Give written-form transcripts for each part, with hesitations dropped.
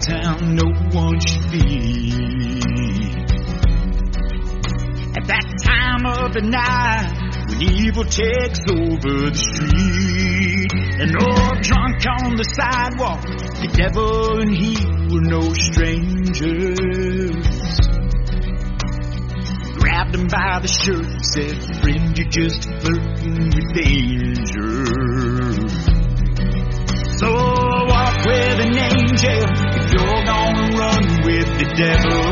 town no one should be. At that time of the night, when evil takes over the street, an old drunk on the sidewalk, the devil and he were no strangers. Grabbed him by the shirt and said, friend, you're just flirting with danger. So walk with an angel if you're gonna run with the devil.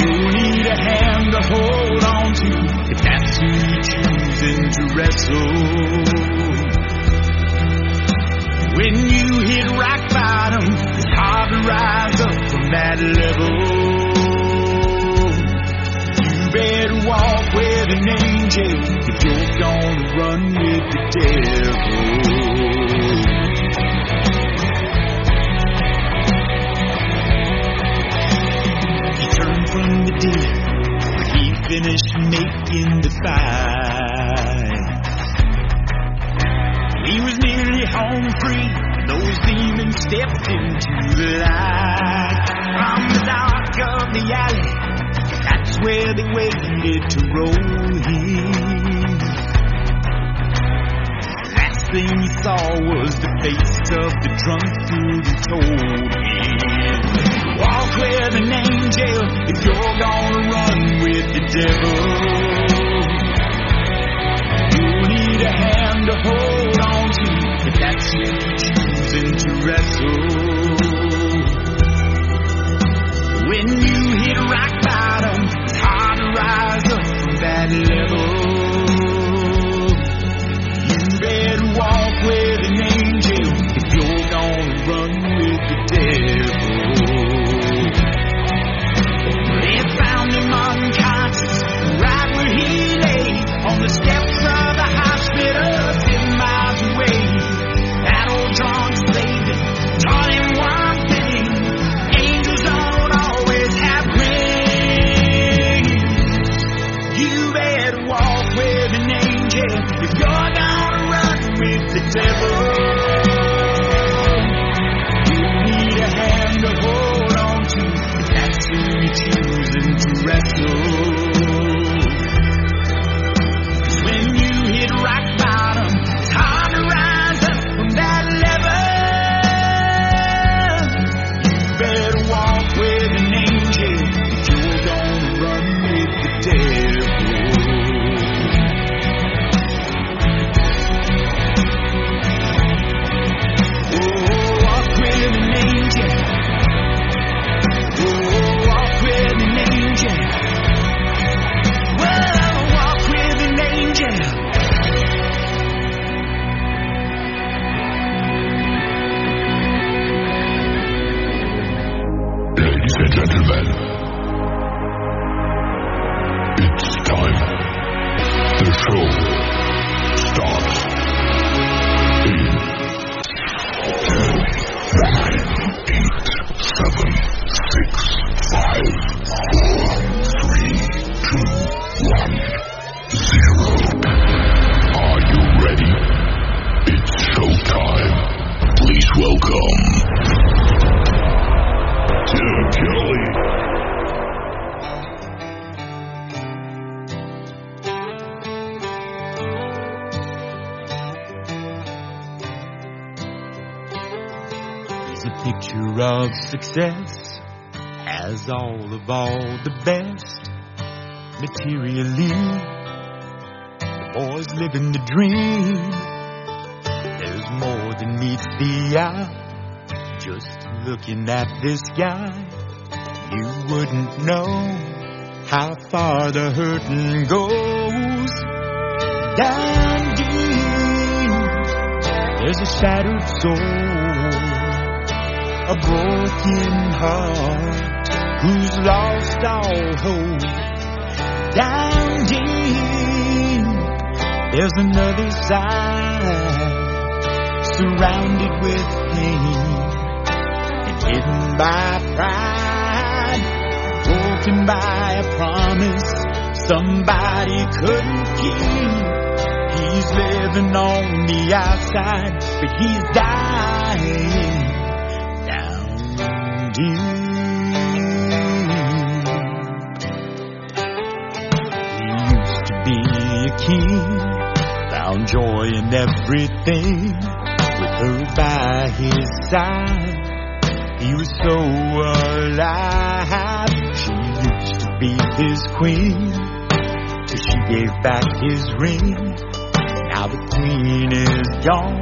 You need a hand to hold on to if that's who you're choosing to wrestle. When you hit rock bottom, it's hard to rise up from that level. You better walk with an angel if you're gonna run with the devil. He turned from the dead when he finished making the fight. He was nearly home free. Those demons stepped into the light. From the dark of the alley, that's where they waited to roll him. Last thing he saw was the face of the drunk dude who told him, walk with an angel if you're gonna run with the devil. You need a hand to hold on to if that's who you're choosing to wrestle. When you hit rock bottom, it's hard to rise up from that level. You better walk with an angel if you're gonna run with the devil. They found him unconscious right where he lay on the steps of the hospital 10 miles away. That old drunk Satan taught him one thing: angels don't always have wings. You better walk with an angel if you're gonna run with the devil. You need a hand to hold on to if that's who you're choosing to wrestle. 'Cause when you hit rock bottom, it's hard to rise up from that level. You better walk with an angel if you're gonna run with the devil. Oh, walk with an angel. Oh, walk with an angel. Well, walk with an angel. Ladies and gentlemen, it's time. The show starts in 10, 9, 8, 7, 6, 5, 4, 3, 2, 1, 0. Are you ready? It's showtime. Please welcome Tim Kelly. He's a picture of success, has all the best. Materially, the boy's living the dream. There's more than meets the eye. Just looking at this guy, you wouldn't know how far the hurting goes. Down deep, there's a shattered soul, a broken heart who's lost all hope. Down deep, there's another side, surrounded with pain, hidden by pride, broken by a promise somebody couldn't keep. He's living on the outside, but he's dying used to be a king, found joy in everything with her by his side. He was so alive. She used to be his queen till she gave back his ring. Now the queen is gone.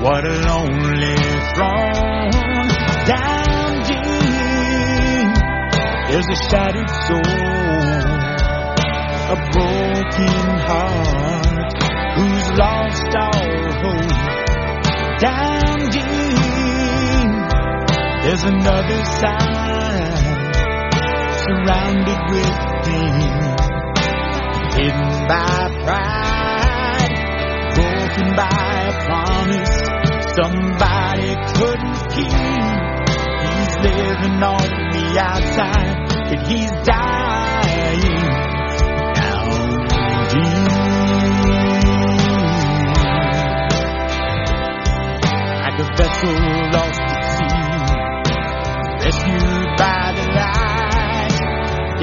What a lonely throne. Down deep, there's a shattered soul, a broken heart, who's lost all hope. Down deep, there's another side, surrounded with pain, hidden by pride, broken by a promise somebody couldn't keep. He's living on the outside, but he's dying down deep. Like a vessel lost at sea, rescued by the light,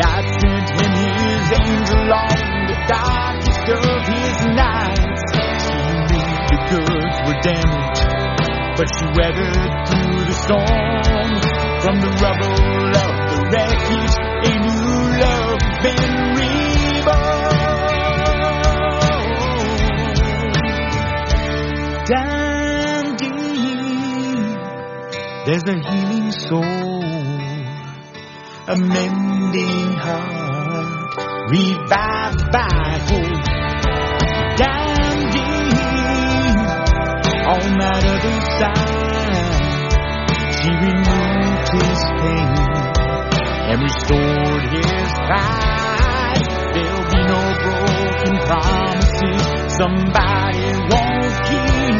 God sent him his angel on the darkest of his nights. She knew the goods were damaged, but she weathered through the storm. From the rubble of the wreckage, a new love been reborn. Down deep, there's a healing soul, a mending heart, revived by hope. Down deep, on that other side, she removed his pain and restored his pride. There'll be no broken promises somebody won't keep.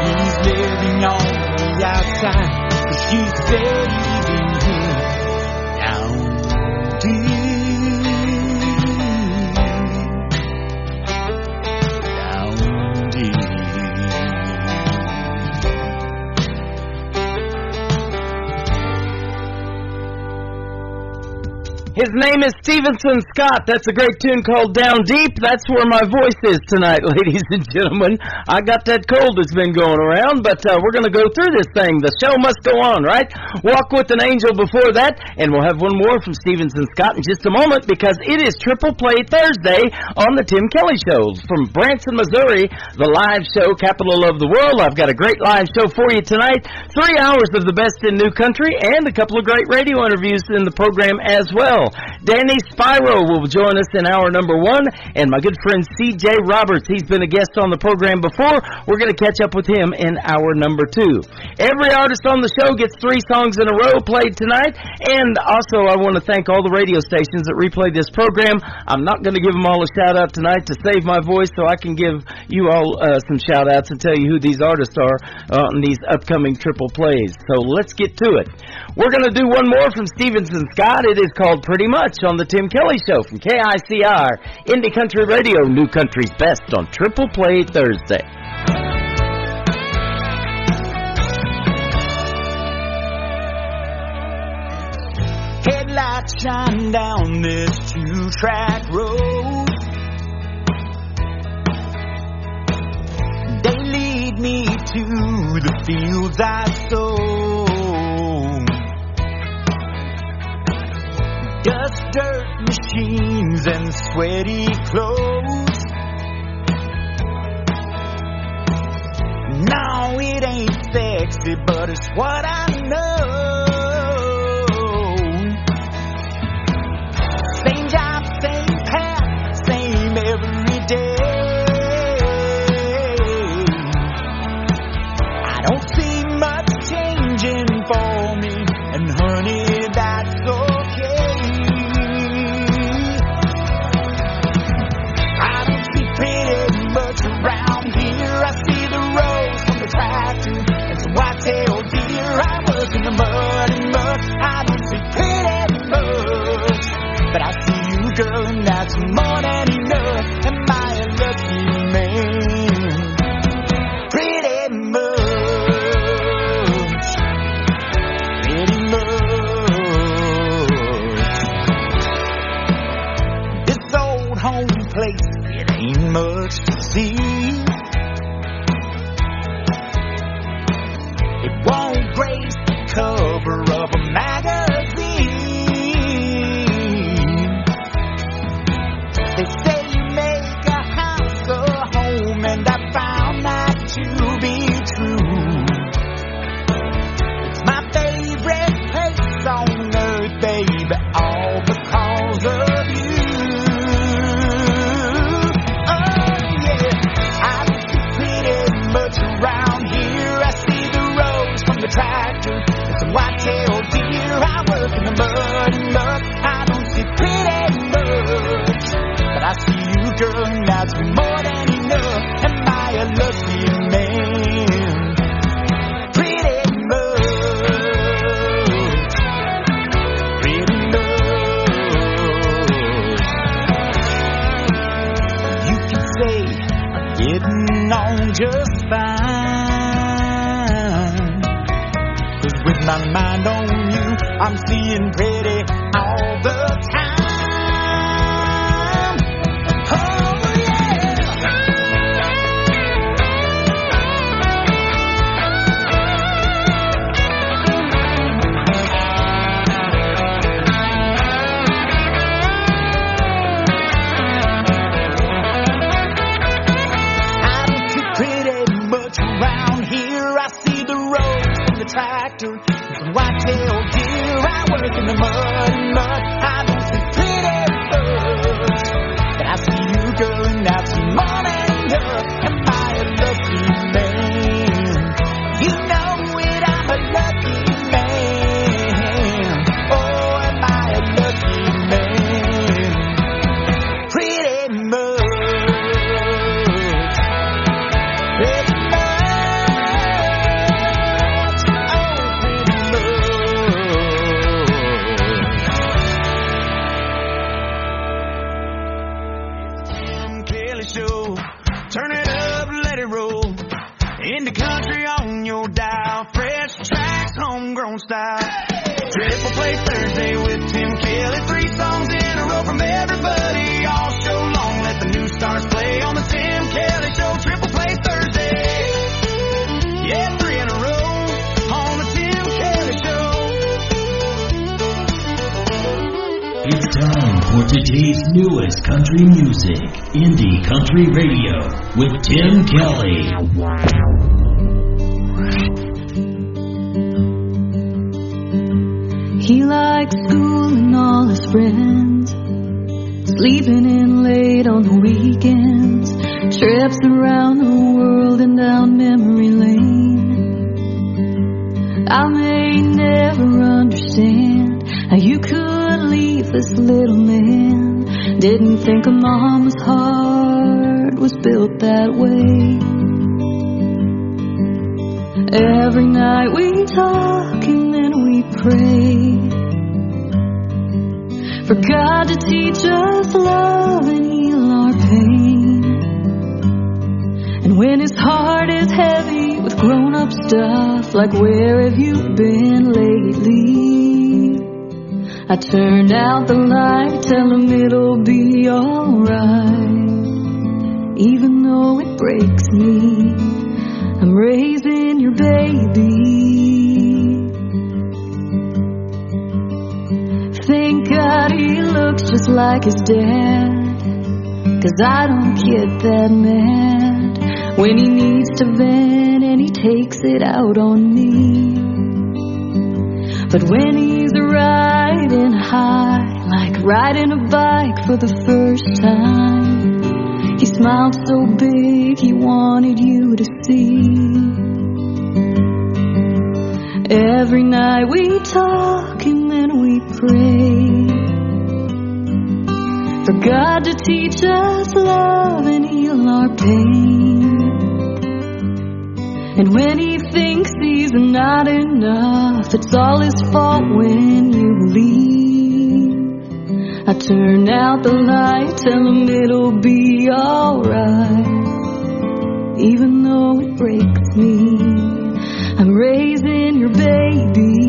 He's living on the outside, but she's saving him down deep. His name is Stevenson Scott. That's a great tune called Down Deep. That's where my voice is tonight, ladies and gentlemen. I got that cold that's been going around, but we're going to go through this thing. The show must go on, right? Walk with an Angel before that, and we'll have one more from Stevenson Scott in just a moment, because it is Triple Play Thursday on the Tim Kelly Show. From Branson, Missouri, the live show, capital of the world. I've got a great live show for you tonight. 3 hours of the best in new country, and a couple of great radio interviews in the program as well. Danny Spyro will join us in hour number 1, and my good friend C.J. Roberts. He's been a guest on the program before. We're going to catch up with him in hour number 2. Every artist on the show gets 3 songs in a row played tonight, and also I want to thank all the radio stations that replay this program. I'm not going to give them all a shout-out tonight to save my voice, so I can give you all some shout-outs and tell you who these artists are on these upcoming triple plays. So let's get to it. We're going to do one more from Stevenson Scott. It is called Pretty Much on the Tim Kelly Show from KICR, Indie Country Radio, New Country's Best on Triple Play Thursday. Headlights shine down this 2-track road. They lead me to the fields I sow. Dust, dirt, machines, and sweaty clothes. No, it ain't sexy, but it's what I know. Same job, same path, same every day. I don't see much changing for me, and honey, that's okay. Around here, I see the rose from the tractor and some white-tailed deer. I much to see. It won't grace the cover of a magazine. They say you make a house a home, and I found that to be true. It's my favorite place on earth, baby, all because of you. Oh yeah, I don't see pretty much around here. I see the rose from the tractor and some white-tailed deer. I work in the mud and muck. I don't see pretty much, but I see you, girl, and that's more than enough. Am I a lucky man? Pretty much, pretty much. You can say I'm getting on just fine, 'cause with my mind on you, I'm seeing pretty all the time. Oh yeah. I don't see pretty much around here. I see the rose from the tractor and some white-tailed deer. I work in the mud and mud. I don't see pretty much, but I see you, girl, and that's more than enough. Am I a lucky man? You know it, I'm a lucky man. Oh, am I a lucky man? Pretty much, pretty much, oh, pretty much. Tim Kelly Show, turn it up, let it roll. In the country on your dial, fresh tracks, homegrown style. Triple Play Thursday with Tim Kelly, 3 songs in a row from everybody all show long. Let the new stars play on the Tim Kelly Show. Triple Play Thursday, yeah, 3 in a row on the Tim Kelly Show. It's time for today's newest country music, Indie Country Radio with Tim Kelly. He likes school and all his friends, sleeping in late on the weekends, trips around the world and down memory lane. I may never understand how you could leave this little man. Didn't think a mama's heart was built that way. Every night we talk and then we pray for God to teach us love and heal our pain. And when his heart is heavy with grown-up stuff like where have you been lately, I turn out the light, tell him it'll be alright. Even though it breaks me, I'm raising your baby. Thank God he looks just like his dad, 'cause I don't get that mad when he needs to vent and he takes it out on me. But when he's riding high, like riding a bike for the first time, he smiled so big he wanted you to see. Every night we talk and then we pray for God to teach us love and heal our pain. And when he thinks he's not enough, it's all his fault when you leave. I turn out the light, tell him it'll be alright. Even though it breaks me, I'm raising your baby.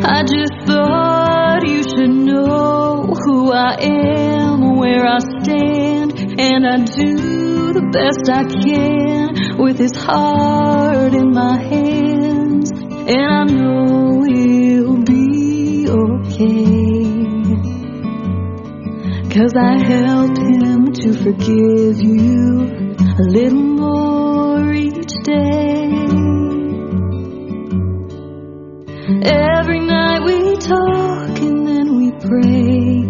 I just thought you should know who I am, where I stand, and I do the best I can with his heart in my hands, and I know he'll be okay, 'cause I helped him to forgive you a little more each day. Every night we talk and then we pray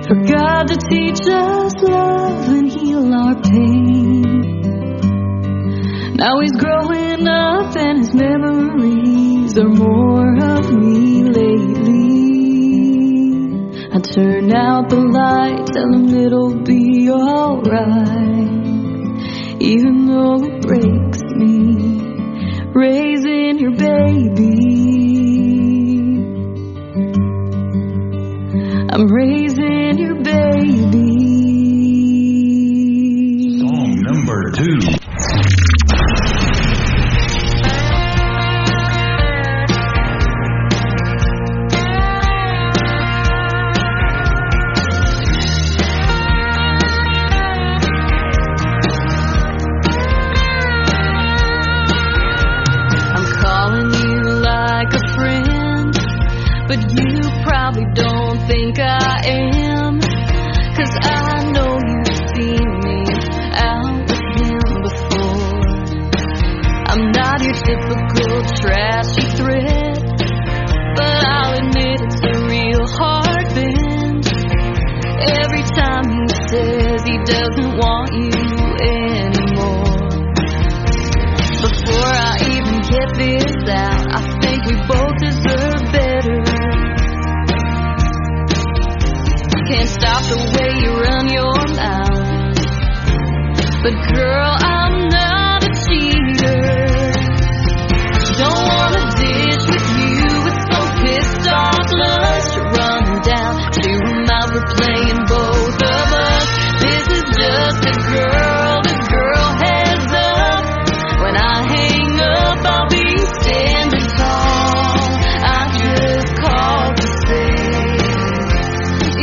for God to teach us love and heal our pain. Now he's growing up and his memories are more of me lately. I turn out the light, tell him it'll be alright, even though it breaks me raising your baby. I'm raising your baby. Song number 2. Typical trashy threat, but I'll admit it's a real hard bend. Every time he says he doesn't want you anymore, before I even get this out, I think we both deserve better. Can't stop the way you run your mouth, but girl, I'm not a cheater. Don't wanna ditch with you with some pissed off lust. You're running down to a mouth, we're playing both of us. This is just a girl to girl heads up. When I hang up, I'll be standing tall. I just called to say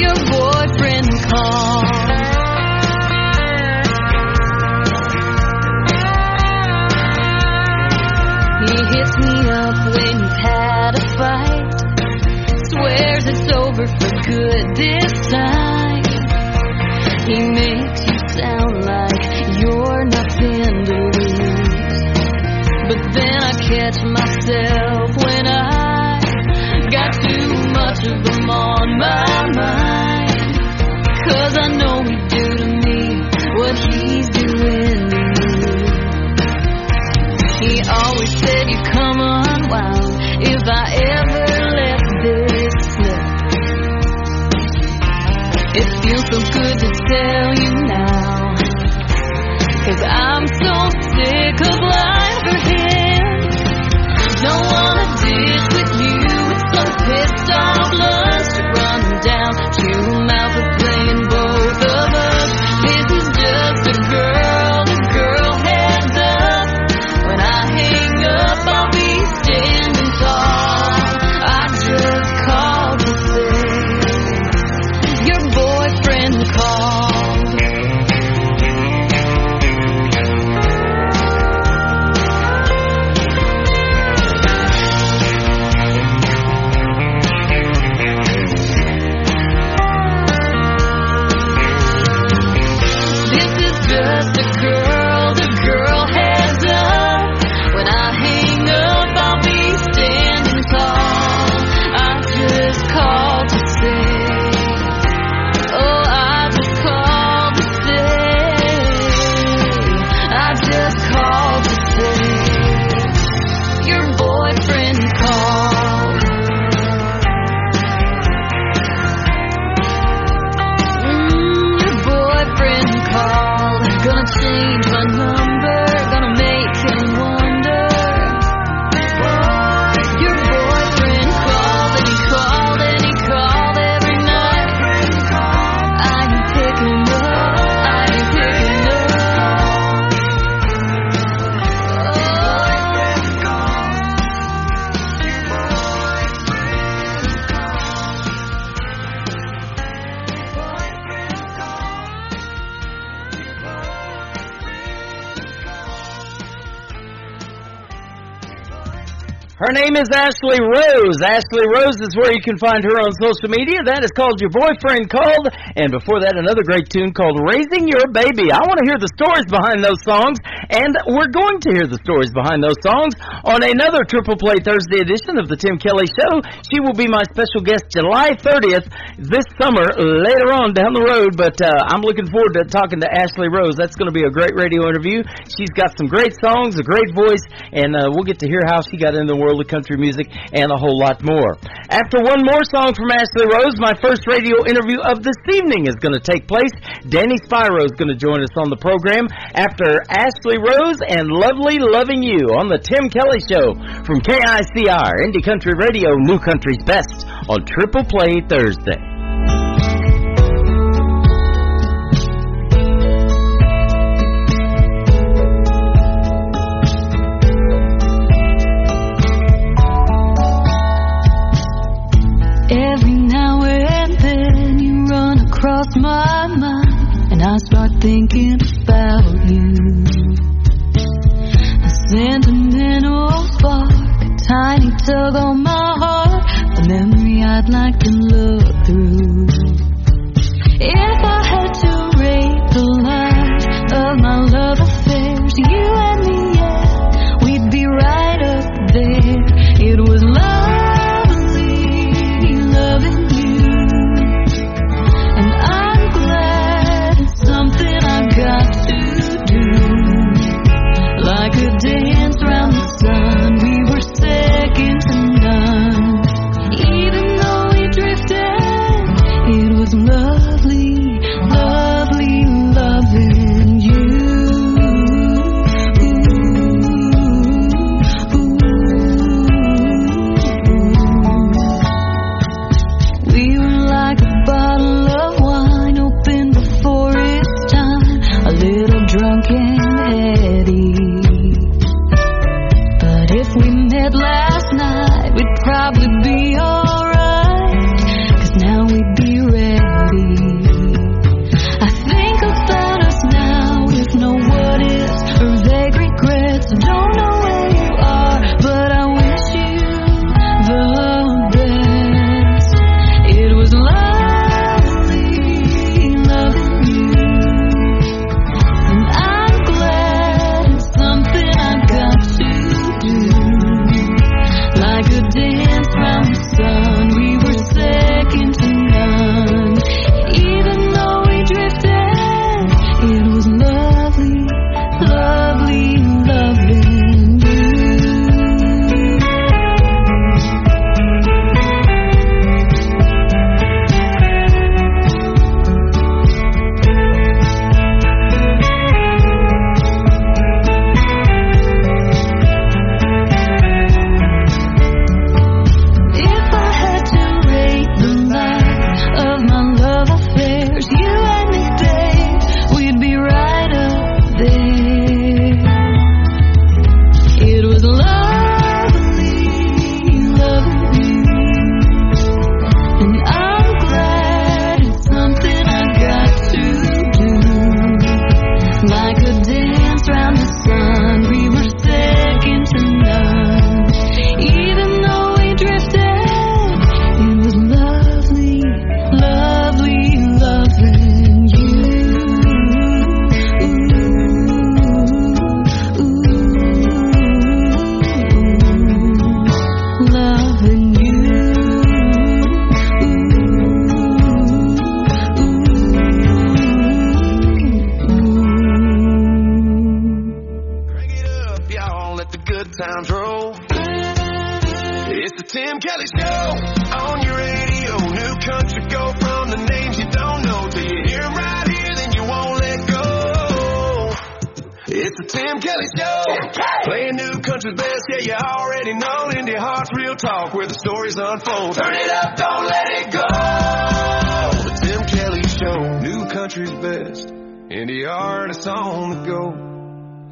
your boyfriend called. He hits me up when you've had a fight, swears it's over for good this time. He makes you sound like you're nothing to lose, but then I catch myself when I got too much of them on my mind, 'cause I know he'd do to me what he's doing to you. He always said you come unwound if I ever let this slip. It feels so good to tell you now, 'cause I'm so sick of lying for him. Don't wanna ditch with you with some pissed off lust. You're running down to a mouth, we're playing both of us. This is just a girl to girl heads up. When I hang up, I'll be standing tall. I just called to say your boyfriend called. This is just a girl to girl heads up. When I hang up, I'll be standing tall. I just called to say, oh, I just called to say, I just called to say, your boyfriend called. Your boyfriend called. Gonna change Her name is Ashley Rose. Ashley Rose is where you can find her on social media. That is called Your Boyfriend Called. And before that, another great tune called Raising Your Baby. I want to hear the stories behind those songs, and we're going to hear the stories behind those songs on another Triple Play Thursday edition of the Tim Kelly Show. She will be my special guest July 30th this summer, later on down the road. But I'm looking forward to talking to Ashley Rose. That's going to be a great radio interview. She's got some great songs, a great voice, and we'll get to hear how she got in the world of country music and a whole lot more. After one more song from Ashley Rose, my first radio interview of this evening is going to take place. Danny Spyro is going to join us on the program after Ashley Rose and Lovely Loving You on the Tim Kelly Show from KICR, Indie Country Radio, New Country's Best on Triple Play Thursday. Every now and then you run across my mind, and I start thinking about you. A sentimental spark, a tiny tug on my heart, a memory I'd like to look through. If I had to rate the life of my love affairs, you and me, yeah, we'd be right up there. It was love. Dance round the sun, we were second to none. Even though we drifted, it was lovely, lovely loving you. We were like a bottle of wine opened before its time, a little drunk and heady. If we met last night, we'd probably be alright, 'cause now we'd be ready. I think about us now with no what ifs or vague regrets. I don't know where you are, but I wish you the best. It was lovely loving you, and I'm glad it's something I got to like a dance round the sun, we were second to none. Even though we drifted, it was lovely, lovely loving you. Talk where the stories unfold. Turn it up, don't let it go. The Tim Kelly Show, New Country's Best, indie artists on the go,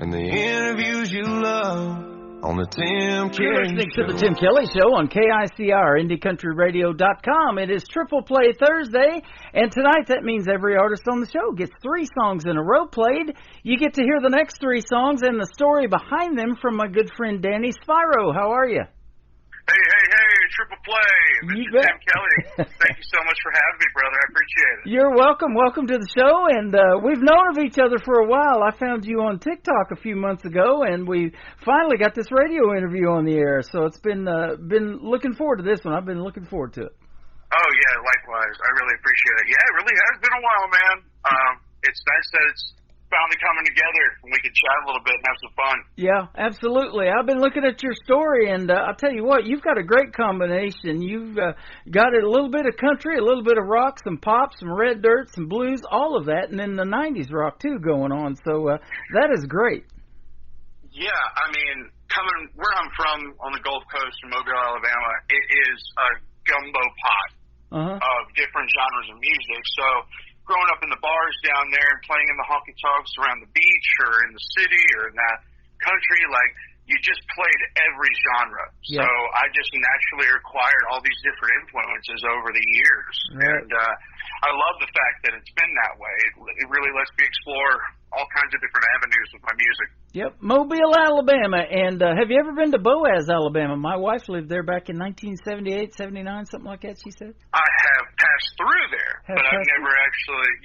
and the interviews you love on the Tim Kelly Show. You're listening to the Tim Kelly Show on KICR, IndieCountryRadio.com. It is Triple Play Thursday, and tonight that means every artist on the show gets 3 songs in a row played. You get to hear the next 3 songs and the story behind them from my good friend Danny Spyro. How are you? Hey, Triple Play. This is Tim Kelly. Thank you so much for having me, brother. I appreciate it. You're welcome. Welcome to the show, and we've known of each other for a while. I found you on TikTok a few months ago, and we finally got this radio interview on the air, so it's been looking forward to this one. I've been looking forward to it. Oh, yeah, likewise. I really appreciate it. Yeah, it really has been a while, man. It's nice that it's finally coming together and we can chat a little bit and have some fun. Yeah, absolutely. I've been looking at your story, and I'll tell you what, you've got a great combination. You've got a little bit of country, a little bit of rock, some pop, some red dirt, some blues, all of that, and then the 90s rock, too, going on. So that is great. Yeah, I mean, coming where I'm from on the Gulf Coast in Mobile, Alabama, it is a gumbo pot of different genres of music. So growing up in the bars down there and playing in the honky-tonks around the beach or in the city or in that country, like, you just played every genre. Yeah. So I just naturally acquired all these different influences over the years. Right. And I love the fact that it's been that way. It really lets me explore all kinds of different avenues with my music. Yep, Mobile, Alabama. And have you ever been to Boaz, Alabama? My wife lived there back in 1978, 79, something like that, she said. I have passed through there, but I've never actually,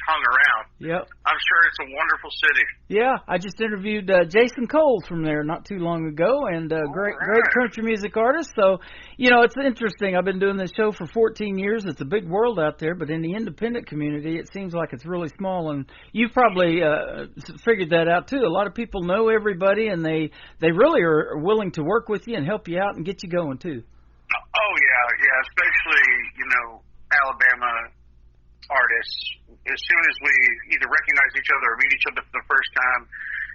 hung around. Yep. I'm sure it's a wonderful city. Yeah, I just interviewed Jason Cole from there not too long ago, and great country music artist. So, it's interesting. I've been doing this show for 14 years. It's a big world out there, but in the independent community, it seems like it's really small. And you've probably figured that out too. A lot of people know everybody, and they really are willing to work with you and help you out and get you going too. Oh yeah, especially Alabama artists. As soon as we either recognize each other or meet each other for the first time,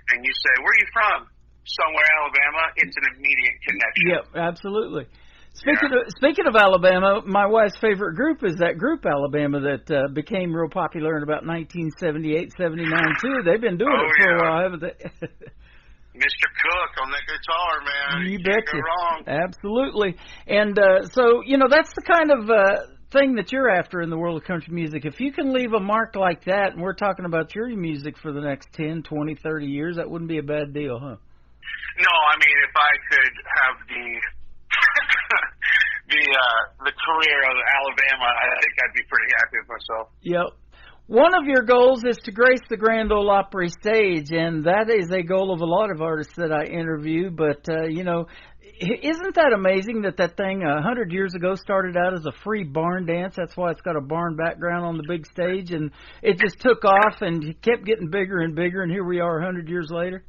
and you say, "Where are you from?" Somewhere, Alabama. It's an immediate connection. Yep, absolutely. Speaking of Alabama, my wife's favorite group is that group Alabama that became real popular in about 1978, 79 too. They've been doing it for a while, haven't they? Mr. Cook on that guitar, man. You can't betcha. go wrong. Absolutely. And so, that's the kind of thing that you're after in the world of country music. If you can leave a mark like that, and we're talking about your music for the next 10, 20, 30 years, that wouldn't be a bad deal, huh? No, I mean, if I could have the career of Alabama, I think I'd be pretty happy with myself. Yep. One of your goals is to grace the Grand Ole Opry stage, and that is a goal of a lot of artists that I interview. But, isn't that amazing that thing 100 years ago started out as a free barn dance? That's why it's got a barn background on the big stage, and it just took off and kept getting bigger and bigger, and here we are 100 years later.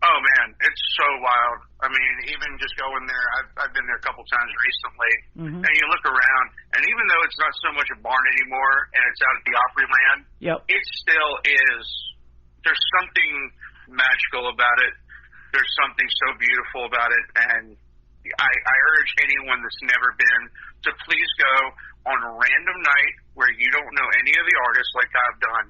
Oh, man, it's so wild. I mean, even just going there, I've been there a couple times recently, and you look around, and even though it's not so much a barn anymore, and it's out at the Opryland, it still is. There's something magical about it. There's something so beautiful about it, and I urge anyone that's never been to please go on a random night where you don't know any of the artists like I've done,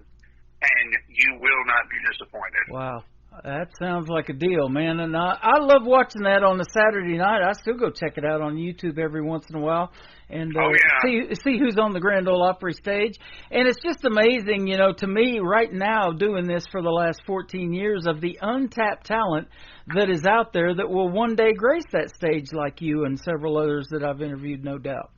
and you will not be disappointed. Wow. That sounds like a deal, man. And I love watching that on a Saturday night. I still go check it out on YouTube every once in a while and see who's on the Grand Ole Opry stage. And it's just amazing, to me right now doing this for the last 14 years of the untapped talent that is out there that will one day grace that stage like you and several others that I've interviewed, no doubt.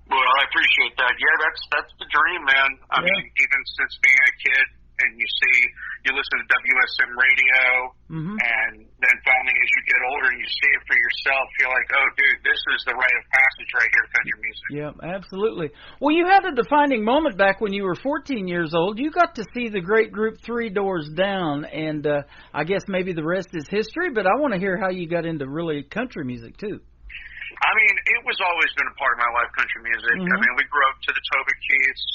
Well, I appreciate that. Yeah, that's the dream, man. I mean, even since being a kid, and you listen to WSM radio, and then finally as you get older and you see it for yourself, you're like, oh, dude, this is the rite of passage right here, country music. Yeah, absolutely. Well, you had a defining moment back when you were 14 years old. You got to see the great group Three Doors Down, and I guess maybe the rest is history, but I want to hear how you got into really country music, too. I mean, it was always been a part of my life, country music. I mean, we grew up to the Toby Keiths.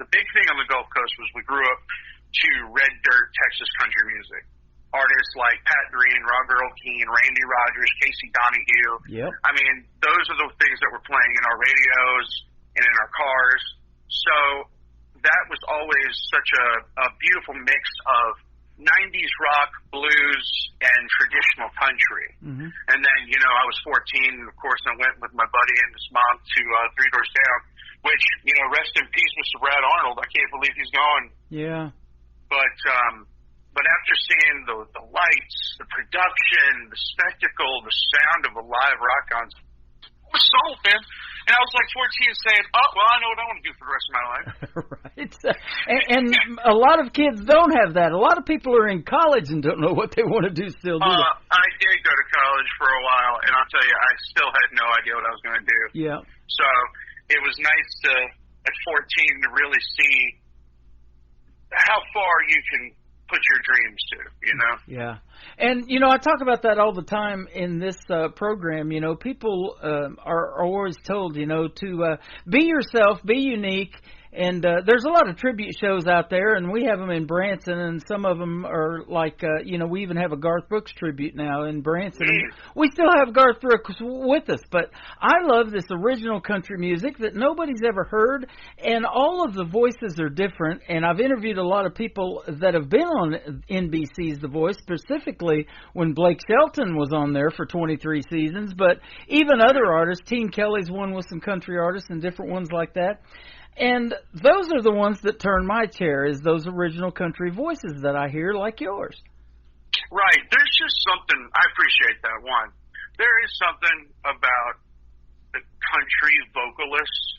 The big thing on the Gulf Coast was we grew up to red dirt Texas country music. Artists like Pat Green, Robert Earl Keen, Randy Rogers, Casey Donahue. Yep. I mean, those are the things that were playing in our radios and in our cars. So that was always such a beautiful mix of 90s rock, blues, and traditional country. And then, I was 14, and of course I went with my buddy and his mom to Three Doors Down, which, rest in peace, Mr. Brad Arnold. I can't believe he's gone. Yeah. But But after seeing the lights, the production, the spectacle, the sound of a live rock concert, I was sold, man. And I was like 14 saying, oh, well, I know what I want to do for the rest of my life. Right. And a lot of kids don't have that. A lot of people are in college and don't know what they want to do still, do they? I did go to college for a while, and I'll tell you, I still had no idea what I was going to do. Yeah. So it was nice to, at 14, to really see how far you can put your dreams to, you know? Yeah. And, you know, I talk about that all the time in this program. You know, people are always told, you know, to be yourself, be unique. And there's a lot of tribute shows out there, and we have them in Branson, and some of them are like, you know, we even have a Garth Brooks tribute now in Branson. We still have Garth Brooks with us, but I love this original country music that nobody's ever heard, and all of the voices are different, and I've interviewed a lot of people that have been on NBC's The Voice, specifically when Blake Shelton was on there for 23 seasons, but even other artists. Teen Kelly's one with some country artists and different ones like that. And those are the ones that turn my chair, is those original country voices that I hear like yours. Right. There's just something, I appreciate that one. There is something about the country vocalist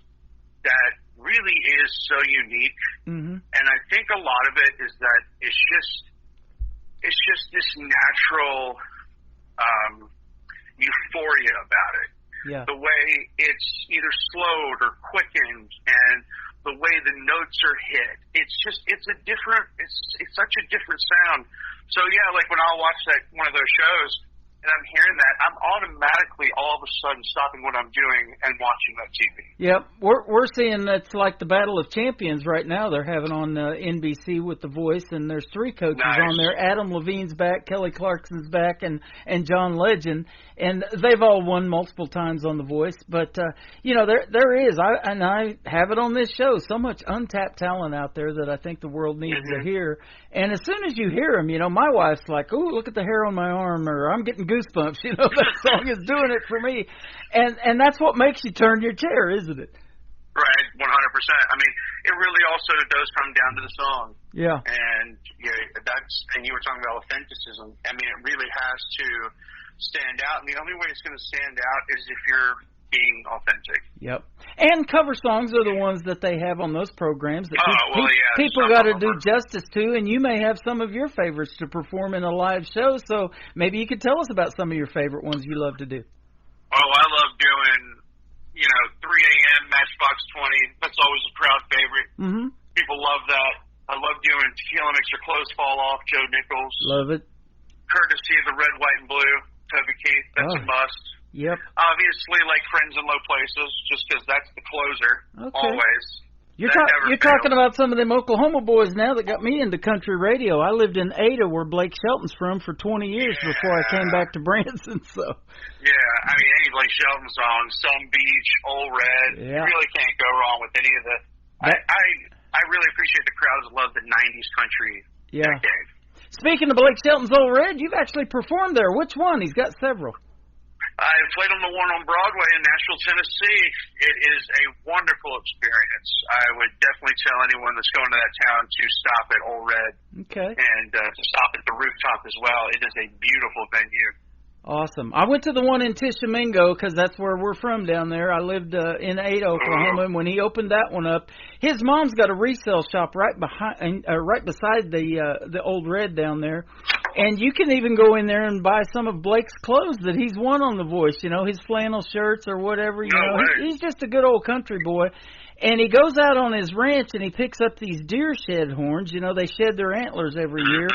that really is so unique. Mm-hmm. And I think a lot of it is that it's just this natural euphoria about it. Yeah. The way it's either slowed or quickened, and the way the notes are hit. It's such a different sound. So yeah, like when I'll watch one of those shows and I'm hearing that, I'm automatically all of a sudden stopping what I'm doing and watching that TV. Yep, we're seeing that's like the Battle of Champions right now. They're having on NBC with The Voice, and there's 3 coaches on there. Adam Levine's back, Kelly Clarkson's back, and John Legend, and they've all won multiple times on The Voice. But you know, there is, I have it on this show, so much untapped talent out there that I think the world needs to hear. And as soon as you hear them, you know, my wife's like, "Ooh, look at the hair on my arm," or "I'm getting goosebumps." You know, that song is doing it for me, and that's what makes you turn your chair, isn't it? Right, 100%. I mean, it really also does come down to the song. Yeah. And and you were talking about authenticism. I mean, it really has to stand out, and the only way it's going to stand out is if you're being authentic. Yep. And cover songs are the ones that they have on those programs that people got to do justice to, and you may have some of your favorites to perform in a live show, so maybe you could tell us about some of your favorite ones you love to do. Oh, I love doing, 3 a.m. Matchbox 20. That's always a crowd favorite. Mm-hmm. People love that. I love doing Tequila Makes Your Clothes Fall Off, Joe Nichols. Love it. Courtesy of the Red, White, and Blue, Toby Keith. That's a must. Yep. Obviously, like Friends in Low Places, just because that's the closer. Okay. Always. You're talking about some of them Oklahoma boys now that got me into country radio. I lived in Ada, where Blake Shelton's from, for 20 years before I came back to Branson. So. Yeah, I mean, any Blake Shelton song, Some Beach, Old Red, you really can't go wrong with any of the. I really appreciate the crowds that love the 90s country decade. Speaking of Blake Shelton's Old Red, you've actually performed there. Which one? He's got several. I played on the one on Broadway in Nashville, Tennessee. It is a wonderful experience. I would definitely tell anyone that's going to that town to stop at Old Red. Okay. And to stop at the rooftop as well. It is a beautiful venue. Awesome. I went to the one in Tishomingo because that's where we're from down there. I lived in Ada, Oklahoma, and when he opened that one up, his mom's got a resale shop right beside the Old Red down there. And you can even go in there and buy some of Blake's clothes that he's won on The Voice, his flannel shirts or whatever. He's just a good old country boy. And he goes out on his ranch and he picks up these deer shed horns. They shed their antlers every year.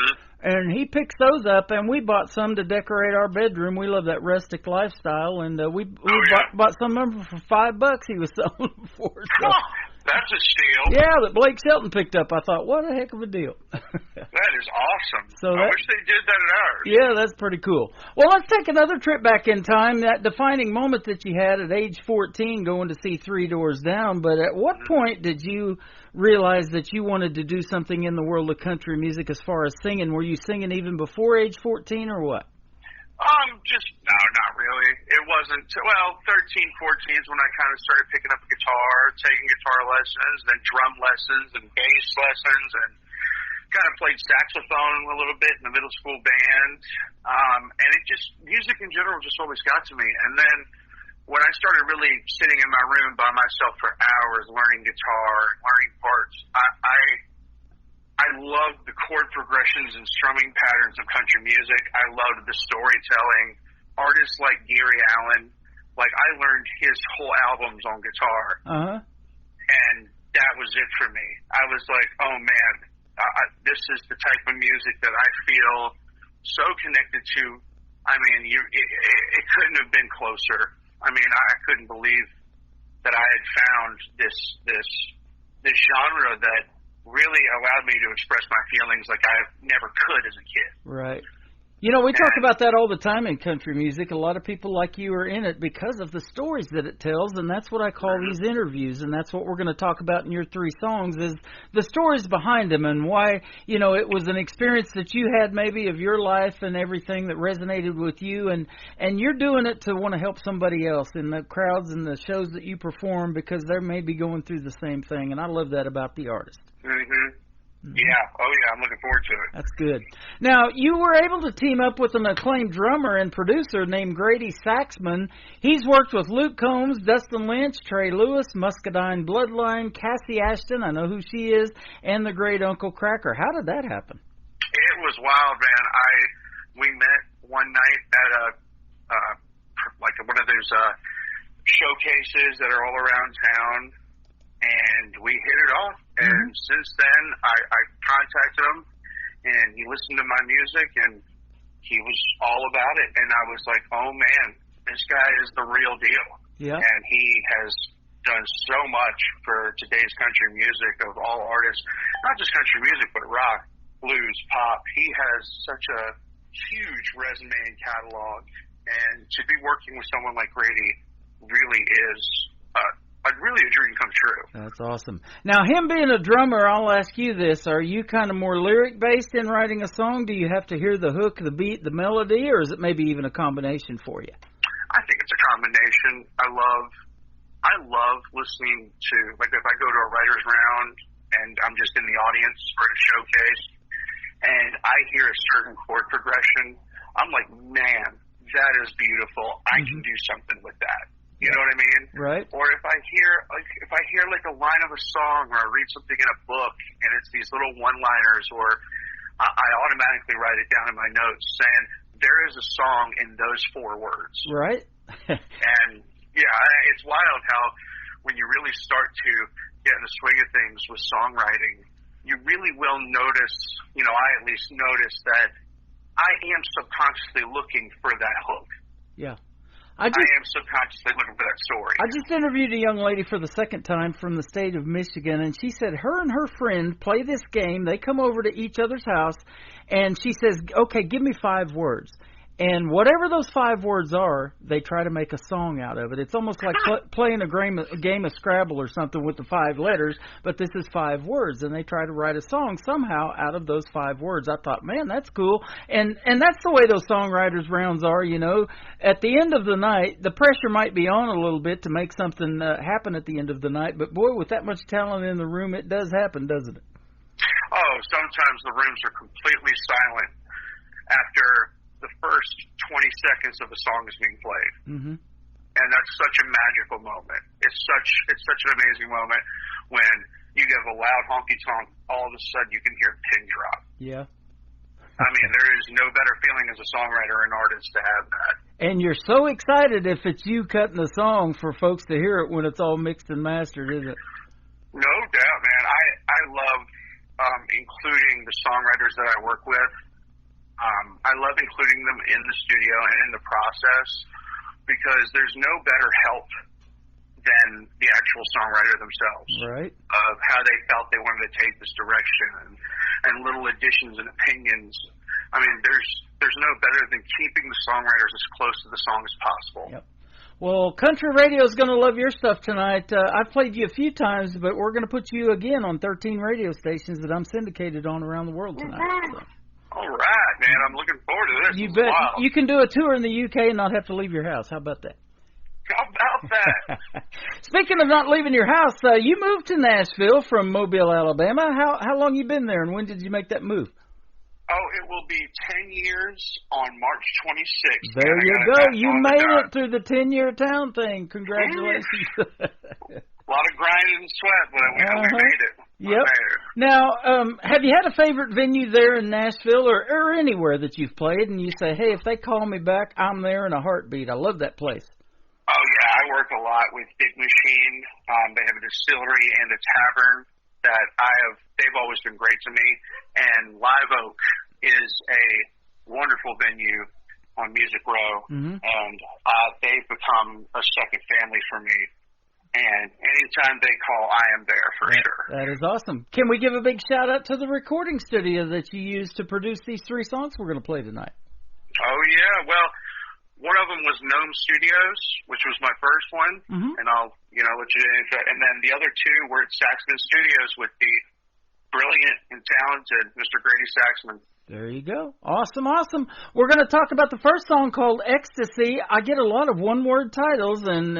And he picks those up, and we bought some to decorate our bedroom. We love that rustic lifestyle, and we bought some of them for $5 he was selling them for. So. That's a steal. Yeah, that Blake Shelton picked up. I thought, what a heck of a deal. That is awesome. I wish they did that at ours. Yeah, that's pretty cool. Well, let's take another trip back in time, that defining moment that you had at age 14 going to see Three Doors Down. But at what point did you realize that you wanted to do something in the world of country music as far as singing? Were you singing even before age 14 or what? No, not really. It wasn't, 13, 14 is when I kind of started picking up a guitar, taking guitar lessons, then drum lessons and bass lessons, and kind of played saxophone a little bit in the middle school band, and music in general just always got to me. And then when I started really sitting in my room by myself for hours learning guitar, learning parts, I loved the chord progressions and strumming patterns of country music. I loved the storytelling. Artists like Gary Allan, like I learned his whole albums on guitar, and that was it for me. I was like, oh man, this is the type of music that I feel so connected to. I mean, it couldn't have been closer. I mean, I couldn't believe that I had found this genre that really allowed me to express my feelings like I never could as a kid. Right. You know, we talk about that all the time in country music. A lot of people like you are in it because of the stories that it tells, and that's what I call these interviews, and that's what we're going to talk about in your 3 songs is the stories behind them and why, you know, it was an experience that you had maybe of your life and everything that resonated with you, and you're doing it to want to help somebody else in the crowds and the shows that you perform because they may be going through the same thing, and I love that about the artist. Yeah. Oh, yeah. I'm looking forward to it. That's good. Now, you were able to team up with an acclaimed drummer and producer named Grady Saxman. He's worked with Luke Combs, Dustin Lynch, Trey Lewis, Muscadine Bloodline, Cassie Ashton, I know who she is, and the great Uncle Kracker. How did that happen? It was wild, man. We met one night at one of those showcases that are all around town, and we hit it off. And since then, I contacted him, and he listened to my music, and he was all about it. And I was like, oh, man, this guy is the real deal. Yeah. And he has done so much for today's country music of all artists, not just country music, but rock, blues, pop. He has such a huge resume and catalog. And to be working with someone like Grady really is really a dream come true. That's awesome. Now, him being a drummer, I'll ask you this. Are you kind of more lyric-based in writing a song? Do you have to hear the hook, the beat, the melody, or is it maybe even a combination for you? I think it's a combination. I love listening to, like if I go to a writer's round and I'm just in the audience for a showcase and I hear a certain chord progression, I'm like, man, that is beautiful. I can do something with that. You know what I mean? Right. Or if I hear like a line of a song, or I read something in a book, and it's these little one-liners, or I automatically write it down in my notes saying there is a song in those 4 words. Right. And yeah, it's wild how when you really start to get in the swing of things with songwriting, you really will notice. You know, I at least notice that I am subconsciously looking for that hook. Yeah. I am subconsciously looking for that story. I just interviewed a young lady for the second time from the state of Michigan, and she said her and her friend play this game. They come over to each other's house, and she says, okay, give me 5 words. And whatever those 5 words are, they try to make a song out of it. It's almost like playing a game of Scrabble or something with the 5 letters, but this is 5 words, and they try to write a song somehow out of those 5 words. I thought, man, that's cool. And that's the way those songwriters' rounds are, you know. At the end of the night, the pressure might be on a little bit to make something happen at the end of the night, but boy, with that much talent in the room, it does happen, doesn't it? Oh, sometimes the rooms are completely silent after the first 20 seconds of the song is being played. And that's such a magical moment. It's such an amazing moment when you give a loud honky tonk, all of a sudden you can hear a pin drop. Yeah. I mean, there is no better feeling as a songwriter and artist to have that. And you're so excited if it's you cutting the song for folks to hear it when it's all mixed and mastered, isn't it? No doubt, man. I love including the songwriters that I work with. I love including them in the studio and in the process because there's no better help than the actual songwriter themselves. Right. Of how they felt they wanted to take this direction and little additions and opinions. I mean, there's no better than keeping the songwriters as close to the song as possible. Yep. Well, Country Radio is going to love your stuff tonight. I've played you a few times, but we're going to put you again on 13 radio stations that I'm syndicated on around the world tonight. So. All right, man. I'm looking forward to this. You bet. You can do a tour in the UK and not have to leave your house. How about that? How about that? Speaking of not leaving your house, you moved to Nashville from Mobile, Alabama. How long you been there, and when did you make that move? Oh, it will be 10 years on March 26th. There you go. You made it through the 10-year town thing. Congratulations. A lot of grinding and sweat, but we made it. Yep. Now, have you had a favorite venue there in Nashville or anywhere that you've played, and you say, hey, if they call me back, I'm there in a heartbeat. I love that place. Oh, yeah. I work a lot with Big Machine. They have a distillery and a tavern that they've always been great to me. And Live Oak is a wonderful venue on Music Row. Mm-hmm. And they've become a second family for me. And anytime they call, I am there for sure. That is awesome. Can we give a big shout out to the recording studio that you used to produce these 3 songs we're going to play tonight? Oh, yeah. Well, one of them was Gnome Studios, which was my first one. Mm-hmm. And I'll, let you into that. And then the other 2 were at Saxman Studios with the brilliant and talented Mr. Grady Saxman. There you go. Awesome. We're going to talk about the first song called Ecstasy. I get a lot of one-word titles, and,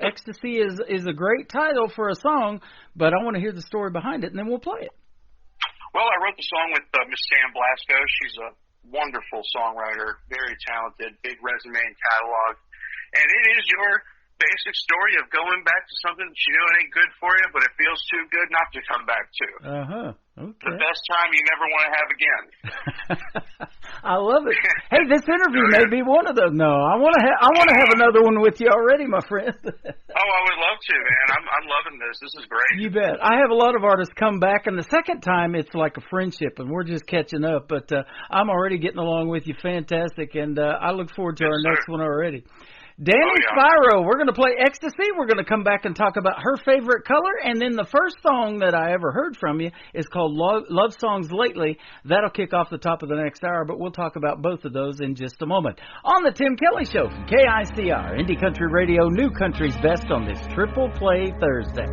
Ecstasy is a great title for a song, but I want to hear the story behind it, and then we'll play it. Well, I wrote the song with Miss Sam Blasco. She's a wonderful songwriter, very talented, big resume and catalog. And it is your basic story of going back to something that you know it ain't good for you, but it feels too good not to come back to. Okay. The best time you never want to have again. I love it. Hey, this interview may be one of those. No, I want to have another one with you already, my friend. Oh, I would love to, man. I'm loving this. This is great. You bet. I have a lot of artists come back, and the second time it's like a friendship, and we're just catching up. But I'm already getting along with you. Fantastic, and I look forward to our next one already. Danny Spyro, we're going to play Ecstasy. We're going to come back and talk about her favorite color. And then the first song that I ever heard from you is called Love Songs Lately. That'll kick off the top of the next hour, but we'll talk about both of those in just a moment. On the Tim Kelly Show from KICR, Indie Country Radio, New Country's Best on this Triple Play Thursday.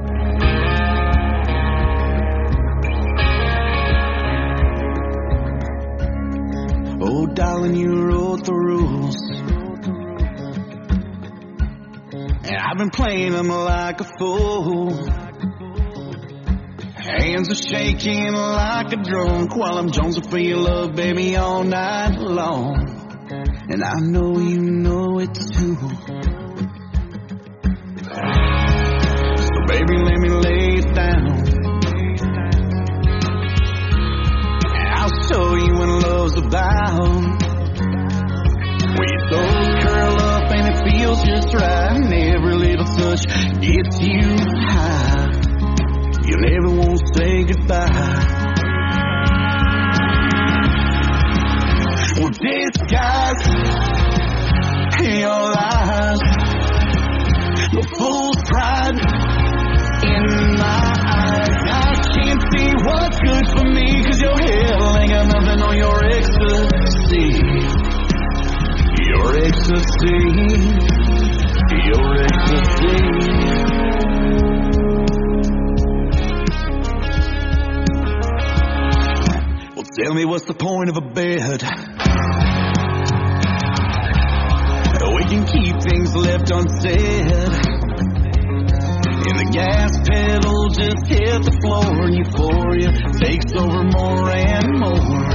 Oh, darling, you wrote the rules. And I've been playing them like a fool. Hands are shaking like a drunk while I'm jonesing for your love, baby, all night long. And I know you know it too. So baby, let me lay it down. I'll show you what love's about. When your toes curl up and it feels just right, and every little touch gets you high, you never want to say goodbye. Well, disguise your lies, the fool's pride in my eyes. I can't see what's good for me, 'cause your hell ain't got nothing on your ecstasy. Your ecstasy, your ecstasy. Well, tell me what's the point of a bed? We can keep things left unsaid. And the gas pedal just hit the floor, and euphoria takes over more and more.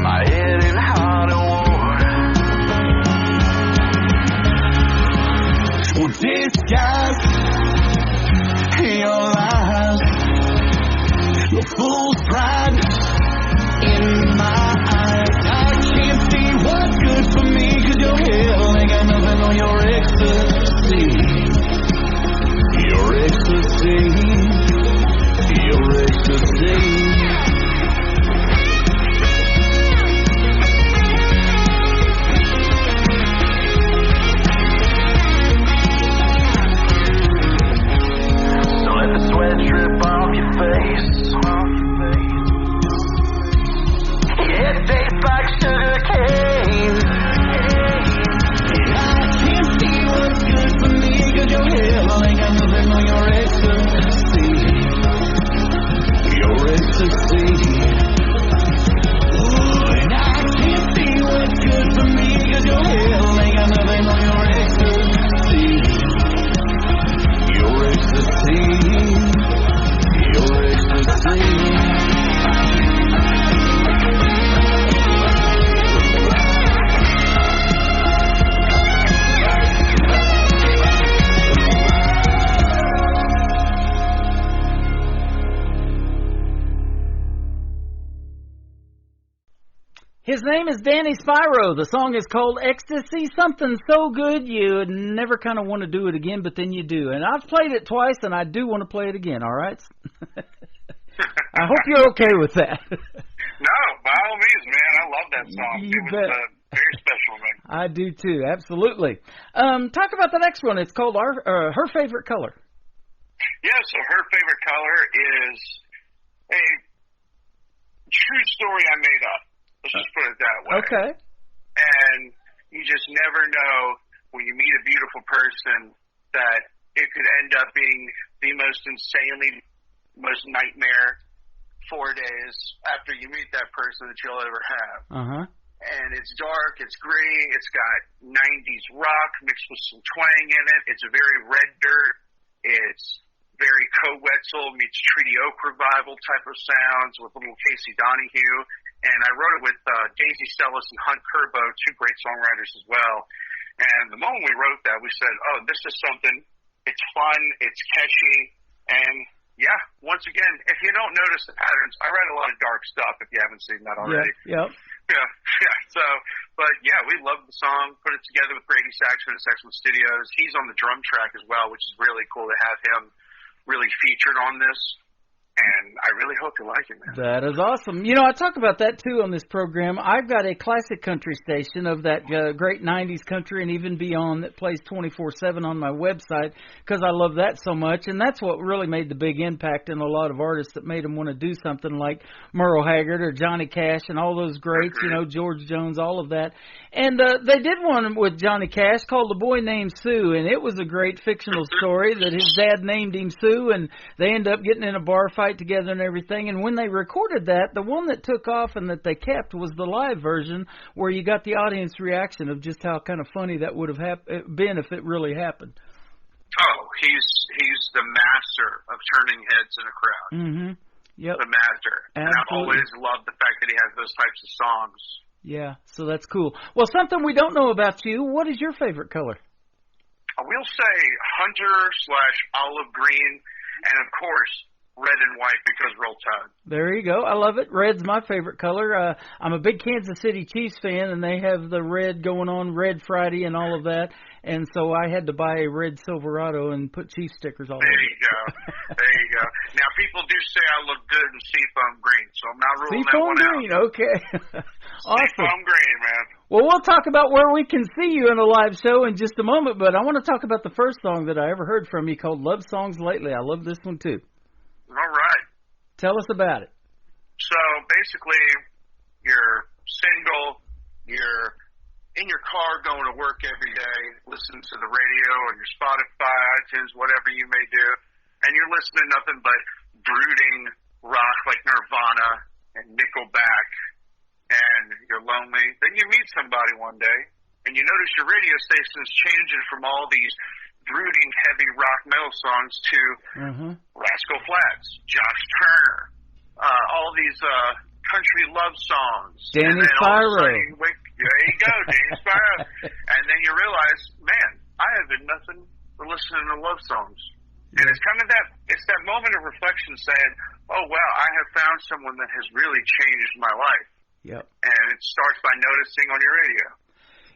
My head in hot and warm. Well, disguise your lies, the fool's pride in my eyes. I can't see what's good for me, 'cause your hell ain't got nothing on your ecstasy. Your ecstasy, your ecstasy. His name is Danny Spyro. The song is called Ecstasy, something so good you never kind of want to do it again, but then you do. And I've played it twice, and I do want to play it again, all right? I hope you're okay with that. No, by all means, man. I love that song. You bet. Very special, man. I do, too. Absolutely. Talk about the next one. It's called Her Favorite Color. Yeah, so Her Favorite Color is a true story I made up. Let's just put it that way. Okay. And you just never know when you meet a beautiful person that it could end up being the most most nightmare 4 days after you meet that person that you'll ever have. Uh-huh. And it's dark, it's gray, it's got 90s rock mixed with some twang in it. It's a very red dirt. It's very Co-Wetzel meets Treaty Oak Revival type of sounds with little Casey Donahue. And I wrote it with Daisy Sellis and Hunt Curbo, two great songwriters as well. And the moment we wrote that, we said, oh, this is something, it's fun, it's catchy, and yeah, once again, if you don't notice the patterns, I write a lot of dark stuff if you haven't seen that already. Yeah. Yeah. So, but yeah, we love the song, put it together with Brady Saxon at Saxon Studios. He's on the drum track as well, which is really cool to have him really featured on this. And I really hope you like it, man. That is awesome. You know, I talk about that, too, on this program. I've got a classic country station of that great 90s country and even beyond that plays 24/7 on my website because I love that so much. And that's what really made the big impact in a lot of artists that made them want to do something like Merle Haggard or Johnny Cash and all those greats, you know, George Jones, all of that. And they did one with Johnny Cash called The Boy Named Sue, and it was a great fictional story that his dad named him Sue, and they ended up getting in a bar fight together and everything. And when they recorded that, the one that took off and that they kept was the live version where you got the audience reaction of just how kind of funny that would have been if it really happened. Oh, he's the master of turning heads in a crowd. Mm-hmm. Yep. The master. Absolutely. And I've always loved the fact that he has those types of songs. Yeah, so that's cool. Well, something we don't know about you, what is your favorite color? I will say hunter/olive green, and of course, red and white because Roll Tide. There you go. I love it. Red's my favorite color. I'm a big Kansas City Chiefs fan, and they have the red going on, Red Friday and all of that. And so I had to buy a red Silverado and put Chiefs stickers all over it. There you go. There you go. Now, people do say I look good in seafoam green, so I'm not ruling that one green, out. okay. Awesome. Seafoam green, man. Well, we'll talk about where we can see you in a live show in just a moment, but I want to talk about the first song that I ever heard from you called Love Songs Lately. I love this one, too. All right. Tell us about it. So, basically, you're single, you're in your car going to work every day, listening to the radio or your Spotify, iTunes, whatever you may do, and you're listening to nothing but brooding rock like Nirvana and Nickelback, and you're lonely. Then you meet somebody one day, and you notice your radio station's changing from all these brooding heavy rock metal songs to Rascal Flatts, Josh Turner, all these country love songs. Danny Spyro. There you go, Danny Spyro. And then you realize, man, I have been nothing but listening to love songs. And it's kind of it's that moment of reflection saying, oh, wow, I have found someone that has really changed my life. Yep. And it starts by noticing on your radio.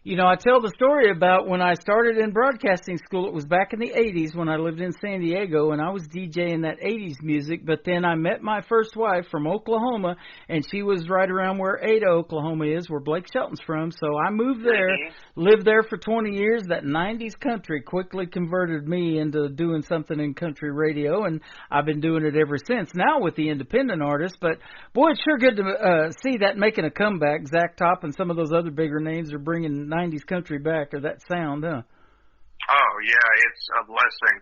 You know, I tell the story about when I started in broadcasting school. It was back in the 80s when I lived in San Diego, and I was DJing that 80s music. But then I met my first wife from Oklahoma, and she was right around where Ada, Oklahoma is, where Blake Shelton's from. So I moved there, lived there for 20 years. That 90s country quickly converted me into doing something in country radio, and I've been doing it ever since, now with the independent artists. But, boy, it's sure good to see that making a comeback. Zach Top and some of those other bigger names are bringing 90s country back, or that sound, huh? Oh, yeah, it's a blessing.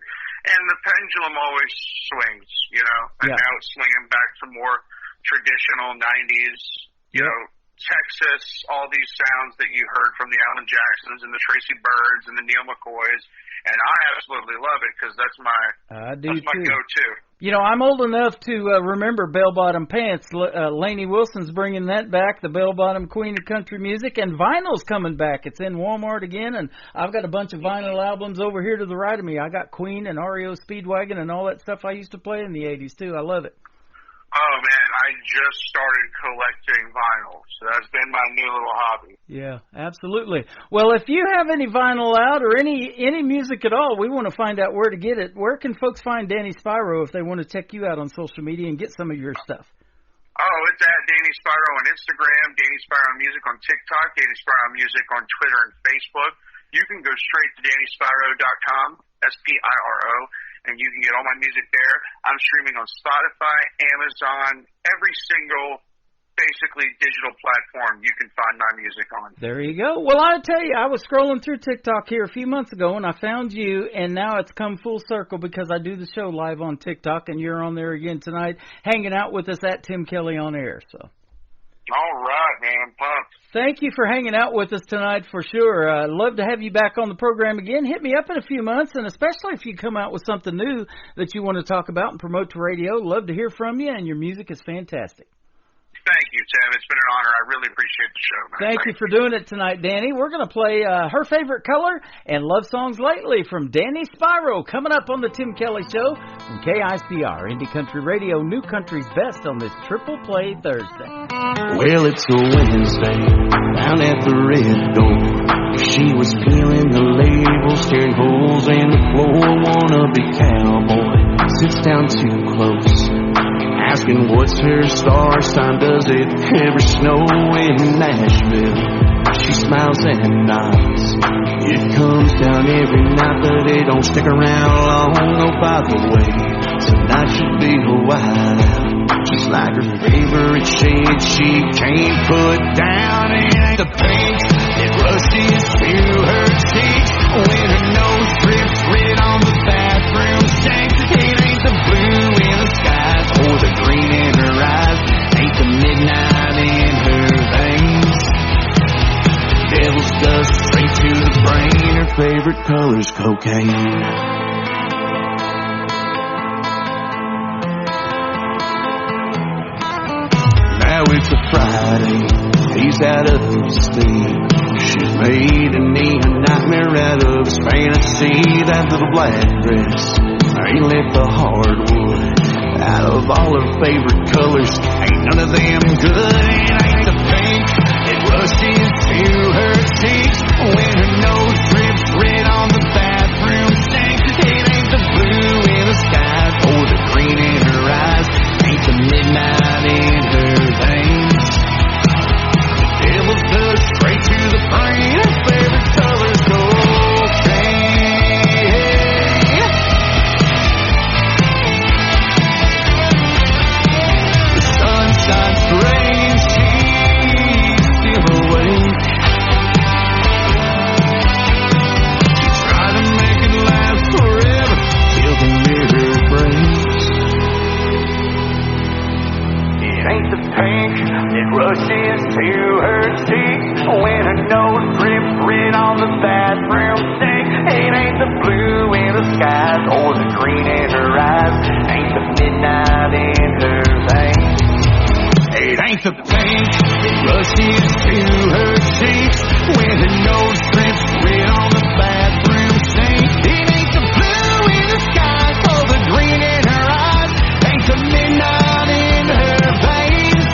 And the pendulum always swings, you know, and now it's swinging back to more traditional 90s, you know, Texas, all these sounds that you heard from the Alan Jacksons and the Tracy Byrds and the Neil McCoys, and I absolutely love it because that's my go-to. You know, I'm old enough to remember bell-bottom pants. Lainey Wilson's bringing that back, the bell-bottom queen of country music, and vinyl's coming back. It's in Walmart again, and I've got a bunch of vinyl albums over here to the right of me. I got Queen and REO Speedwagon and all that stuff I used to play in the 80s, too. I love it. Oh, man, I just started collecting vinyl, so that's been my new little hobby. Yeah, absolutely. Well, if you have any vinyl out or any music at all, we want to find out where to get it. Where can folks find Danny Spyro if they want to check you out on social media and get some of your stuff? Oh, it's at Danny Spyro on Instagram, Danny Spyro Music on TikTok, Danny Spyro Music on Twitter and Facebook. You can go straight to DannySpyro.com, SPIRO, and you can get all my music there. I'm streaming on Spotify, Amazon, every single, basically, digital platform you can find my music on. There you go. Well, I tell you, I was scrolling through TikTok here a few months ago, and I found you, and now it's come full circle because I do the show live on TikTok, and you're on there again tonight, hanging out with us at Tim Kelly on Air. So. All right, man. I'm pumped. Thank you for hanging out with us tonight for sure. I'd love to have you back on the program again. Hit me up in a few months, and especially if you come out with something new that you want to talk about and promote to radio. Love to hear from you, and your music is fantastic. Thank you, Tim. It's been an honor. I really appreciate the show, man. Thank you for doing it tonight, Danny. We're going to play her favorite color and love songs lately from Danny Spyro coming up on the Tim Kelly Show from KICR, Indie Country Radio, New Country's Best on this Triple Play Thursday. Well, it's a Wednesday down at the Red Door. She was peeling the labels, tearing holes in the floor. Wannabe cowboy sits down too close, asking what's her star sign, does it ever snow in Nashville? She smiles and nods. It comes down every night, but it don't stick around long. Oh, by the way, tonight should be a whiteout, just like her favorite shade she can't put down. It ain't the pink that rushes to her cheeks when her nose drips red on the bathroom sink. It ain't the blue in the skies or the green in her eyes, ain't the midnight in her veins. Devil's dust straight to the brain. Her favorite color's cocaine. Now it's a Friday, he's out of steam. She's made a nightmare out of his fantasy. That little black dress ain't lit the hardwood. Out of all her favorite colors, ain't none of them good. It ain't the pink that rushes to her cheeks when her nose drips red on the bathroom sink. It ain't the blue in the skies or the green in her eyes, ain't the midnight in her veins. The devil's dust straight to the brain. Her favorite color's cocaine. The sun shines strange, she's still awake. She tried to make it last forever till the mirror breaks. It ain't the pink that rushes to her cheeks when her nose drips red on the bathroom sink. It ain't the blue in the skies or the green in her eyes, ain't the midnight in her veins. It ain't the pink that rushes to her cheeks when her nose drips red on the bathroom sink. It ain't the blue in the skies or the green in her eyes, ain't the midnight in her veins.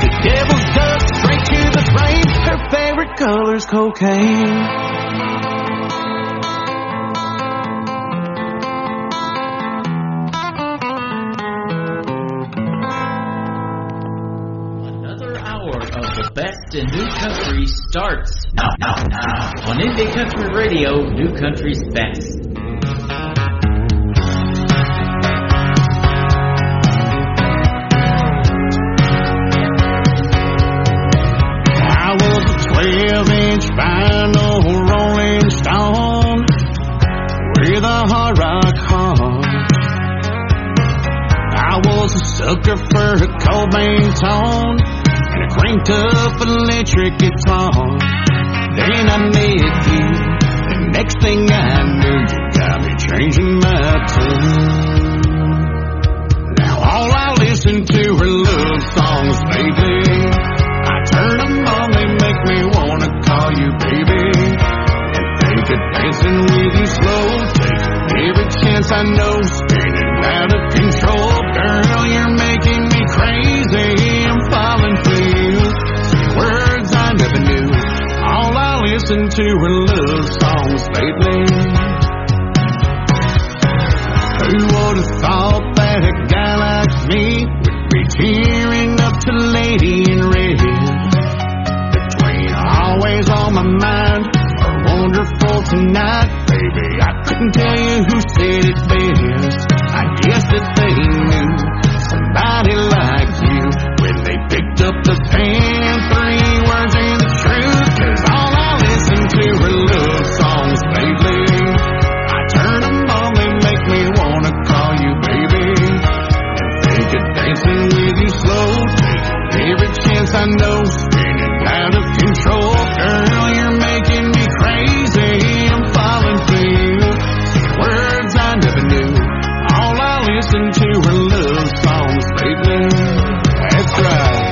The devil's dust straight to the brain. Her favorite color's cocaine. Another hour of the best in New Country starts now on Indie Country Radio, New Country's Best. I was a 12-inch vinyl Rolling Stone with a hard rock heart. I was a sucker for a Cobain tone and a cranked up electric guitar. Then I met you, the next thing I knew, you got me changing my tune. Now all I listen to are love songs lately. I turn them on, they make me wanna call you baby, and think of dancing with you slow, taking every chance I know, spinning out of control. Girl, you're making listened to her love songs lately. Who would have thought that a guy like me would be tearing up to Lady in Red? Between Always on My Mind or Wonderful Tonight, baby, I couldn't tell you who said it best. I guess that they knew somebody like you when they picked up the pen and 3 words and the truth. 'Cause all I listen to are love songs lately. I turn them on, they make me wanna call you baby and think of dancing with you slow, taking every chance I know, spinning out of control. Girl, you're making me crazy, I'm falling for you. Words I never knew. All I listen to are love songs lately. That's right.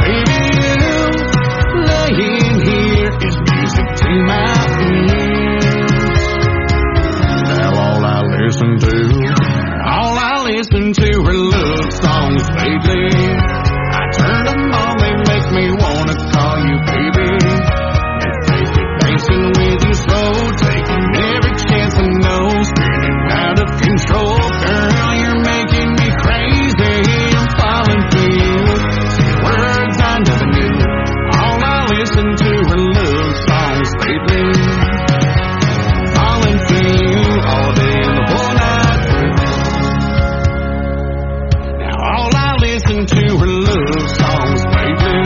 Baby, you laying here is music to my ears. Now all I listen to are love songs lately. I turn them on, they make me wanna call you baby and think of dancing with you slow, taking every chance I know, spinning out of control. Girl, you're making me crazy, I'm falling for you. Say words I never knew. All I listen to are love songs lately. Falling for you all day and the whole night through. All I listen to are love songs lately.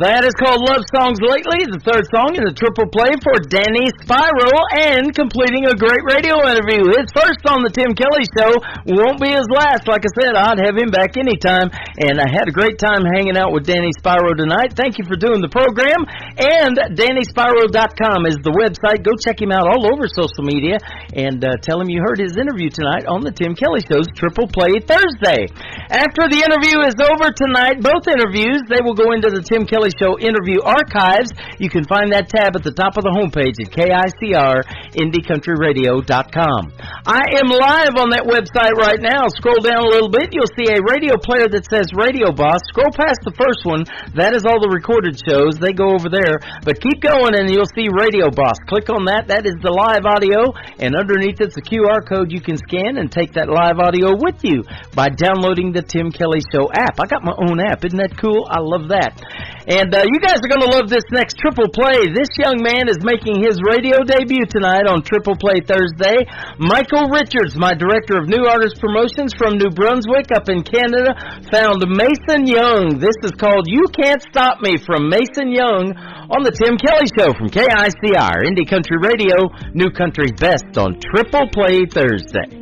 That is called Love Songs Lately, the third song in the triple play for Danny Spyro, and completing a great radio interview. His first on the Tim Kelly Show won't be his last. Like I said, I'd have him back anytime, and I had a great time hanging out with Danny Spyro tonight. Thank you for doing the program, and DannySpyro.com is the website. Go check him out all over social media, and tell him you heard his interview tonight on the Tim Kelly Show's Triple Play Thursday. After the interview is over tonight, both interviews, they will go into the Tim Kelly Show interview archives. You can find that tab at the top of the homepage at KICRIndieCountryRadio.com. I am live on that website right now. Scroll down a little bit, you'll see a radio player that says Radio Boss. Scroll past the first one. That is all the recorded shows. They go over there. But keep going and you'll see Radio Boss. Click on that. That is the live audio. And underneath it's a QR code you can scan and take that live audio with you by downloading the Tim Kelly Show app. I got my own app. Isn't that cool? I love that. And you guys are going to love this next Triple Play. This young man is making his radio debut tonight on Triple Play Thursday. Michael Richards, my Director of New Artist Promotions from New Brunswick up in Canada, found Mason Young. This is called You Can't Stop Me from Mason Young on the Tim Kelly Show from KICR, Indie Country Radio, New Country's Best on Triple Play Thursday.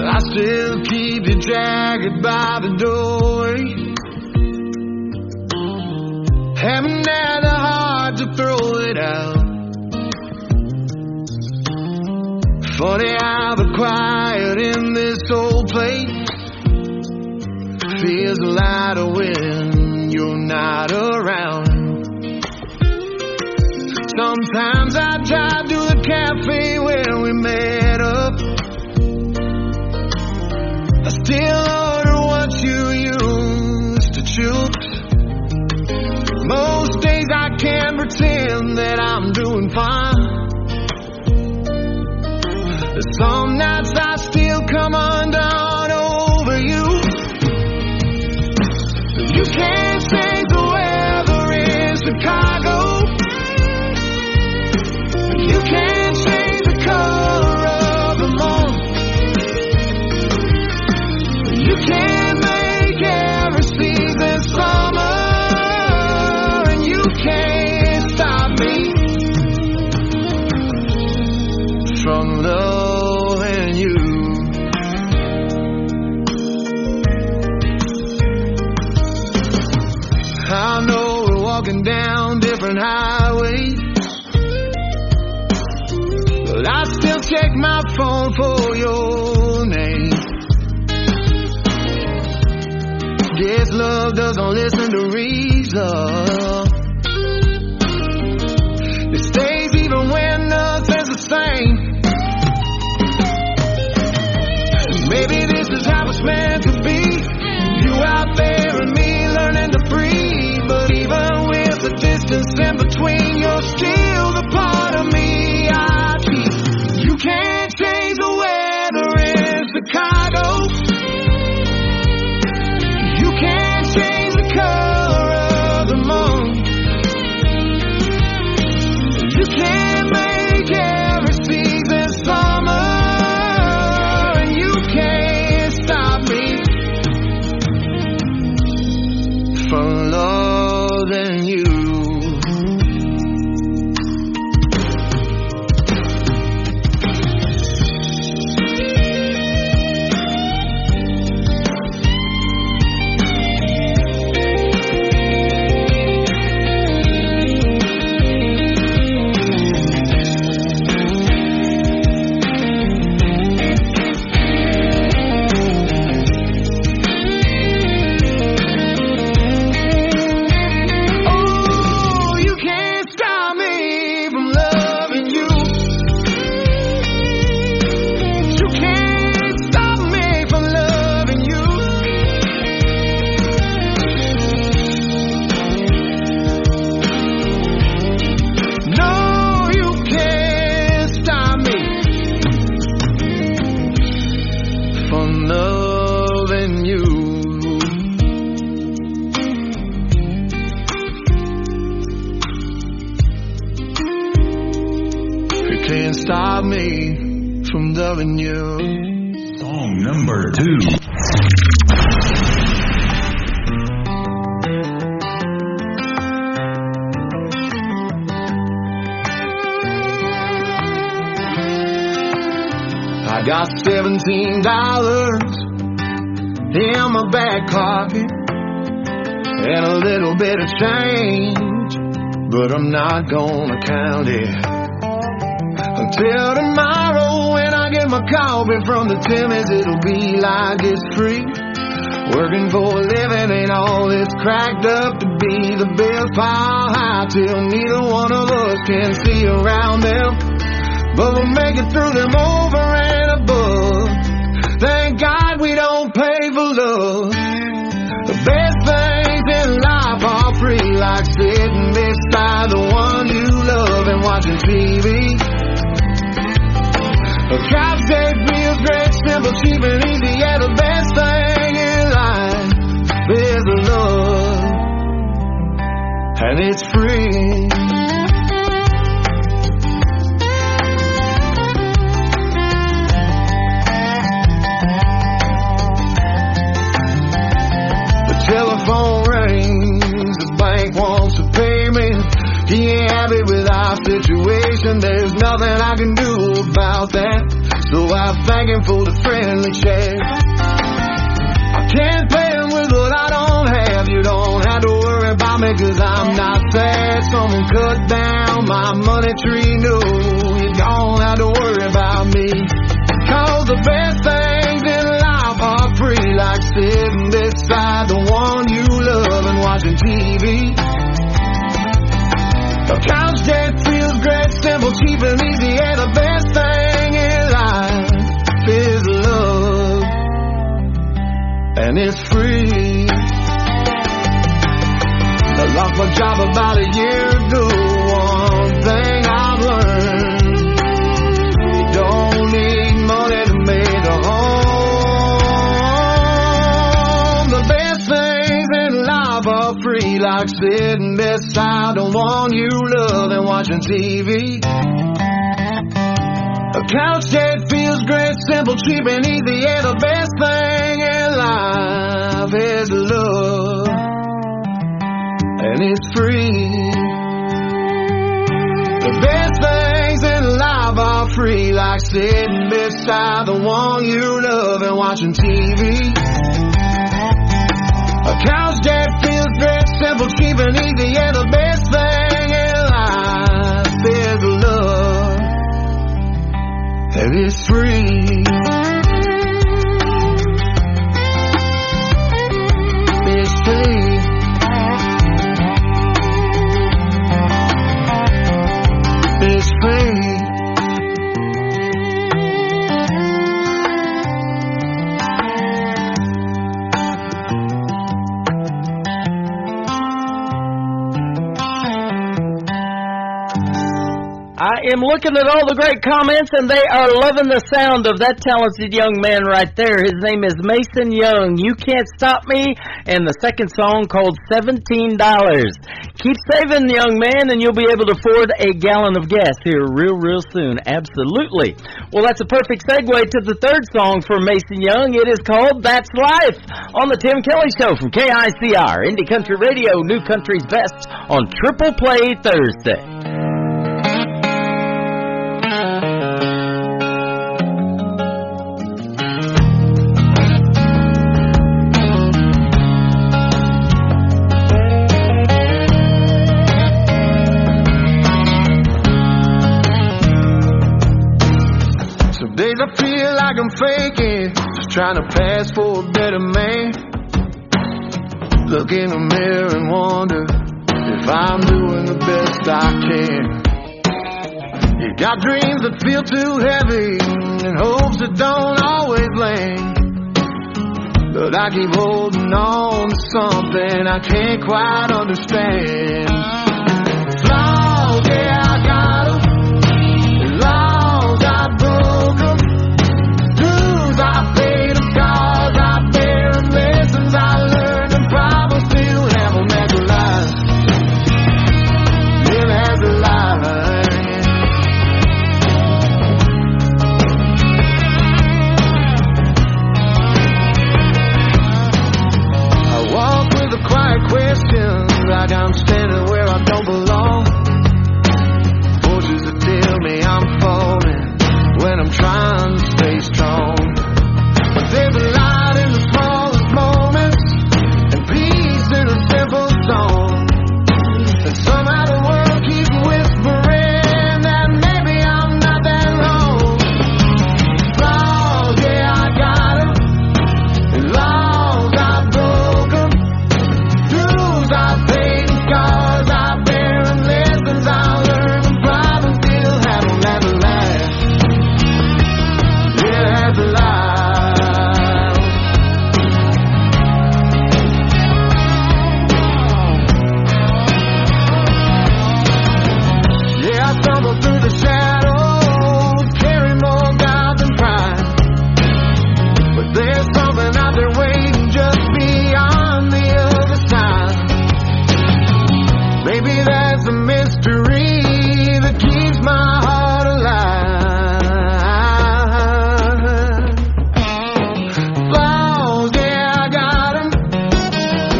I still keep your jacket by the doorway. Haven't had the heart to throw it out. Funny how the quiet in this old place feels lighter when you're not around. Sometimes I drive to the cafe where we met up. I still order what you used to choose. Most days I can't pretend that I'm doing fine. Some nights I still come undone over you. You can't change the weather in Chicago. You can't change the color of the moon. You can't make every season summer, and you can't stop me from loving you. I know we're walking down different highways. but I still check my phone for your name. Guess love doesn't listen to reason. It stays even when nothing's the same. Maybe this is how it's meant to be. You out there and me learning to breathe. But even with the distance in between, you're still the part of me I keep. You can't change the weather in Chicago. You can't change the color of the moon. You can't make every season summer. From loving you. Stop me from loving you. Song number 2. I got $17 in my back pocket and a little bit of change, but I'm not gonna count it until tomorrow when I get my coffee from the Timmy's. It'll be like it's free. Working for a living ain't all it's cracked up to be. The bills pile high till neither one of us can see around them, but we'll make it through them over and above. Thank God we don't pay for love. The best things in life are free, like sitting beside the one you love and watching TV. A couch that feels great, simple, cheap, and easy. Yeah, the best thing in life is love, and it's free. The telephone rings, the bank wants to pay me. He ain't happy with our situation. There's nothing I can do about that, so I thank him for the friendly chat. I can't pay him with what I don't have. You don't have to worry about me, cause I'm not sad. Someone cut down my money tree. No, you don't have to worry about me, cause the best things in life are free, like sitting beside the one you love and watching TV. A couch that feels great, simple, cheap, and easy. Yeah, the best thing in life is love, and it's free. I lost my job about a year ago. One thing I've learned: you don't need money to make a home. The best things in life are free, like sitting beside the one you love and watching TV. A couch that feels great, simple, cheap, and easy. Yeah, the best thing in life is love, and it's free. The best things in life are free, like sitting beside the one you love and watching TV. A couch that feels great, simple, cheap, and easy. Yeah, the best thing in life is love, I am looking at all the great comments, and they are loving the sound of that talented young man right there. His name is Mason Young. You Can't Stop Me, and the second song called $17. Keep saving, young man, and you'll be able to afford a gallon of gas here real soon. Absolutely. Well, that's a perfect segue to the third song for Mason Young. It is called That's Life on the Tim Kelly Show from KICR, Indie Country Radio, New Country's Best on Triple Play Thursday. Days I feel like I'm faking, just trying to pass for a better man. Look in the mirror and wonder if I'm doing the best I can. You got dreams that feel too heavy and hopes that don't always land. But I keep holding on to something I can't quite understand. Flaws, yeah, I got them. Laws, I broke them. I paid them, scars I bear them, lessons I learned, and problems still have them as a life. Live as a life. I walk with a quiet question, like I'm standing where I don't belong. Forces that tell me I'm falling when I'm trying to stay strong. There's a light in the smallest moments, and peace in a simple song. And somehow the world keeps whispering that maybe I'm not that wrong. Flaws, yeah, I got them. And laws, I broke them. Dues, I paid them. Scars, I bear them. Lessons I learned, and problems still have them as a life. Yeah, as a life. Through the shadows, carry more doubt than pride. But there's something out there waiting just beyond the other side. Maybe that's a mystery that keeps my heart alive. Flaws, yeah, I got them.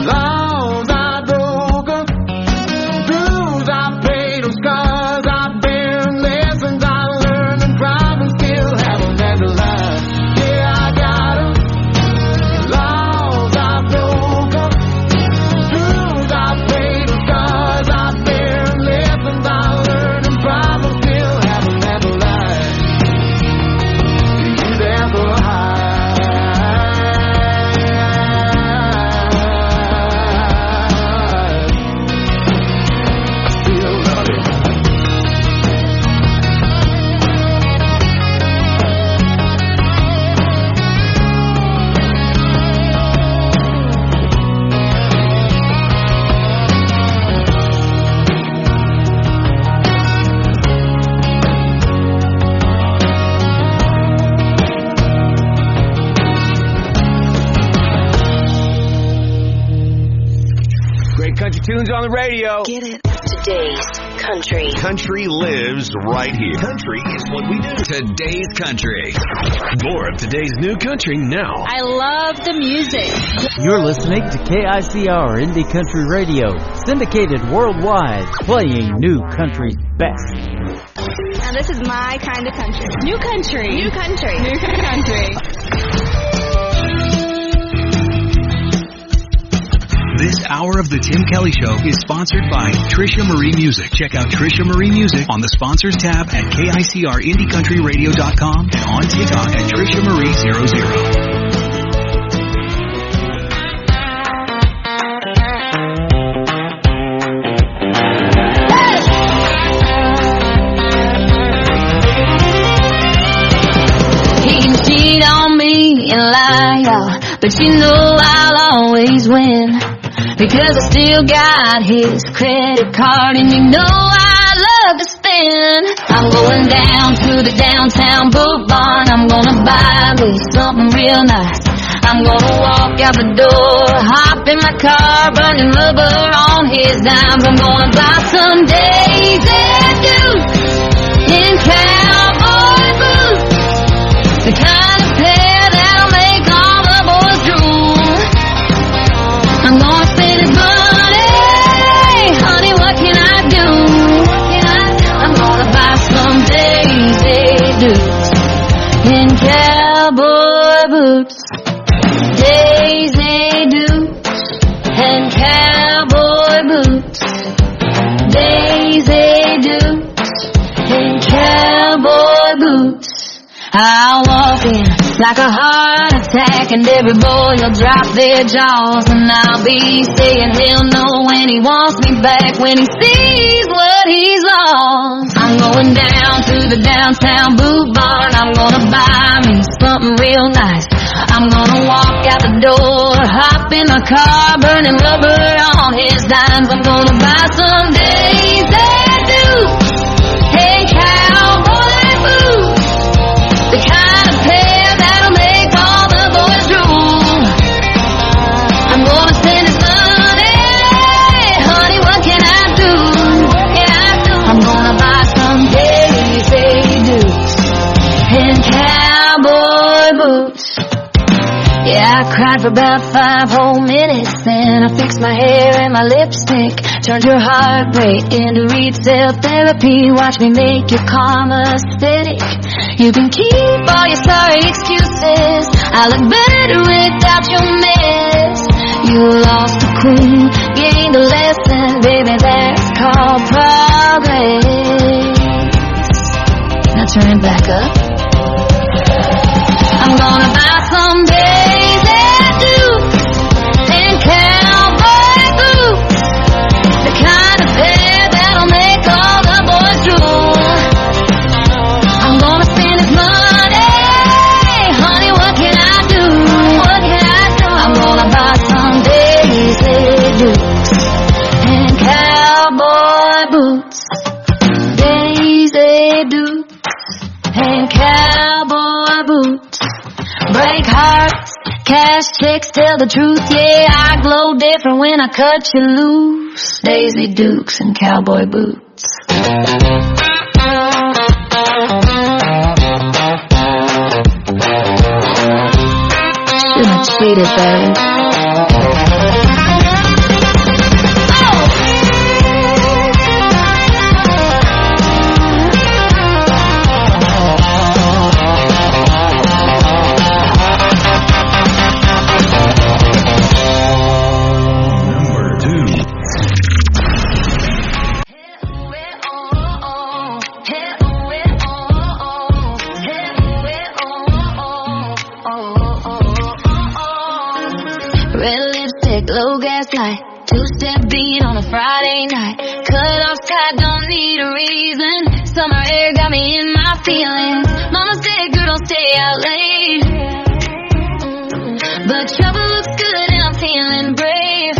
Laws, I broke them. Dues, I paid them. Scars, I lessons I learned, and problems still have them as a life. Yeah, I got them. Laws, I broke them. Dues, I paid them. Scars, I bear them. Lessons I learned, and problems still have them as a life. You there for a high. Still love it. Country tunes on the radio. Get it? Today's country. Country lives right here. Country is what we do. Today's country. More of today's new country now. I love the music. You're listening to KICR Indie Country Radio, syndicated worldwide, playing new country's best. Now this is my kind of country. New country. New country. New country. This hour of the Tim Kelly Show is sponsored by Trisha Marie Music. Check out Trisha Marie Music on the sponsors tab at KICRIndieCountryRadio.com and on TikTok at Trisha Marie 00. But you know I'll always win, because I still got his credit card, and you know I love to spend. walking. I'm going down to the downtown boot barn. I'm gonna buy me something real nice. I'm gonna walk out the door, hop in my car, burning rubber on his dime. I'm gonna buy some Daisy Dukes in cowboy boots, the kind of pair that'll make all the boys drool. I'm gonna spend his money, honey, what can I do? I'm gonna buy some Daisy Dukes in cowboy boots. Daisy Dukes and cowboy boots. Daisy Dukes and cowboy boots. I'll walk in like a heart attack, and every boy will drop their jaws, and I'll be saying he'll know when he wants me back, when he sees what he's lost. I'm going down to the downtown boot barn. I'm gonna buy me something real nice. I'm gonna walk out the door, hop in my car, burning rubber on his dimes. I'm gonna buy some Daisy Dukes and cowboy boots, the kind of pair that'll make all the boys drool. I'm gonna spend his money, honey, what can I do? I'm gonna buy some Daisy Dukes and cowboy boots. Yeah, I cried for about 5 whole minutes, and I fixed my hair and my lipstick, turned your heartbreak into retail therapy. Watch me make your karma aesthetic. You can keep all your sorry excuses, I look better without your mess. You lost the queen, gained a lesson, baby, that's called progress. Now turn it back up. I'm gonna buy some Daisy Dukes and cowboy boots, the kind of pair that'll make all the boys drool. I'm gonna spend his money, honey, what can I do? I'm gonna buy some Daisy Dukes and cowboy boots. Daisy Dukes and cowboy boots. Break hearts, cash checks, tell the truth, yeah, I glow different when I cut you loose. Daisy Dukes and cowboy boots. Should have cheated better. Low gas light, two-step beat on a Friday night. Cut off tight, don't need a reason. Summer air got me in my feelings. Mama said, girl, don't stay out late. But trouble looks good and I'm feeling brave.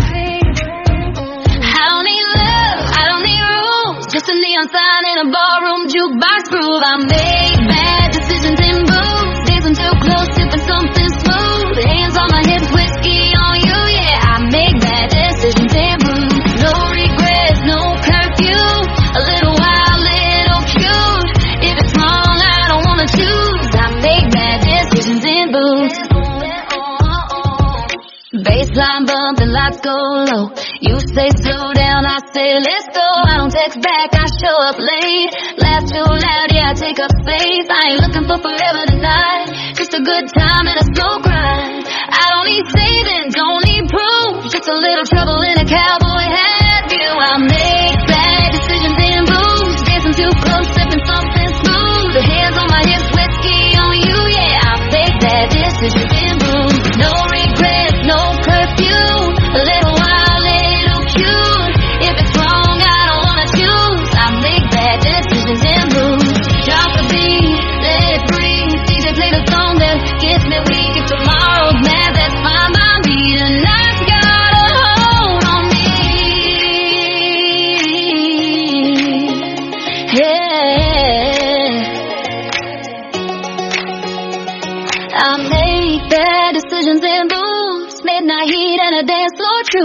I don't need love, I don't need rules, just a neon sign in a ballroom jukebox groove. I make bad decisions in boots, dancing too close, sipping something smooth. Hands on my hips, whiskey on you. Make bad decisions and move. No regrets, no curfew. A little wild, little cute. If it's wrong, I don't wanna choose. I make bad decisions and booze. Baseline bumping, lights go low. You say slow down, I say let's go. I don't text back, I show up late. Laugh too loud, yeah, I take up space. I ain't looking for forever tonight. Just a good time and a slow grind. I don't need savings, don't need proof. Just a little trouble in a cowboy hat. You, I make bad decisions in booze. Dancing too close, sipping something smooth. The hands on my hips, whiskey on you, yeah. I make bad decisions in booze. No regrets, no curfew. A little wild, little cute. If it's wrong, I don't wanna choose. I make bad decisions in booze. Drop the beat, let it breathe. DJ play the song that gets me weak. If tomorrow's mad, that's fine by me. Tonight's got a hold on me.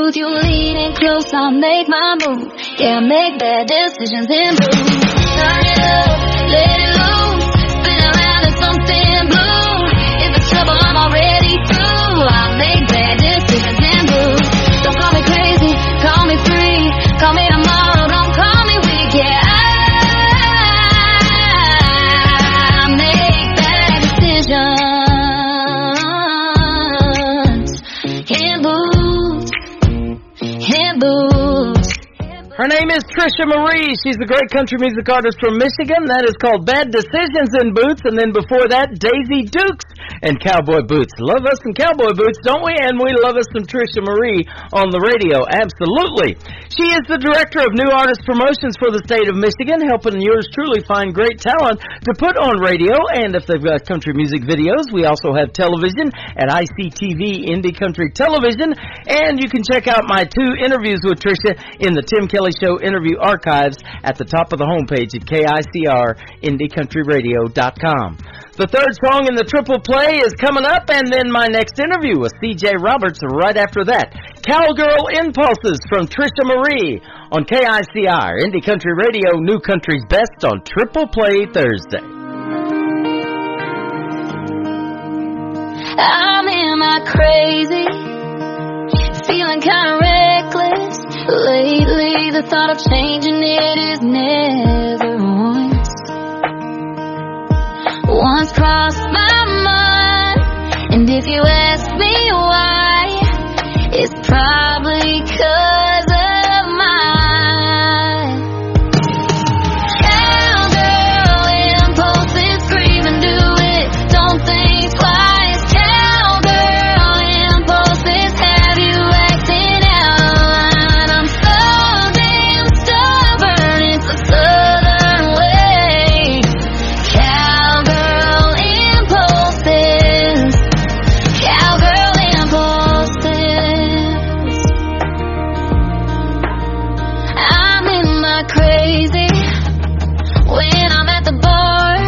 booth, you leaning close, I'll make my move. Yeah, make bad decisions in booth. Turn it up, let it loose, spin around in something blue. If it's trouble, I'm already through. I'll make bad decisions in booth. Don't call me crazy, call me free, call me tomorrow, don't call me weak. Yeah, I make bad decisions. Her name is Trisha Marie. She's a great country music artist from Michigan. That is called Bad Decisions in Boots. And then before that, Daisy Dukes and Cowboy Boots. Love us some cowboy boots, don't we? And we love us some Trisha Marie on the radio. Absolutely. She is the director of new artist promotions for the state of Michigan, helping yours truly find great talent to put on radio. And if they've got country music videos, we also have television at ICTV Indie Country Television. And you can check out my 2 interviews with Trisha in the Tim Kelly Show interview archives at the top of the homepage at KICRIndieCountryRadio.com. The third song in the triple play is coming up, and then my next interview with C.J. Roberts right after that. Cowgirl Impulses from Trisha Marie on KICR, Indie Country Radio, New Country's Best on Triple Play Thursday. I'm in my crazy, feeling kind of reckless. Lately, the thought of changing it is never once crossed my mind. And if you ask me why, it's probably 'cause of mine. Cowgirl impulses, scream and do it, don't think twice. Cowgirl impulses, have you acting out of line? I'm so damn stubborn, it's a southern way. Cowgirl impulses, cowgirl impulses. I'm in my crazy when I'm at the bar.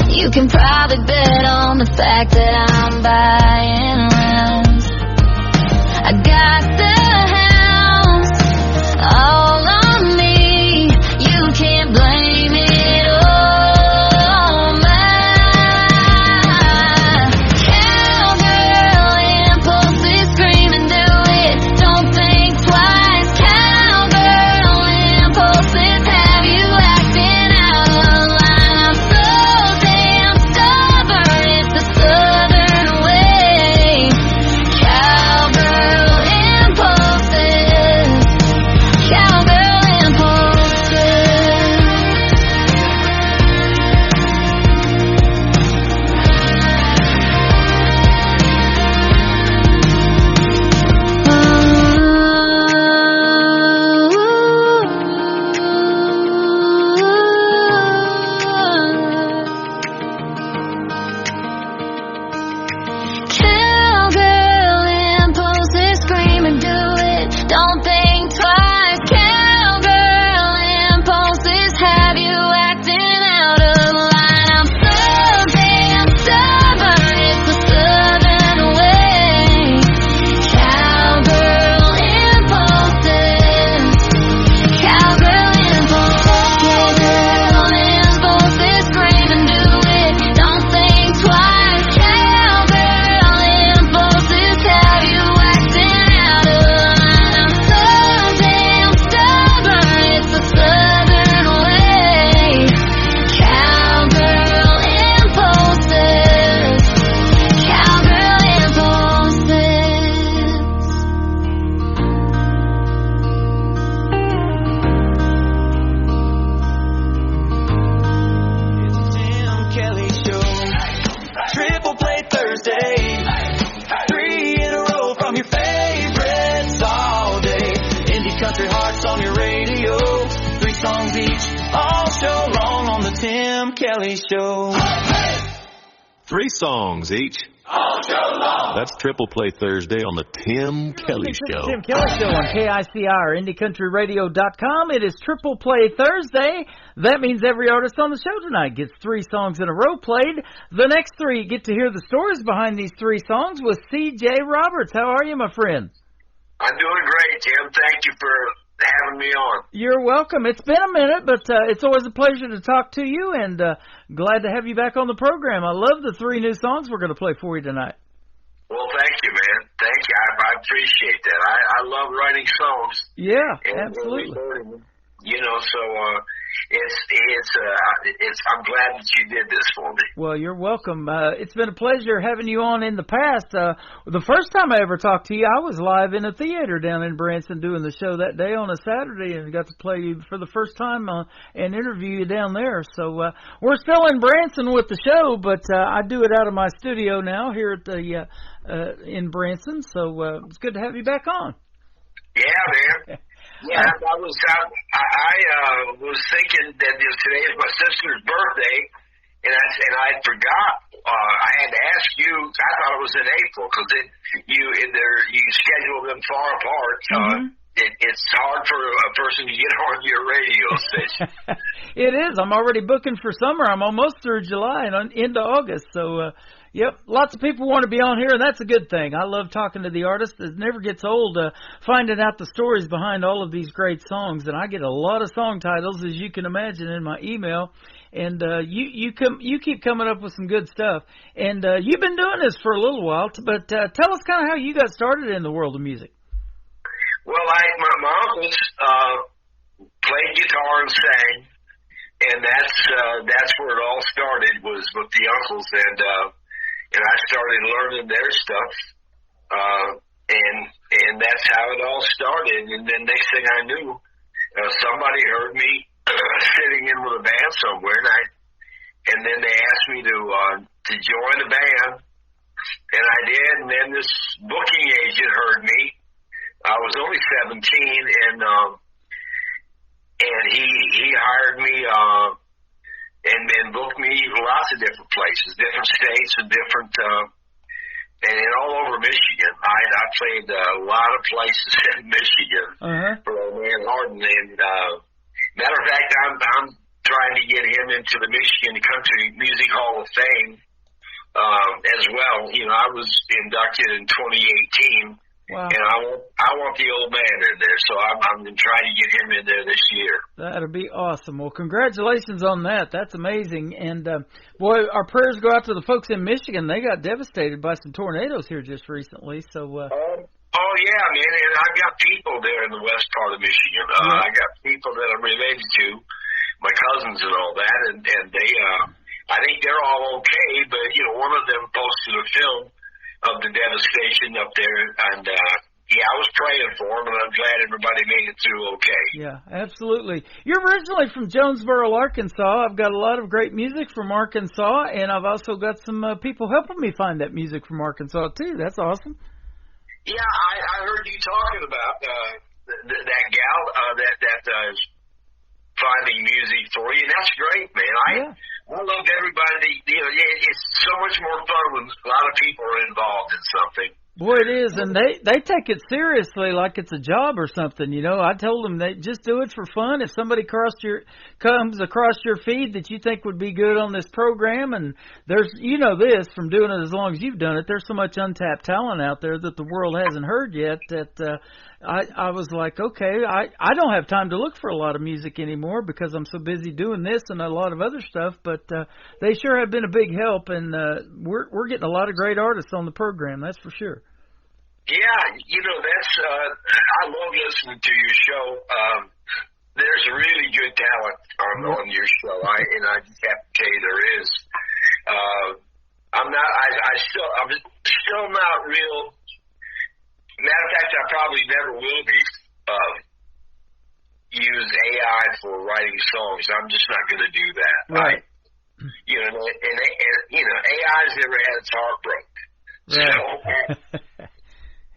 You can probably bet on the fact that I'm buying rounds. I got the house all on me. You can't blame it all on mine. Cowgirl impulses, scream and do it, don't think twice. Cowgirl impulses, have you acting out of line? I'm so damn stubborn, it's the southern way. Cowgirl impulses, cowgirl impulses. Cowgirl impulses, scream and do it, don't think twice. Cowgirl impulses, have you acting out of line? I'm so damn stubborn, it's the southern way. Cowgirl impulses, cowgirl impulses. Cowgirl impulses, scream and do it, don't think twice. Cowgirl impulses, have you acting out of line? I'm so damn stubborn, it's the southern way. Cowgirl impulses, cowgirl impulses. Tim Kelly Show. Triple Play Thursday. 3 in a row from your favorites all day. Indie country hearts on your radio. 3 songs each, all show long on the Tim Kelly Show. 3 songs each. All show long. That's Triple Play Thursday on the Tim Kelly Show. Tim Kelly Show on KICR, IndieCountryRadio.com. It is Triple Play Thursday. That means every artist on the show tonight gets 3 songs in a row played. The next 3 get to hear the stories behind these 3 songs with C.J. Roberts. How are you, my friend? I'm doing great, Tim. Thank you for having me on. You're welcome. It's been a minute, but it's always a pleasure to talk to you, and glad to have you back on the program. I love the 3 new songs we're going to play for you tonight. Well, thank you, man. Thank you. I appreciate that. I love writing songs. Yeah, absolutely. You know, so I'm glad that you did this for me. Well, you're welcome. It's been a pleasure having you on in the past. The first time I ever talked to you, I was live in a theater down in Branson doing the show that day on a Saturday, and got to play you for the first time and interview you down there. So we're still in Branson with the show, but I do it out of my studio now here at the in Branson. So it's good to have you back on. Yeah, man. Yeah, I was thinking that today is my sister's birthday, and I forgot. I had to ask you. I thought it was in April because you schedule them far apart. It's hard for a person to get on your radio station. It is. I'm already booking for summer. I'm almost through July and into August. So, yep, lots of people want to be on here, and that's a good thing. I love talking to the artists. It never gets old finding out the stories behind all of these great songs, and I get a lot of song titles, as you can imagine, in my email. And you keep coming up with some good stuff. And you've been doing this for a little while, but tell us kind of how you got started in the world of music. Well, my uncles played guitar and sang, and that's where it all started, was with the uncles, and I started learning their stuff, and that's how it all started. And then next thing I knew, somebody heard me sitting in with a band somewhere, and then they asked me to join the band, and I did. And then this booking agent heard me. I was only 17, and he hired me and booked me lots of different places, different states, and different and all over Michigan. I played a lot of places in Michigan for Van Harden, and matter of fact, I'm trying to get him into the Michigan Country Music Hall of Fame as well. You know, I was inducted in 2018. Wow. And I want the old man in there, so I'm trying to get him in there this year. That'll be awesome. Well, congratulations on that. That's amazing. And, boy, our prayers go out to the folks in Michigan. They got devastated by some tornadoes here just recently. So. Oh, yeah, man. And I've got people there in the west part of Michigan. I got people that I'm related to, my cousins and all that, and they, I think they're all okay, but, you know, one of them posted a film of the devastation up there, and yeah, I was praying for them, and I'm glad everybody made it through okay. Yeah, absolutely. You're originally from Jonesboro, Arkansas. I've got a lot of great music from Arkansas, and I've also got some people helping me find that music from Arkansas too. That's awesome. Yeah, I heard you talking about that gal that is finding music for you, and that's great, man. I love everybody. You know, it's so much more fun when a lot of people are involved in something. Boy, it is, and they take it seriously like it's a job or something. You know, I told them they just do it for fun. If somebody comes across your feed that you think would be good on this program, and there's, you know, this from doing it as long as you've done it, there's so much untapped talent out there that the world hasn't heard yet that I was like, okay, I don't have time to look for a lot of music anymore because I'm so busy doing this and a lot of other stuff, but they sure have been a big help, and we're getting a lot of great artists on the program, that's for sure. Yeah, you know, that's I love listening to your show. There's really good talent on your show, and I just have to tell you there is. I'm still not real. Matter of fact, I probably never will be use AI for writing songs. I'm just not going to do that. Right. You know, and you know, AI's never had its heart broke. Right. So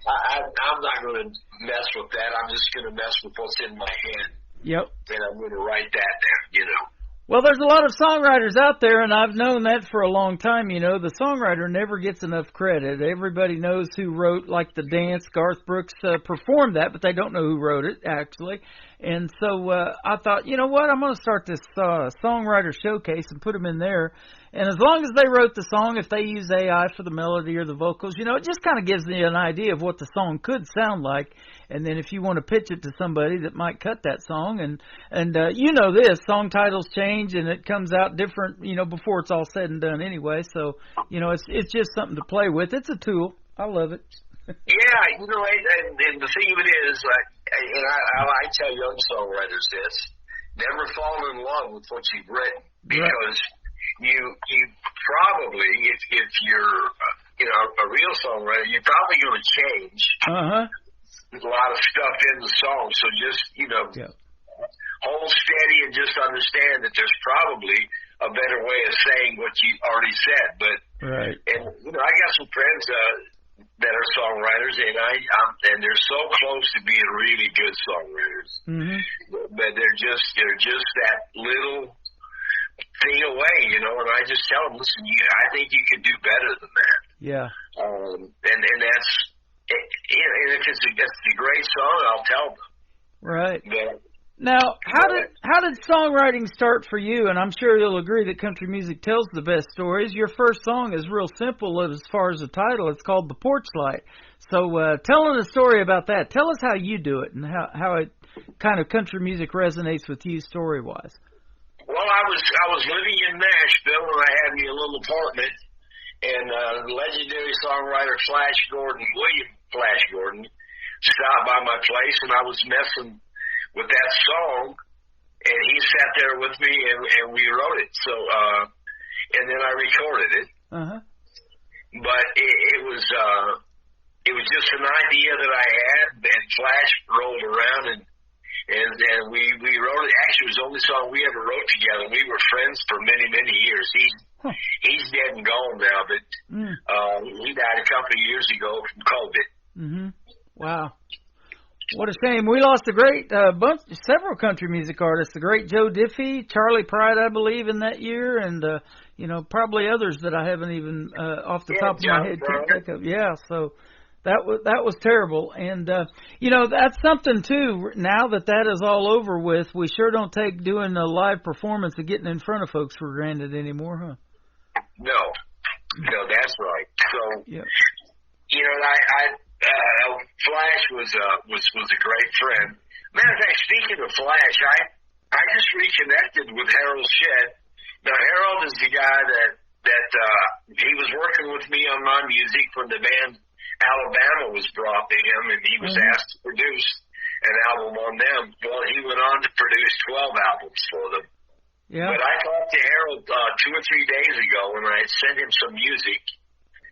I'm not going to mess with that. I'm just going to mess with what's in my head. Yep. And I'm going to write that down, you know. Well, there's a lot of songwriters out there, and I've known that for a long time. You know, the songwriter never gets enough credit. Everybody knows who wrote, like, The Dance. Garth Brooks performed that, but they don't know who wrote it, actually. And so I thought, you know what, I'm going to start this songwriter showcase and put them in there. And as long as they wrote the song, if they use AI for the melody or the vocals, you know, it just kind of gives you an idea of what the song could sound like. And then if you want to pitch it to somebody that might cut that song, and you know this, song titles change and it comes out different, you know, before it's all said and done anyway. So, you know, it's just something to play with. It's a tool. I love it. Yeah, you know, and the thing of it is, I tell young songwriters this: never fall in love with what you've written, because you probably, if you're you know, a real songwriter, you're probably going to change a lot of stuff in the song. So just, you know, hold steady and just understand that there's probably a better way of saying what you already said. But and you know, I got some friends that are songwriters, and they're so close to being really good songwriters, but they're just that little thing away, you know. And I just tell them, listen, I think you can do better than that. Yeah. And that's, and if it's a great song, I'll tell them. Right. But, now, how did songwriting start for you? And I'm sure you'll agree that country music tells the best stories. Your first song is real simple as far as the title. It's called The Porch Light. So telling a story about that, tell us how you do it and how it kind of country music resonates with you story-wise. Well, I was living in Nashville, and I had me a little apartment, and legendary songwriter William Flash Gordon, stopped by my place, and I was messing with that song, and he sat there with me, and we wrote it. So, and then I recorded it. But it was just an idea that I had, and Flash rolled around, and we wrote it. Actually, it was the only song we ever wrote together. We were friends for many, many years. He's dead and gone now, but he died a couple of years ago from COVID. Wow. What a shame. We lost a great several country music artists. The great Joe Diffie, Charlie Pride, I believe, in that year, and you know, probably others that I haven't even off the top of my head can't think of. Yeah, so that was terrible. And you know, that's something too. Now that is all over with, we sure don't take doing a live performance and getting in front of folks for granted anymore, huh? No, that's right. So you know, Flash was a great friend. Matter of fact, speaking of Flash, I just reconnected with Harold Shedd. Now, Harold is the guy that he was working with me on my music when the band Alabama was brought to him, and he was asked to produce an album on them. Well, he went on to produce 12 albums for them. Yeah. But I talked to Harold 2 or 3 days ago, and I sent him some music.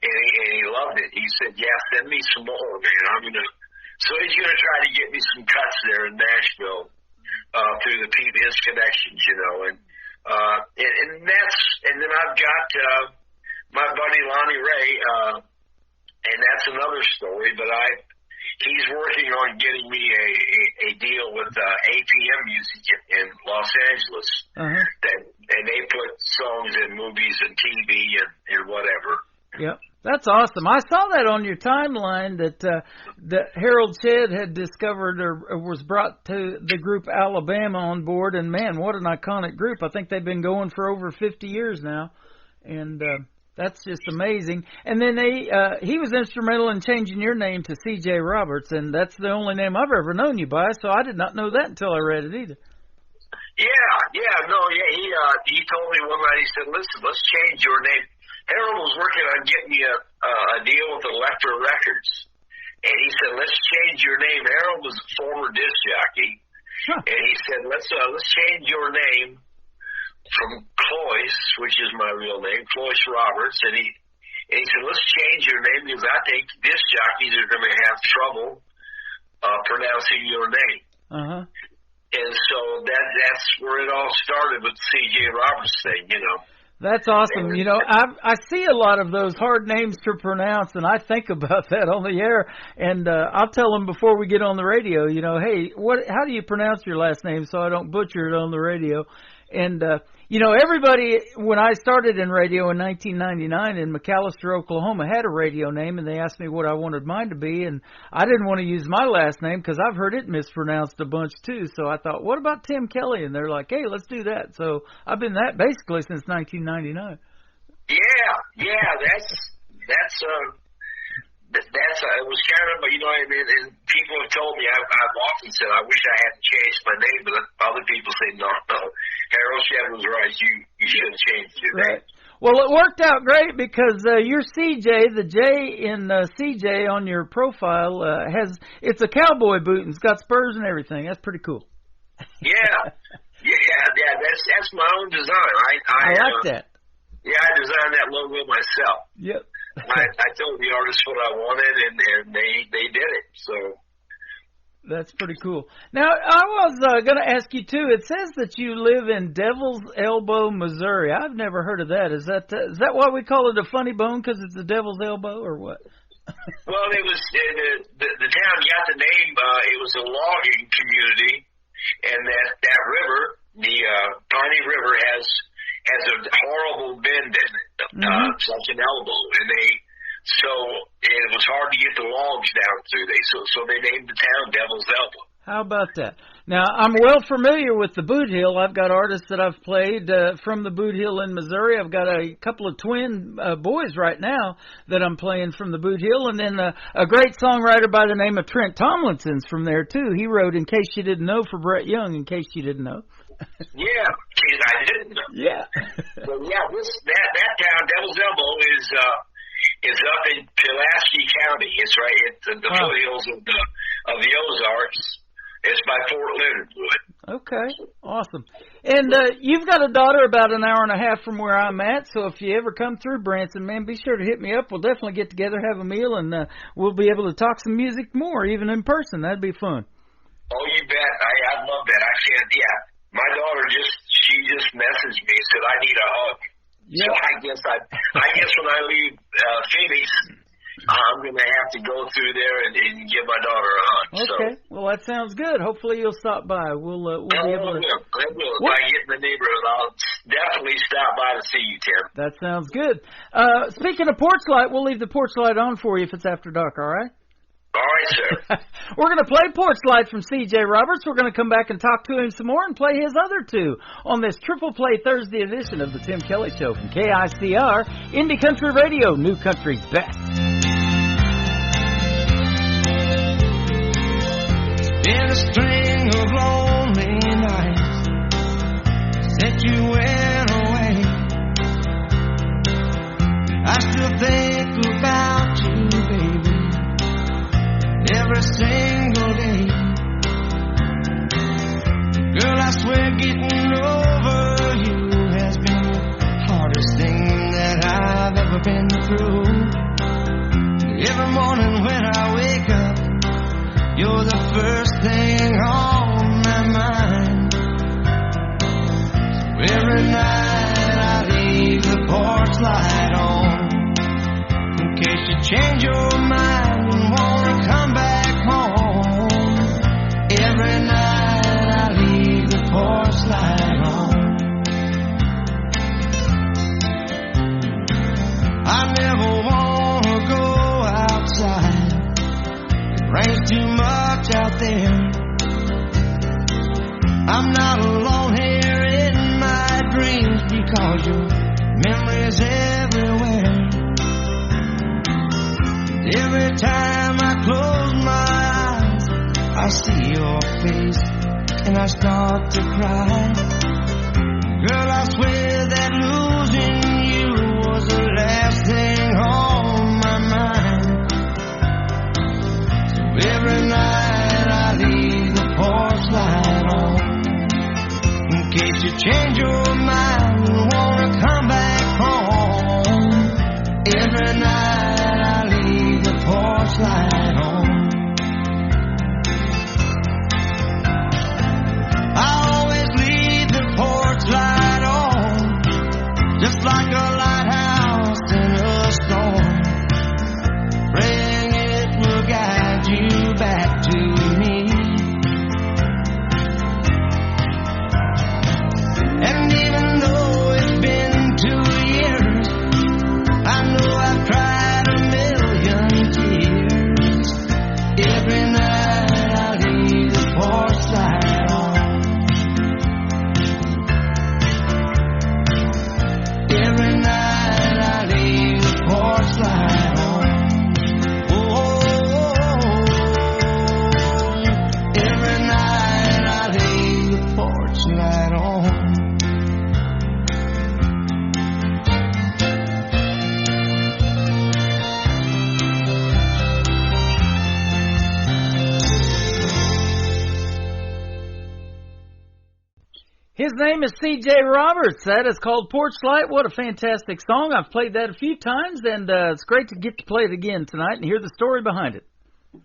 And he loved it. He said, "Yeah, send me some more, man. So he's gonna try to get me some cuts there in Nashville through the PBS connections, you know. And then I've got my buddy Lonnie Ray, and that's another story. But he's working on getting me a deal with APM Music in Los Angeles, and they put songs in movies and TV and whatever." Yep. That's awesome. I saw that on your timeline that Harold Shedd had discovered or was brought to the group Alabama on board. And, man, what an iconic group. I think they've been going for over 50 years now. And that's just amazing. And then he was instrumental in changing your name to C.J. Roberts, and that's the only name I've ever known you by, so I did not know that until I read it either. He told me one night, he said, "Listen, let's change your name." Harold was working on getting me a deal with Elektra Records, and he said, "Let's change your name." Harold was a former disc jockey, and he said, "Let's change your name from Cloyce, which is my real name, Cloyce Roberts." And he said, "Let's change your name because I think disc jockeys are going to have trouble pronouncing your name." And so that's where it all started with the C.J. Roberts thing, you know. That's awesome. You know, I see a lot of those hard names to pronounce, and I think about that on the air. And I'll tell them before we get on the radio, you know, hey, how do you pronounce your last name so I don't butcher it on the radio? And, you know, everybody, when I started in radio in 1999 in McAllister, Oklahoma, had a radio name, and they asked me what I wanted mine to be, and I didn't want to use my last name because I've heard it mispronounced a bunch too. So I thought, what about Tim Kelly? And they're like, hey, let's do that. So I've been that basically since 1999. Yeah, it was kind of, you know, and people have told me, I've often said, I wish I hadn't changed my name, but other people say, no, Harold Shedd was right, you should have changed your name. Well, it worked out great because your CJ, the J in CJ on your profile, it's a cowboy boot and it's got spurs and everything. That's pretty cool. Yeah, that's my own design. I like that. Yeah, I designed that logo myself. Yep. I told the artist what I wanted, and they did it. So that's pretty cool. Now, I was going to ask you too. It says that you live in Devil's Elbow, Missouri. I've never heard of that. Is that why we call it a funny bone? Because it's the Devil's Elbow, or what? Well, it was the town got the name. It was a logging community, and that river, the Piney River, has a horrible bend in it, such an elbow, and so it was hard to get the logs down through there. So they named the town Devil's Elbow. How about that? Now, I'm well familiar with the Boot Hill. I've got artists that I've played from the Boot Hill in Missouri. I've got a couple of twin boys right now that I'm playing from the Boot Hill, and then a great songwriter by the name of Trent Tomlinson's from there, too. He wrote In Case You Didn't Know for Brett Young, in case you didn't know. Yeah, I didn't know. Yeah. But yeah, that town, Devil's Elbow, is up in Pulaski County. It's right at the foothills of the Ozarks. It's by Fort Leonard Wood. Okay, awesome. And you've got a daughter about an hour and a half from where I'm at, so if you ever come through Branson, man, be sure to hit me up. We'll definitely get together, have a meal, and we'll be able to talk some music more, even in person. That'd be fun. Oh, you bet. I love that. My daughter she just messaged me and said, I need a hug. Yep. So I guess when I leave Phoenix, I'm going to have to go through there and give my daughter a hug. Okay. So. Well, that sounds good. Hopefully you'll stop by. We'll be able to. I will. If I get in the neighborhood, I'll definitely stop by to see you, Tim. That sounds good. Speaking of porch light, we'll leave the porch light on for you if it's after dark, all right? All right, sir. We're going to play Porch Light from C.J. Roberts. We're going to come back and talk to him some more and play his other two on this Triple Play Thursday edition of the Tim Kelly Show from KICR, Indie Country Radio, New Country's best. In a string of lonely nights since you went away, I still think about you, baby, every single day. Girl, I swear getting over you has been the hardest thing that I've ever been through. Every morning when I wake up, you're the first thing on my mind. So every night I leave the porch light on in case you change your mind and wanna come back home. Every night I leave the porch light on. I never wanna go outside. It rains too much out there. I'm not alone here in my dreams because your memory's everywhere. Every time I close my eyes, I see your face and I start to cry. Girl, I swear that losing you was the last thing on my mind. So every night I leave the porch light on in case you change your mind and wanna come back home. Every night I leave the porch light on. I always leave the porch light on, just like a lighthouse in a storm, praying it will guide you back to me. And even though it's been light on. His name is C.J. Roberts. That is called Porch Light. What a fantastic song. I've played that a few times, and it's great to get to play it again tonight and hear the story behind it. Yeah,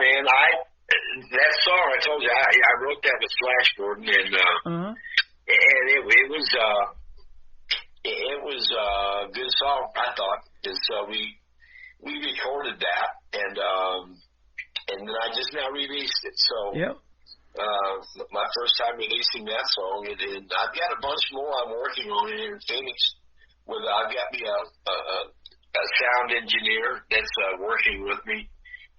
man. That song, I told you, I wrote that with Flash Gordon, and it was a good song, I thought. And so we recorded that, and then I just now released it. So yep. My first time releasing that song, and I've got a bunch more I'm working on here in Phoenix. I've got me a sound engineer that's working with me,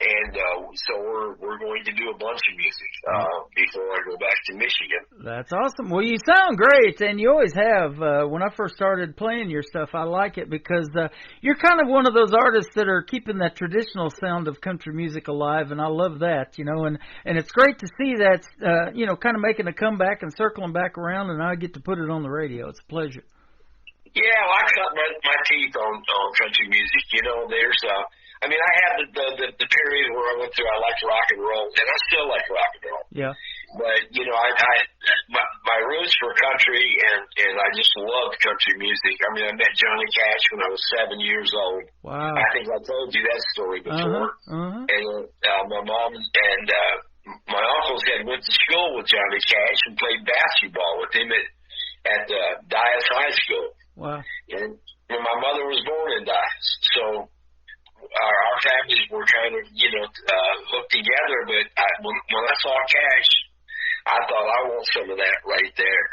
and so we're going to do a bunch of music before I go back to Michigan. That's awesome. Well, you sound great, and you always have. When I first started playing your stuff, I like it because you're kind of one of those artists that are keeping that traditional sound of country music alive, and I love that, and it's great to see that, kind of making a comeback and circling back around, and I get to put it on the radio. It's a pleasure. Yeah, well, I cut my teeth on country music. There's I had the period where I went through, I liked rock and roll, and I still like rock and roll. Yeah. But, my roots were country, and I just loved country music. I met Johnny Cash when I was 7 years old. Wow. I think I told you that story before. And my mom and my uncles had went to school with Johnny Cash and played basketball with him at Dyess High School. Wow. And my mother was born in Dyess, so our families were kind of, hooked together. But when I saw Cash, I thought, I want some of that right there.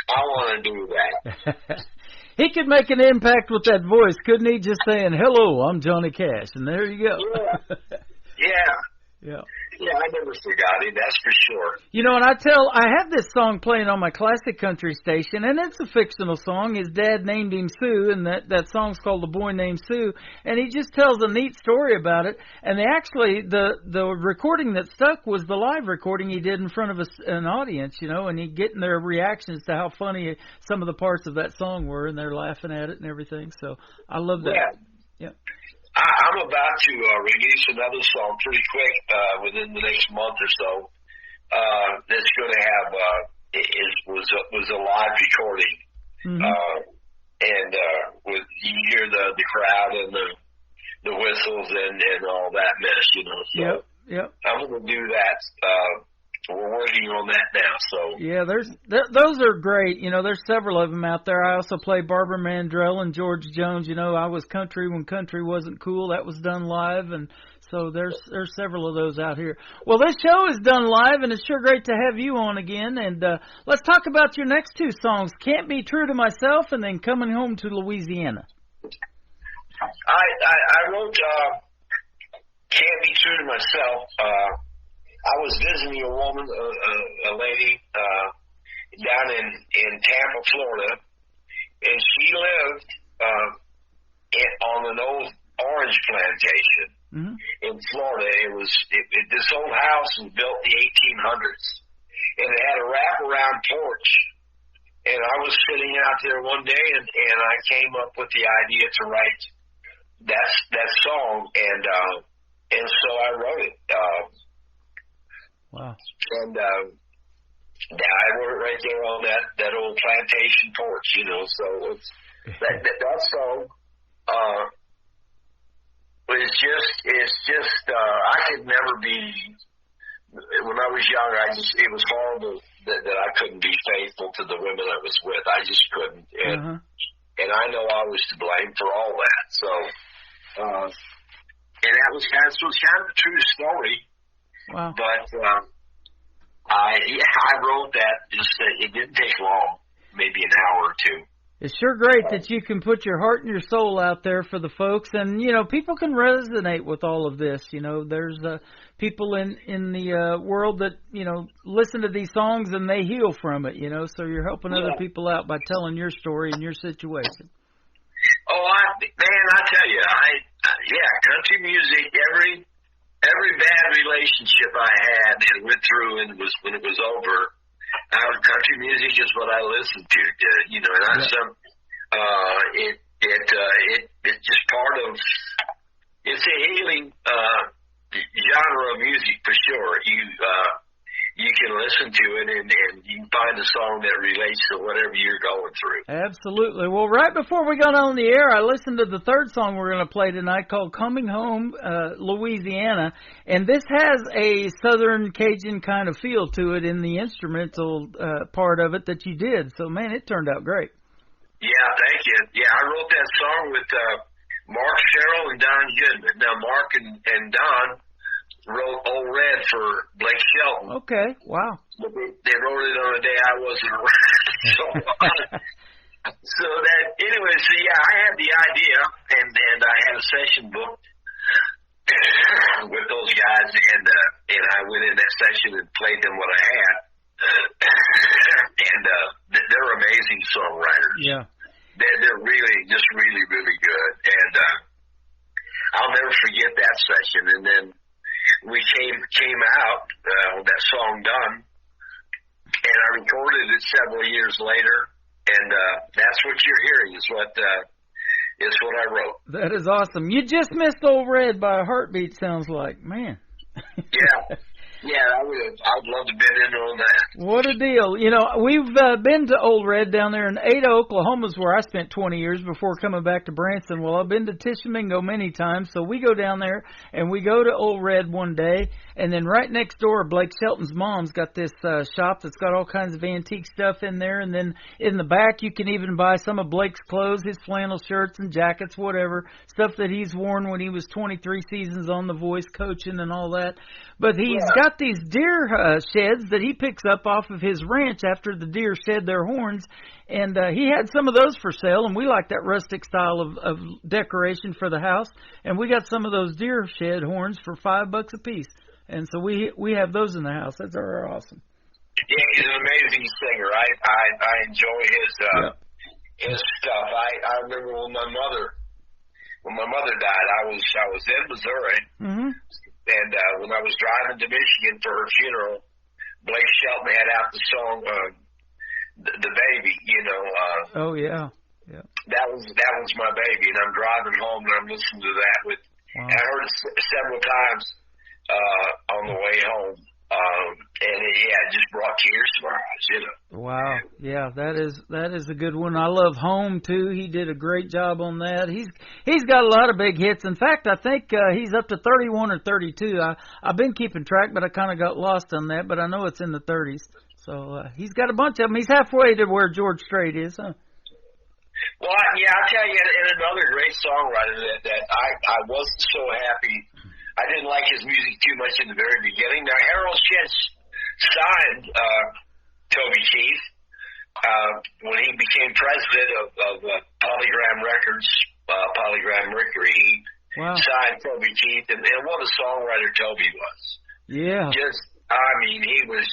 I want to do that. He could make an impact with that voice, couldn't he? Just saying, "Hello, I'm Johnny Cash," and there you go. Yeah. Yeah, I never forgot him, that's for sure. And I have this song playing on my classic country station, and it's a fictional song. His dad named him Sue, and that song's called The Boy Named Sue, and he just tells a neat story about it. And the recording that stuck was the live recording he did in front of an audience, and he getting their reactions to how funny some of the parts of that song were, and they're laughing at it and everything. So I love that. Yeah. I'm about to release another song pretty quick within the next month or so. That's going to have was a live recording, and you hear the crowd and the whistles and all that mess, So Yep. I'm going to do that. We're working on that now. So yeah, those are great. There's several of them out there. I also play Barbara Mandrell and George Jones. I was country when country wasn't cool. That was done live, and so there's several of those out here. Well, this show is done live, and it's sure great to have you on again. And let's talk about your next two songs: "Can't Be True to Myself" and then "Coming Home to Louisiana." I wrote "Can't Be True to Myself." I was visiting a woman, a lady, down in Tampa, Florida, and she lived on an old orange plantation in Florida. This old house was built in the 1800s, and it had a wraparound porch. And I was sitting out there one day, and I came up with the idea to write that song, and so I wrote it. Wow. And I wrote it right there on that old plantation porch, so it's that song it's just I could never be. When I was younger, it was horrible that I couldn't be faithful to the women I was with. I just couldn't, and I know I was to blame for all that. So and that was kind of a true story. Wow. But I wrote that. It didn't take long, maybe an hour or two. It's sure great that you can put your heart and your soul out there for the folks, and people can resonate with all of this. There's people in the world that listen to these songs and they heal from it. So you're helping other people out by telling your story and your situation. Oh, I tell you, country music. every bad relationship I had and went through, and when it was over, country music is what I listened to. You know, and it's just part of. It's a healing genre of music for sure. You can listen to it and you can find a song that relates to whatever you're going through. Absolutely. Well, right before we got on the air, I listened to the third song we're going to play tonight called Coming Home, Louisiana. And this has a Southern Cajun kind of feel to it in the instrumental part of it that you did. So, man, it turned out great. Yeah, thank you. Yeah, I wrote that song with Mark Sherrill and Don Goodman. Now, Mark and Don wrote Old Red for Blake Shelton. Okay, wow. But they wrote it on a day I wasn't around. So that, anyway, so yeah, I had the idea, and I had a session booked with those guys, and I went in that session and played them what I had. And they're amazing songwriters. Yeah. They're really, just really, really good. And I'll never forget that session. And then we came out with that song done, and I recorded it several years later, and that's what you're hearing is what I wrote. That is awesome. You just missed Old Red by a heartbeat, sounds like. Man. Yeah, I'd love to be in on that. What a deal. You know, we've been to Old Red down there in Ada, Oklahoma, is where I spent 20 years before coming back to Branson. Well, I've been to Tishomingo many times, so we go down there, and we go to Old Red one day, and then right next door, Blake Shelton's mom's got this shop that's got all kinds of antique stuff in there, and then in the back you can even buy some of Blake's clothes, his flannel shirts and jackets, whatever, stuff that he's worn when he was 23 seasons on The Voice coaching and all that. But he's got these deer sheds that he picks up off of his ranch after the deer shed their horns, and he had some of those for sale, and we like that rustic style of decoration for the house, and we got some of those deer shed horns for $5 a piece, and so we have those in the house. That's awesome. Yeah, he's an amazing singer. I enjoy his stuff. I remember when my mother died, I was in Missouri. Mm-hmm. And when I was driving to Michigan for her funeral, Blake Shelton had out the song "The Baby." You know. Oh yeah. That was my baby, and I'm driving home and I'm listening to that I heard it several times on the way home, and it just brought tears to my eyes. You know. Wow. Yeah, that is a good one. I love Home too. He did a great job on that. He's got a lot of big hits. In fact, I think he's up to 31 or 32. I've been keeping track, but I kind of got lost on that. But I know it's in the 30s. So he's got a bunch of them. He's halfway to where George Strait is, huh? Well, I'll tell you, and another great songwriter that I wasn't so happy. I didn't like his music too much in the very beginning. Now, Harold Shintz signed Toby Keith when he became president of Polygram Records, Polygram Mercury. He signed Toby Keith, and what a songwriter Toby was. Yeah. He was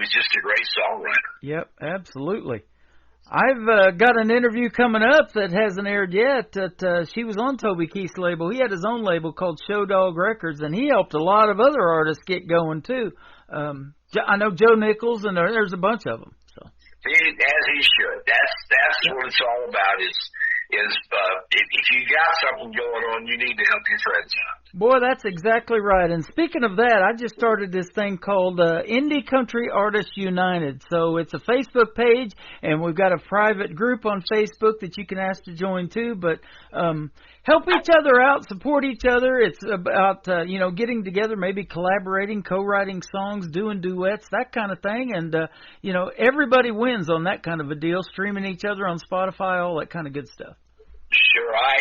just a great songwriter. Yep, absolutely. I've got an interview coming up that hasn't aired yet. That she was on Toby Keith's label. He had his own label called Show Dog Records, and he helped a lot of other artists get going too. I know Joe Nichols, and there's a bunch of them. So as he should. That's what it's all about. Is if you got something going on, you need to help your friends out. Boy, that's exactly right. And speaking of that, I just started this thing called Indie Country Artists United. So it's a Facebook page, and we've got a private group on Facebook that you can ask to join too. But help each other out, support each other. It's about getting together, maybe collaborating, co-writing songs, doing duets, that kind of thing. And everybody wins on that kind of a deal. Streaming each other on Spotify, all that kind of good stuff. Sure, I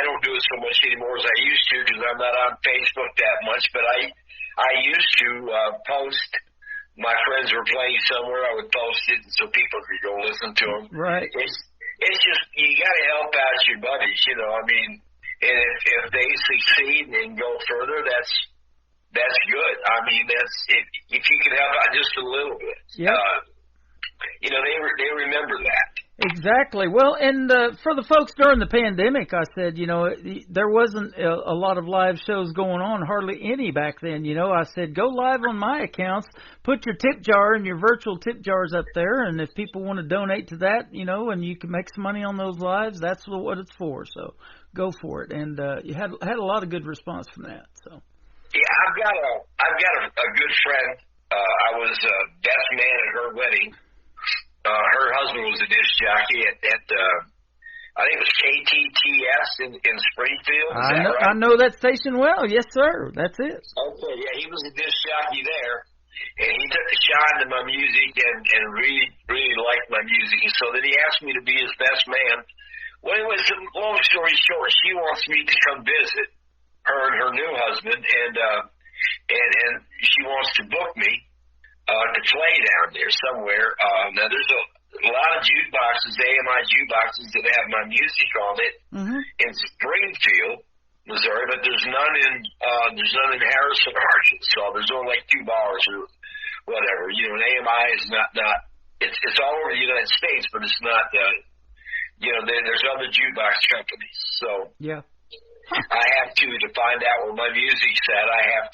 don't do it so much anymore as I used to because I'm not on Facebook that much. But I used to post. My friends were playing somewhere, I would post it so people could go listen to them. Right. It's just you got to help out your buddies, and if they succeed and go further, that's good. If you can help out just a little bit. Yeah. They remember that. Exactly. Well, and for the folks during the pandemic, I said, there wasn't a lot of live shows going on, hardly any back then. I said, go live on my accounts, put your tip jar and your virtual tip jars up there, and if people want to donate to that, and you can make some money on those lives, that's what it's for. So go for it. And you had a lot of good response from that. So yeah, I've got a good friend. I was best man at her wedding. Her husband was a disc jockey at I think it was KTTS in Springfield. Is that right? I know that station well. Yes, sir. That's it. Okay, yeah, he was a disc jockey there, and he took a shine to my music and really liked my music. And so then he asked me to be his best man. Well, anyways, long story short, she wants me to come visit her and her new husband, and she wants to book me to play down there somewhere. Now, there's a lot of jukeboxes, AMI jukeboxes, that have my music on it in Springfield, Missouri, but there's none in Harrison, Arkansas. There's only like 2 bars or whatever. And AMI is not it's all over the United States, but it's not. There's other jukebox companies. So yeah. I have to find out where my music's at. I have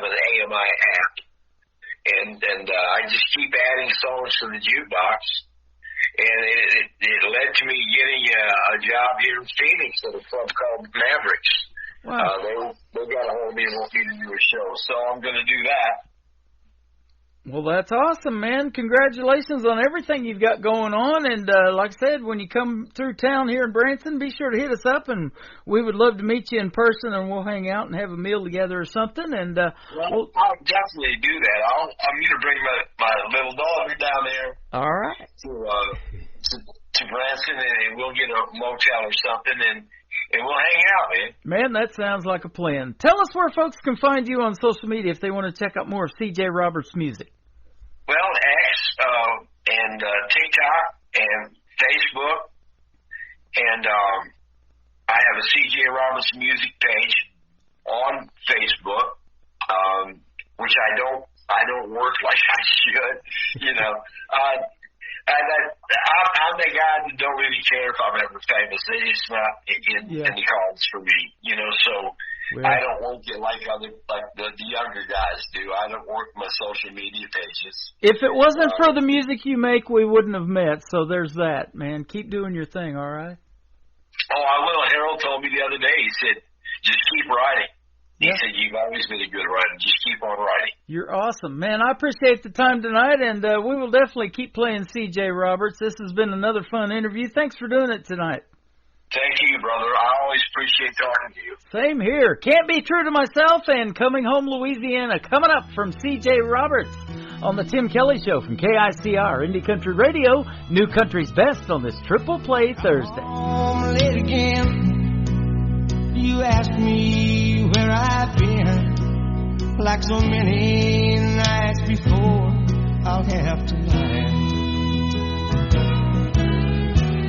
an AMI app. And I just keep adding songs to the jukebox, and it led to me getting a job here in Phoenix at a club called Mavericks. Wow. They got a hold of me and want me to do a show, so I'm going to do that. Well, that's awesome, man. Congratulations on everything you've got going on. And like I said, when you come through town here in Branson, be sure to hit us up, and we would love to meet you in person, and we'll hang out and have a meal together or something. And I'll definitely do that. I'm going to bring my little daughter down there. All right. To Branson, and we'll get a motel or something, and we'll hang out, man. Man, that sounds like a plan. Tell us where folks can find you on social media if they want to check out more of C.J. Roberts' music. Well, X and TikTok and Facebook, and I have a C.J. Roberts music page on Facebook, which I don't work like I should, I'm the guy that don't really care if I'm ever famous. It's not in the cards for me, so I don't work it like the younger guys do. I don't work my social media pages. If it wasn't for the music you make, we wouldn't have met, so there's that, man. Keep doing your thing, all right? Oh, I will. Harold told me the other day, he said, just keep writing. He said, you've always been a good writer. Just keep on writing. You're awesome. Man, I appreciate the time tonight, and we will definitely keep playing C.J. Roberts. This has been another fun interview. Thanks for doing it tonight. Thank you, brother. I always appreciate talking to you. Same here. Can't Be True to Myself and Coming Home, Louisiana. Coming up from C.J. Roberts on the Tim Kelly Show from KICR, Indie Country Radio, New Country's Best on this Triple Play Thursday. Home late again. You ask me where I've been, like so many nights before, I'll have to lie.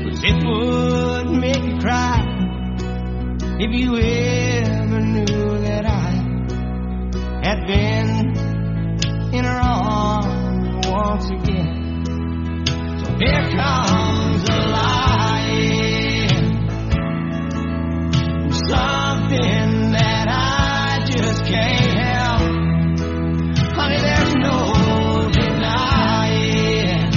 But it would make you cry if you ever knew that I had been in her arms once again. So here comes a lying. Something that I just can't help. Honey, there's no denying.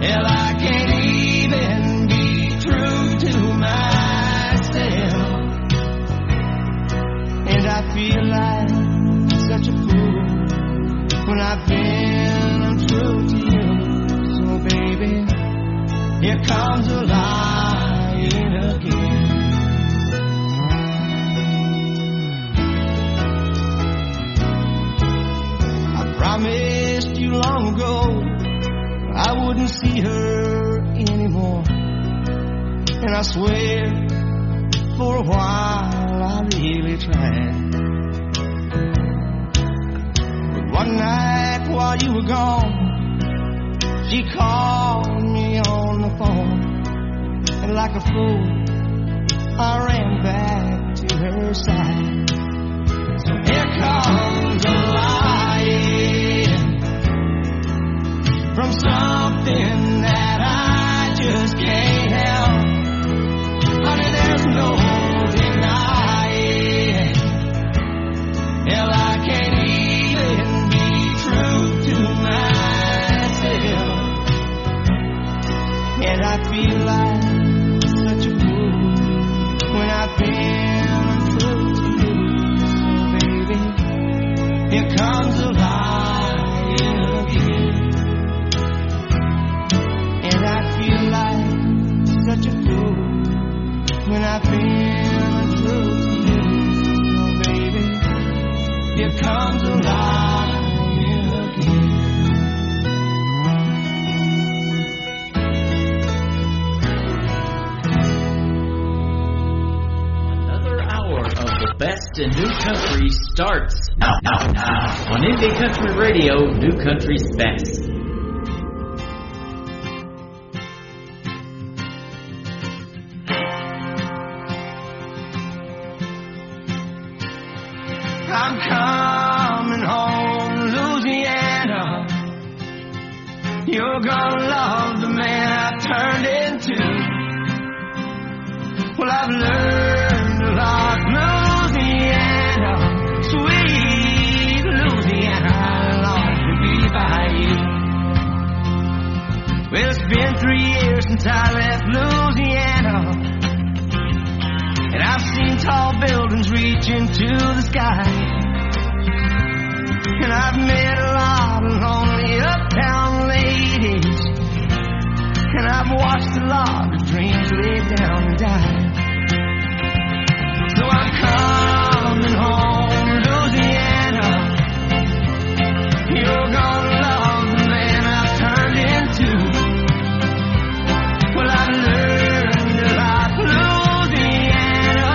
Hell, I can't even be true to myself. And I feel like such a fool when I've been untrue to you. So baby, here comes a lying again. Promised you long ago I wouldn't see her anymore, and I swear for a while I really tried. But one night while you were gone, she called me on the phone, and like a fool I ran back to her side. So here comes a lying from something that I Here comes a lion again. And I feel like such a fool when I've been true to you. Oh, baby, here comes a lion again. Another hour of the best in new country starts now on Indie Country Radio, New Country's Best. I'm coming home, Louisiana. You're gonna love the man I turned into. Well, I've learned a lot, Louisiana, sweet Louisiana. I long to be by you. Well, it's been 3 years since I left Louisiana, and I've seen tall buildings reach into the sky. And I've met a lot of lonely uptown ladies, and I've watched a lot of dreams lay down and die. So I'm coming home, Louisiana. You're gonna love the man I've turned into. Well, I've learned a lot, Louisiana,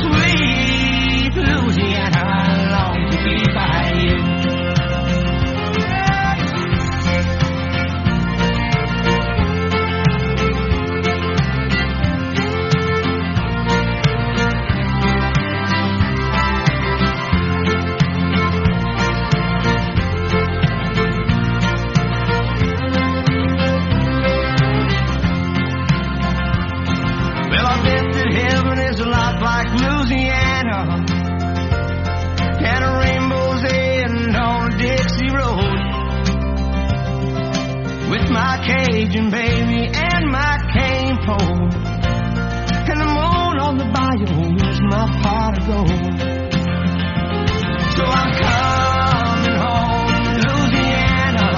sweet Louisiana. I long to be by you. Well, I bet that heaven is a lot like Louisiana, and a rainbow's end on a Dixie road, with my Cajun baby and my cane pole, and the moon on the bayou is my pot of gold. So I'm coming home, Louisiana.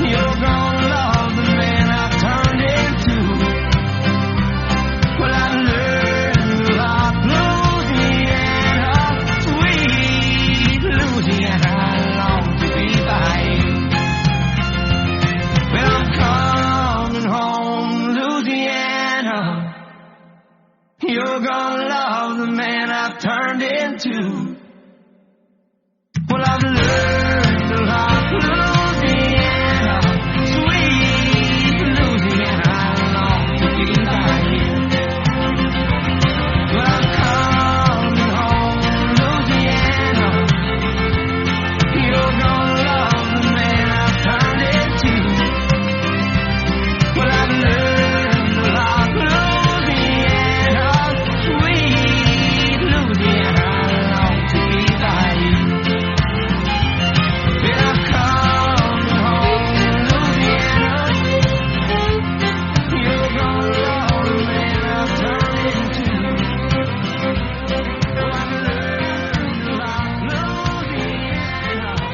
You're gonna love the man I've turned into. Well, I've learned a lot, Louisiana, sweet Louisiana. I long to be by you. Well, I'm coming home, Louisiana. You're gonna love the man I've turned into. Well, I've learned a lot, Louisiana, sweet Louisiana. I long to be by you. Well, I'm coming home, Louisiana. You're gonna love the man I've turned into. Well, I've learned a lot, Louisiana, sweet Louisiana. I long to be by you. Well, I'm coming home, Louisiana. You're gonna love the man I've turned into. Well, I've learned a lot, Louisiana, sweet.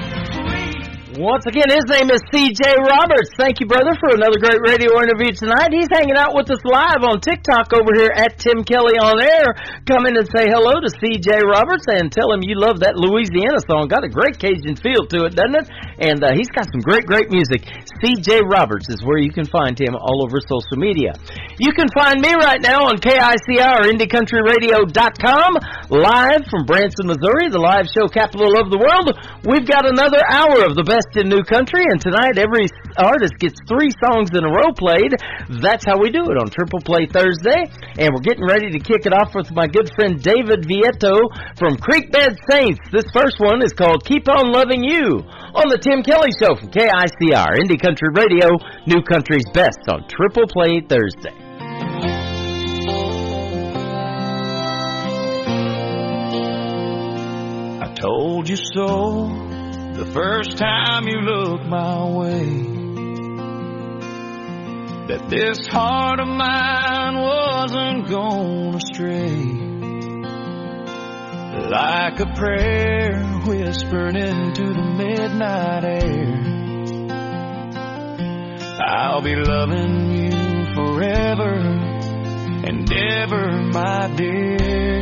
Once again, his name is C.J. Roberts. Thank you, brother, for another great radio interview tonight. He's hanging out with us live on TikTok over here at Tim Kelly on Air. Come in and say hello to C.J. Roberts and tell him you love that Louisiana song. Got a great Cajun feel to it, doesn't it? And he's got some great, great music. C.J. Roberts is where you can find him all over social media. You can find me right now on KICR, IndieCountryRadio.com, live from Branson, Missouri, the live show capital of the world. We've got another hour of the best in new country, and tonight every artist gets 3 songs in a row played. That's how we do it on Triple Play Thursday, and we're getting ready to kick it off with my good friend David Vieto from Creekbed Saints. This first one is called Keep On Loving You on the Tim Kelly Show from KICR, Indie Country Radio, New Country's Best on Triple Play Thursday. I told you so the first time you looked my way, that this heart of mine wasn't gonna stray. like a prayer whispered into the midnight air. I'll be loving you forever and ever, my dear.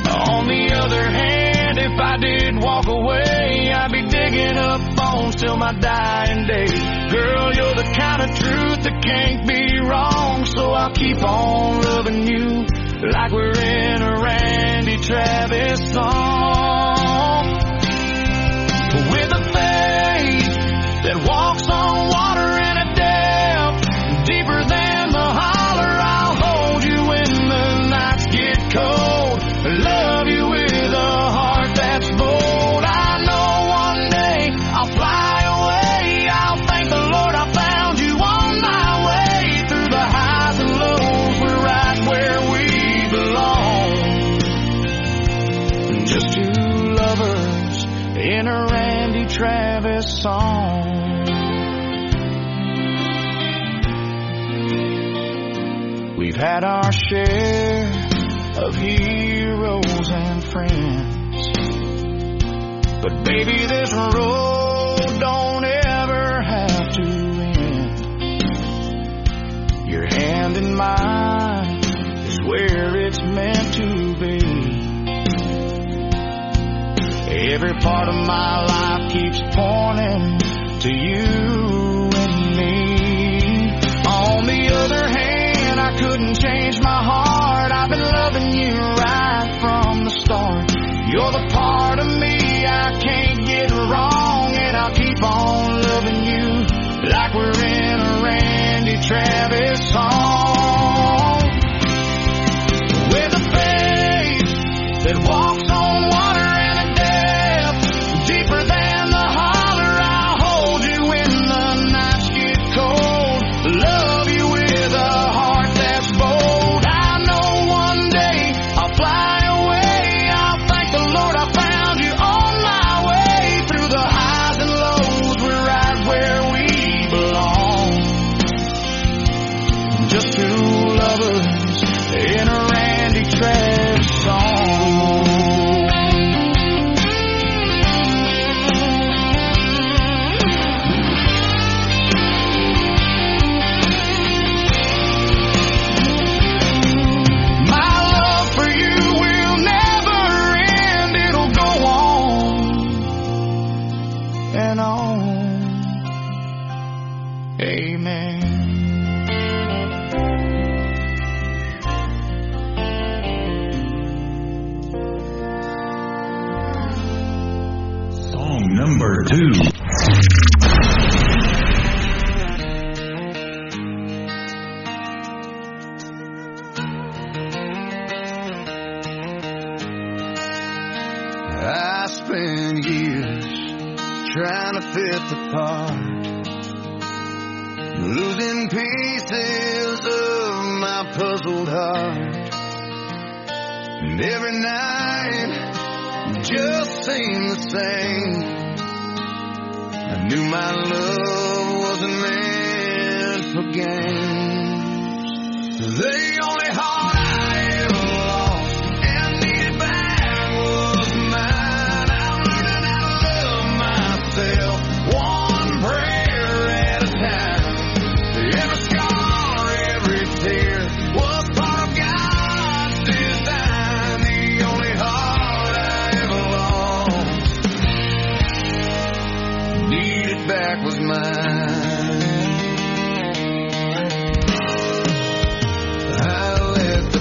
On the other hand, if I did walk away, I'd be digging up bones till my dying day. Girl, you're the kind of truth that can't be wrong, so I'll keep on loving you like we're in a Randy Travis song. With a faith that walks on water and a depth deeper than the holler, I'll hold you when the nights get cold. Love you with a heart that's bold. I know one day I'll fly away. I'll thank the Lord I found you on my way. Through the highs and lows, we're right where we belong. Just two lovers in a Randy Travis song. We've had our share of heroes and friends, but baby, this road don't ever have to end. Your hand in mine is where it's meant to be. Every part of my life keeps pointing to you and me. On the other hand, I couldn't change my heart. I've been loving you right from the start. You're the part of me I can't get wrong, and I'll keep on loving you like we're in a Randy Travis song. With a faith that walks on water and a depth deeper than the holler, I'll hold you when the nights get cold. Love you with a heart that's bold. I know one day I'll fly away. I'll thank the Lord I found you on my way. Through the highs and lows, we're right where we belong. Just two lovers in a Randy Travis song. My love for you will never end. It'll go on and on. Amen. Song number 2. I spent years trying to fit the part, losing pieces of my puzzled heart. And every night just seemed the same. I knew my love wasn't meant for games. The only heart I ever lost and needed back was mine. I'm learning how to love myself, one prayer at a time. Every scar, every tear was part of God's design. The only heart I ever lost, needed back was mine. I let the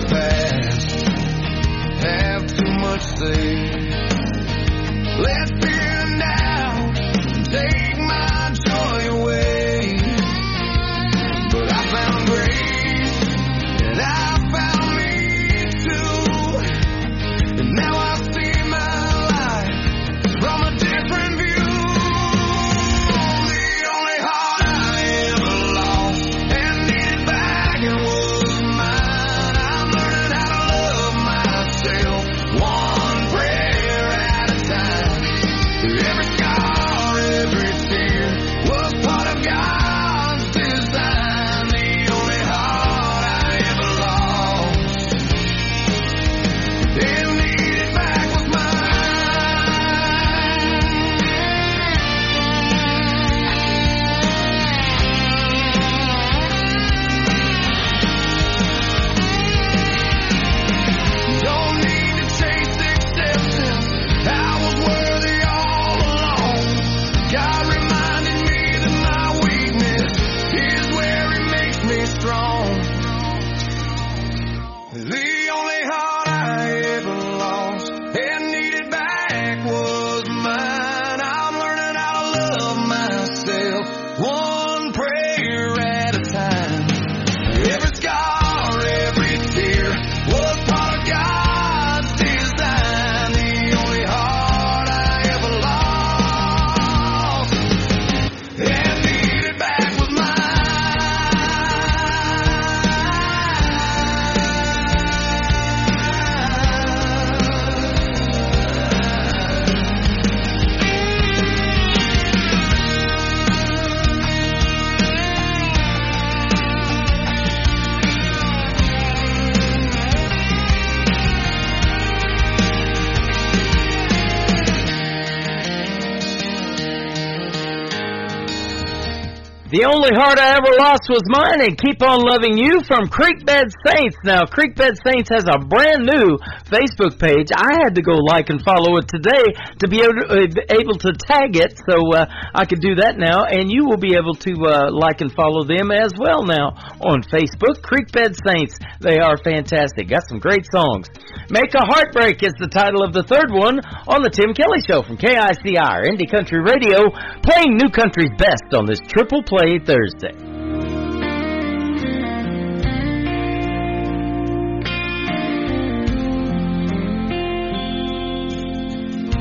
The Only Heart I Ever Lost Was Mine and Keep On Loving You from Creekbed Saints. Now, Creekbed Saints has a brand new Facebook page. I had to go like and follow it today to be able to tag it, so I could do that now. And you will be able to like and follow them as well now on Facebook. Creekbed Saints, they are fantastic. Got some great songs. Make a Heartbreak is the title of the third one on the Tim Kelly Show from KICR, Indie Country Radio, playing New Country's best on this Triple Play Thursday.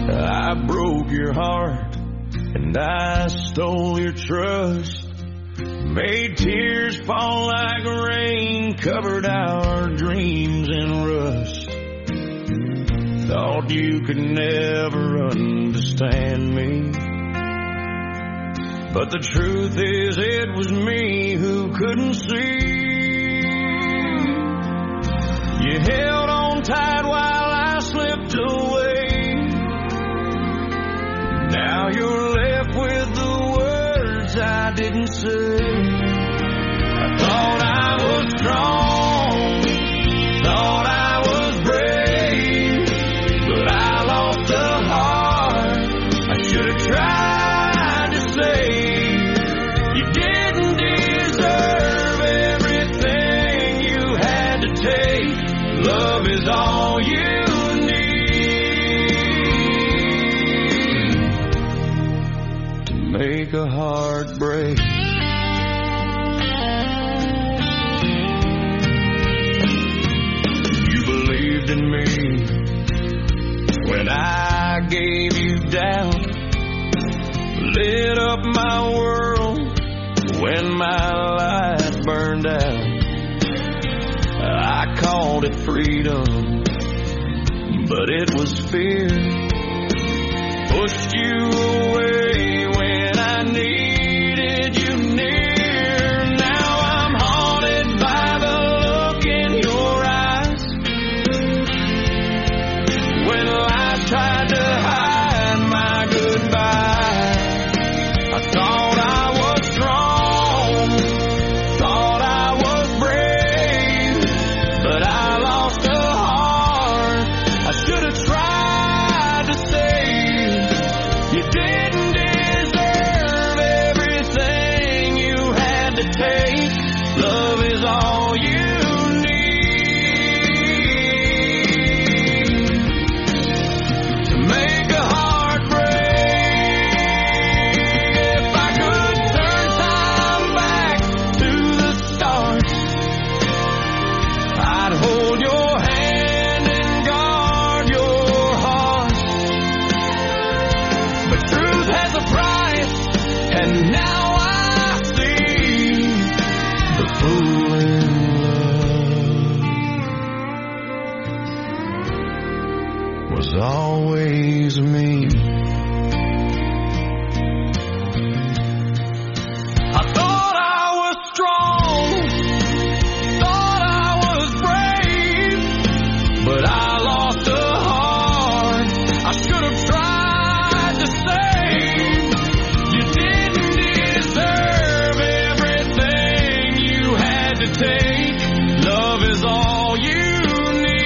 I broke your heart and I stole your trust, made tears fall like rain, covered our dreams in rust. Thought you could never understand me, but the truth is it was me who couldn't see. You held on tight while I slipped away. Now you're left with the words I didn't say. I thought I was strong, thought I was brave, but I lost the heart. I should have tried to save. You didn't deserve everything you had to take. Love is all you need to make a heart break. You believed in me when I gave you doubt, lit up my world when my light burned out. I called it freedom, but it was fear. Pushed you away when I needed you near. Now I'm haunted by the look in your eyes when life tried to hide my goodbye. I thought I was strong, thought I was brave, but I lost a heart I should have tried to save. You didn't deserve everything you had to take. Love is all you need to make a heart break. If I could turn time back to the start, I'd hold your hand and guard your heart. But truth has a price, and now I see the fool in love was always me. I thought I was strong, thought I was brave, but I lost a heart I should have tried to save. You didn't deserve everything you had to take. Love is all you need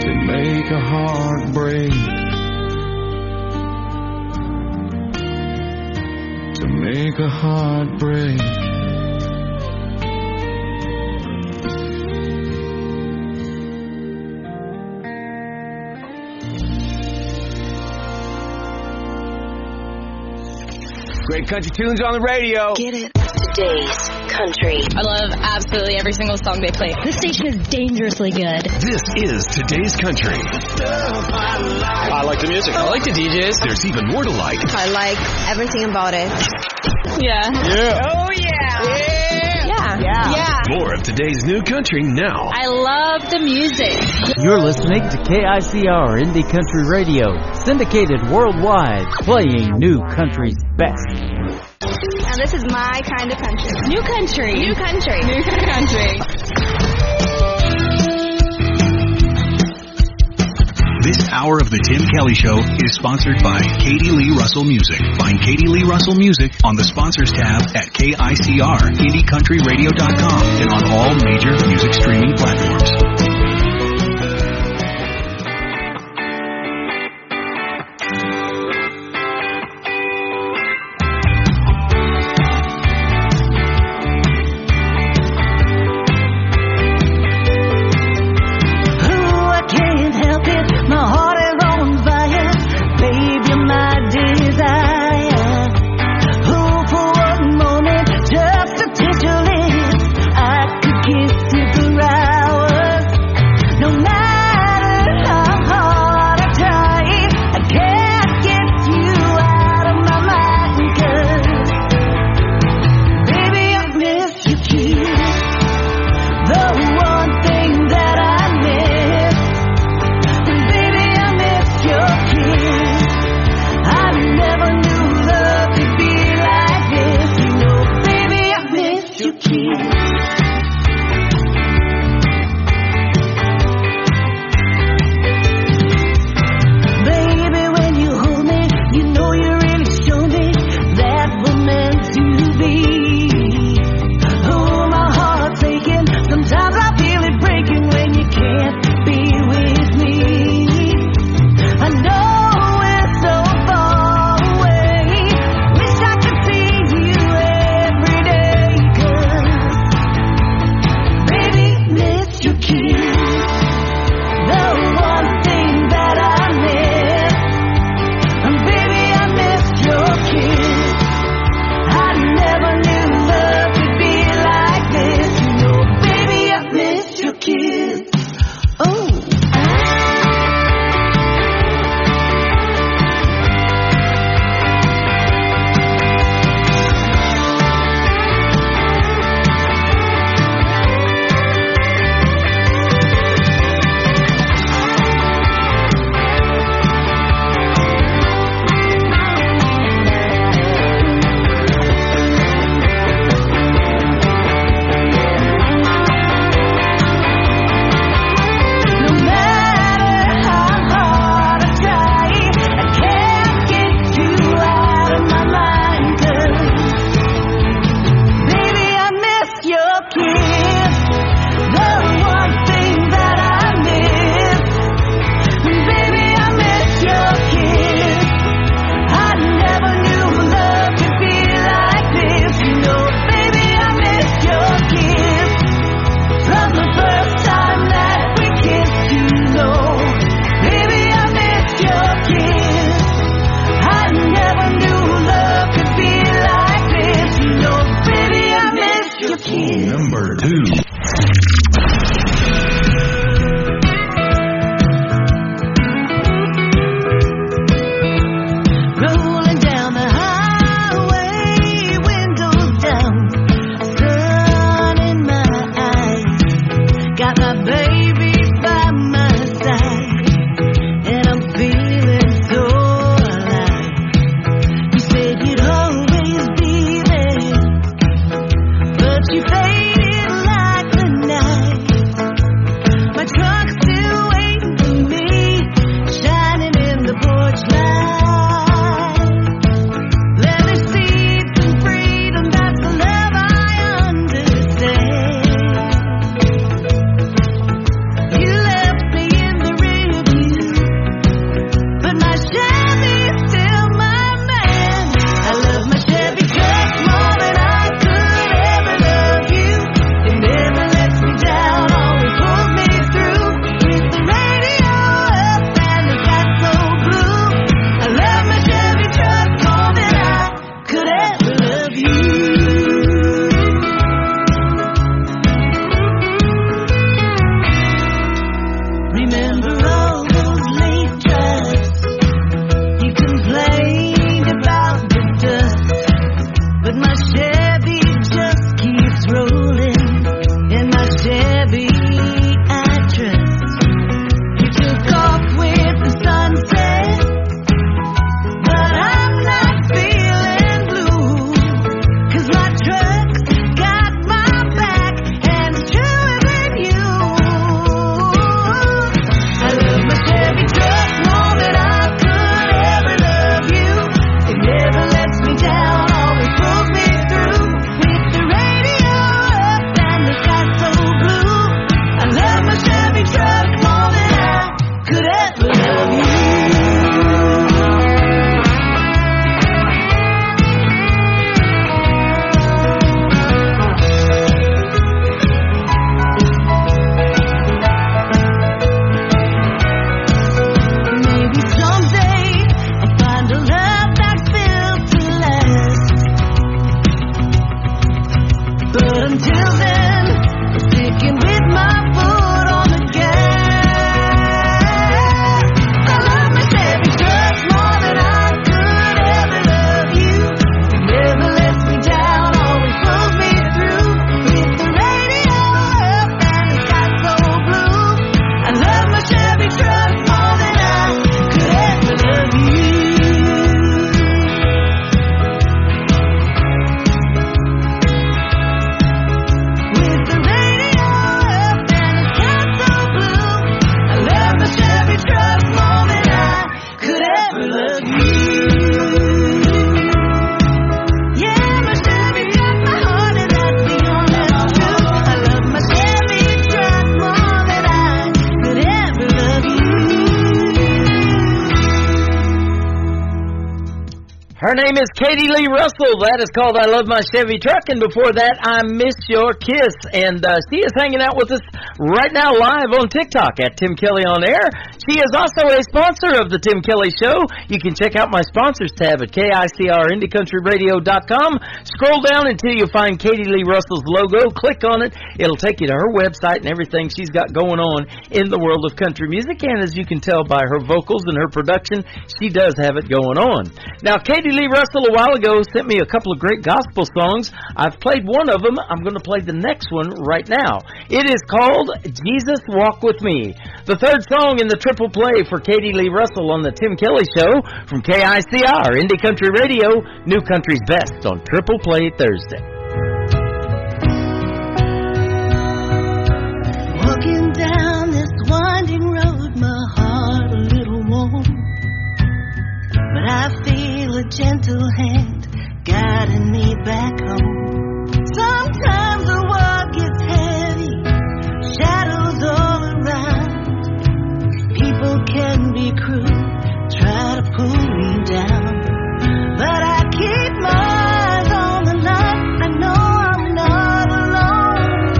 to make a heart break. To make a heart break. Great country tunes on the radio. Get it. Today's country. I love absolutely every single song they play. This station is dangerously good. This is Today's Country. I like the music. I like the DJs. There's even more to like. I like everything about it. Yeah. Yeah. Oh, yeah. Yeah. More of today's new country now. I love the music. You're listening to KICR Indie Country Radio, syndicated worldwide, playing New Country's best. Now this is my kind of country. New country. New country. New country. This hour of the Tim Kelly Show is sponsored by Katie Lee Russell Music. Find Katie Lee Russell Music on the sponsors tab at KICR, IndieCountryRadio.com, and on all major music streaming platforms. Just a tittle, I could kiss you for hours. Her name is Katie Lee Russell. That is called I Love My Chevy Truck. And before that, I Miss Your Kiss. And she is hanging out with us right now live on TikTok at Tim Kelly On Air. She is also a sponsor of the Tim Kelly Show. You can check out my sponsors tab at KICRIndyCountryRadio.com. Scroll down until you find Katie Lee Russell's logo. Click on it. It'll take you to her website and everything she's got going on in the world of country music. And as you can tell by her vocals and her production, she does have it going on. Now, Katie Lee Russell a while ago sent me a couple of great gospel songs. I've played one of them. I'm going to play the next one right now. It is called Jesus Walk With Me. The third song in the triple play for Katie Lee Russell on the Tim Kelly Show from KICR, Indie Country Radio, New Country's Best on Triple Play Thursday. Walking down this winding road, my heart a little warm, but I feel a gentle hand guiding me back home. Sometimes the walk gets heavy, shadows all around. People can be cruel, try to pull me down, but I keep my eyes on the light. I know I'm not alone.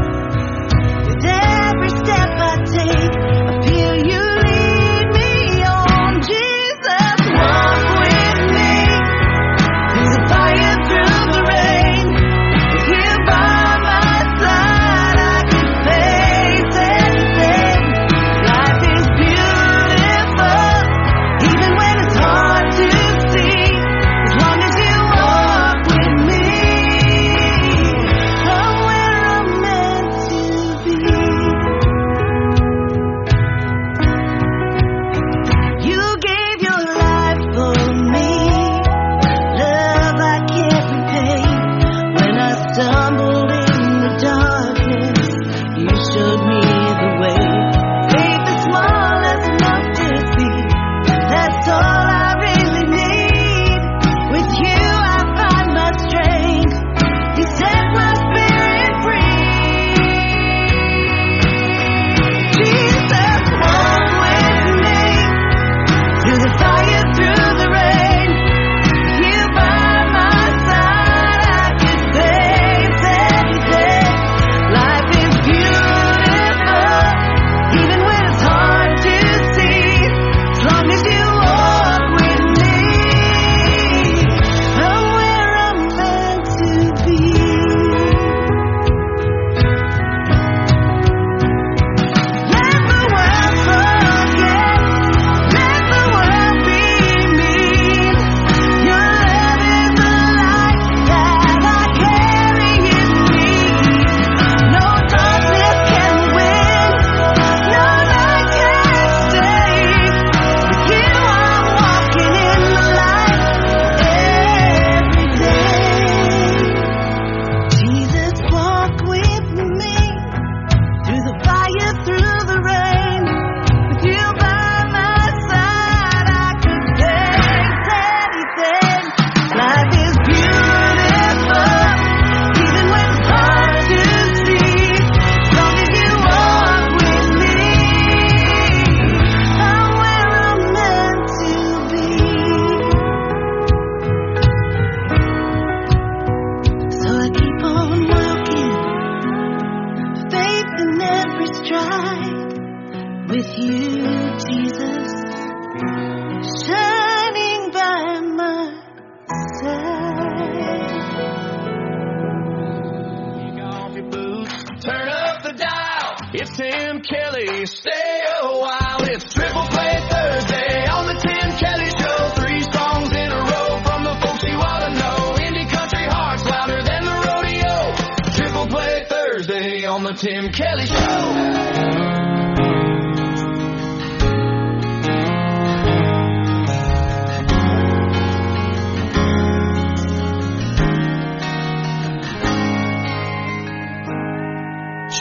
With every step I take, I feel you lead me on. Jesus, walk with me through the fire, through the rain. With you by my side, I can face anything. Life is beautiful, even when it's hard to see. As long as you walk with me, somewhere I'm meant to be. You gave your life for me, love I can't repay. When I stumbled in the darkness, you showed me the way. Faith as small as a mustard seed, that's all I really need. With you I find my strength, you set my spirit free. Jesus, walk with me through the fire, through the rain. With you by my side, I can face anything. Life is beautiful, even when it's hard to see. As long as you walk with me, somewhere I'm meant to be. Let the world forget, let the world be mean. Your love is the light that I carry in me. No darkness can win, no night can stay. With you I'm walking in the light every day. Jesus, walk with me through the fire, through the rain. With you by my side, I could face anything. Life is beautiful, even when it's hard to see. As long as you walk with me, somewhere I'm meant to be. So I keep on walking, faith in every stride. With you, Jesus, shining by my side. Turn up the dial. It's Tim Kelly. Stay a while. It's Triple Play Thursday on the Tim Kelly Show. 3 songs in a row from the folks you ought to know. Indie country hearts louder than the rodeo. Triple Play Thursday on the Tim Kelly Show.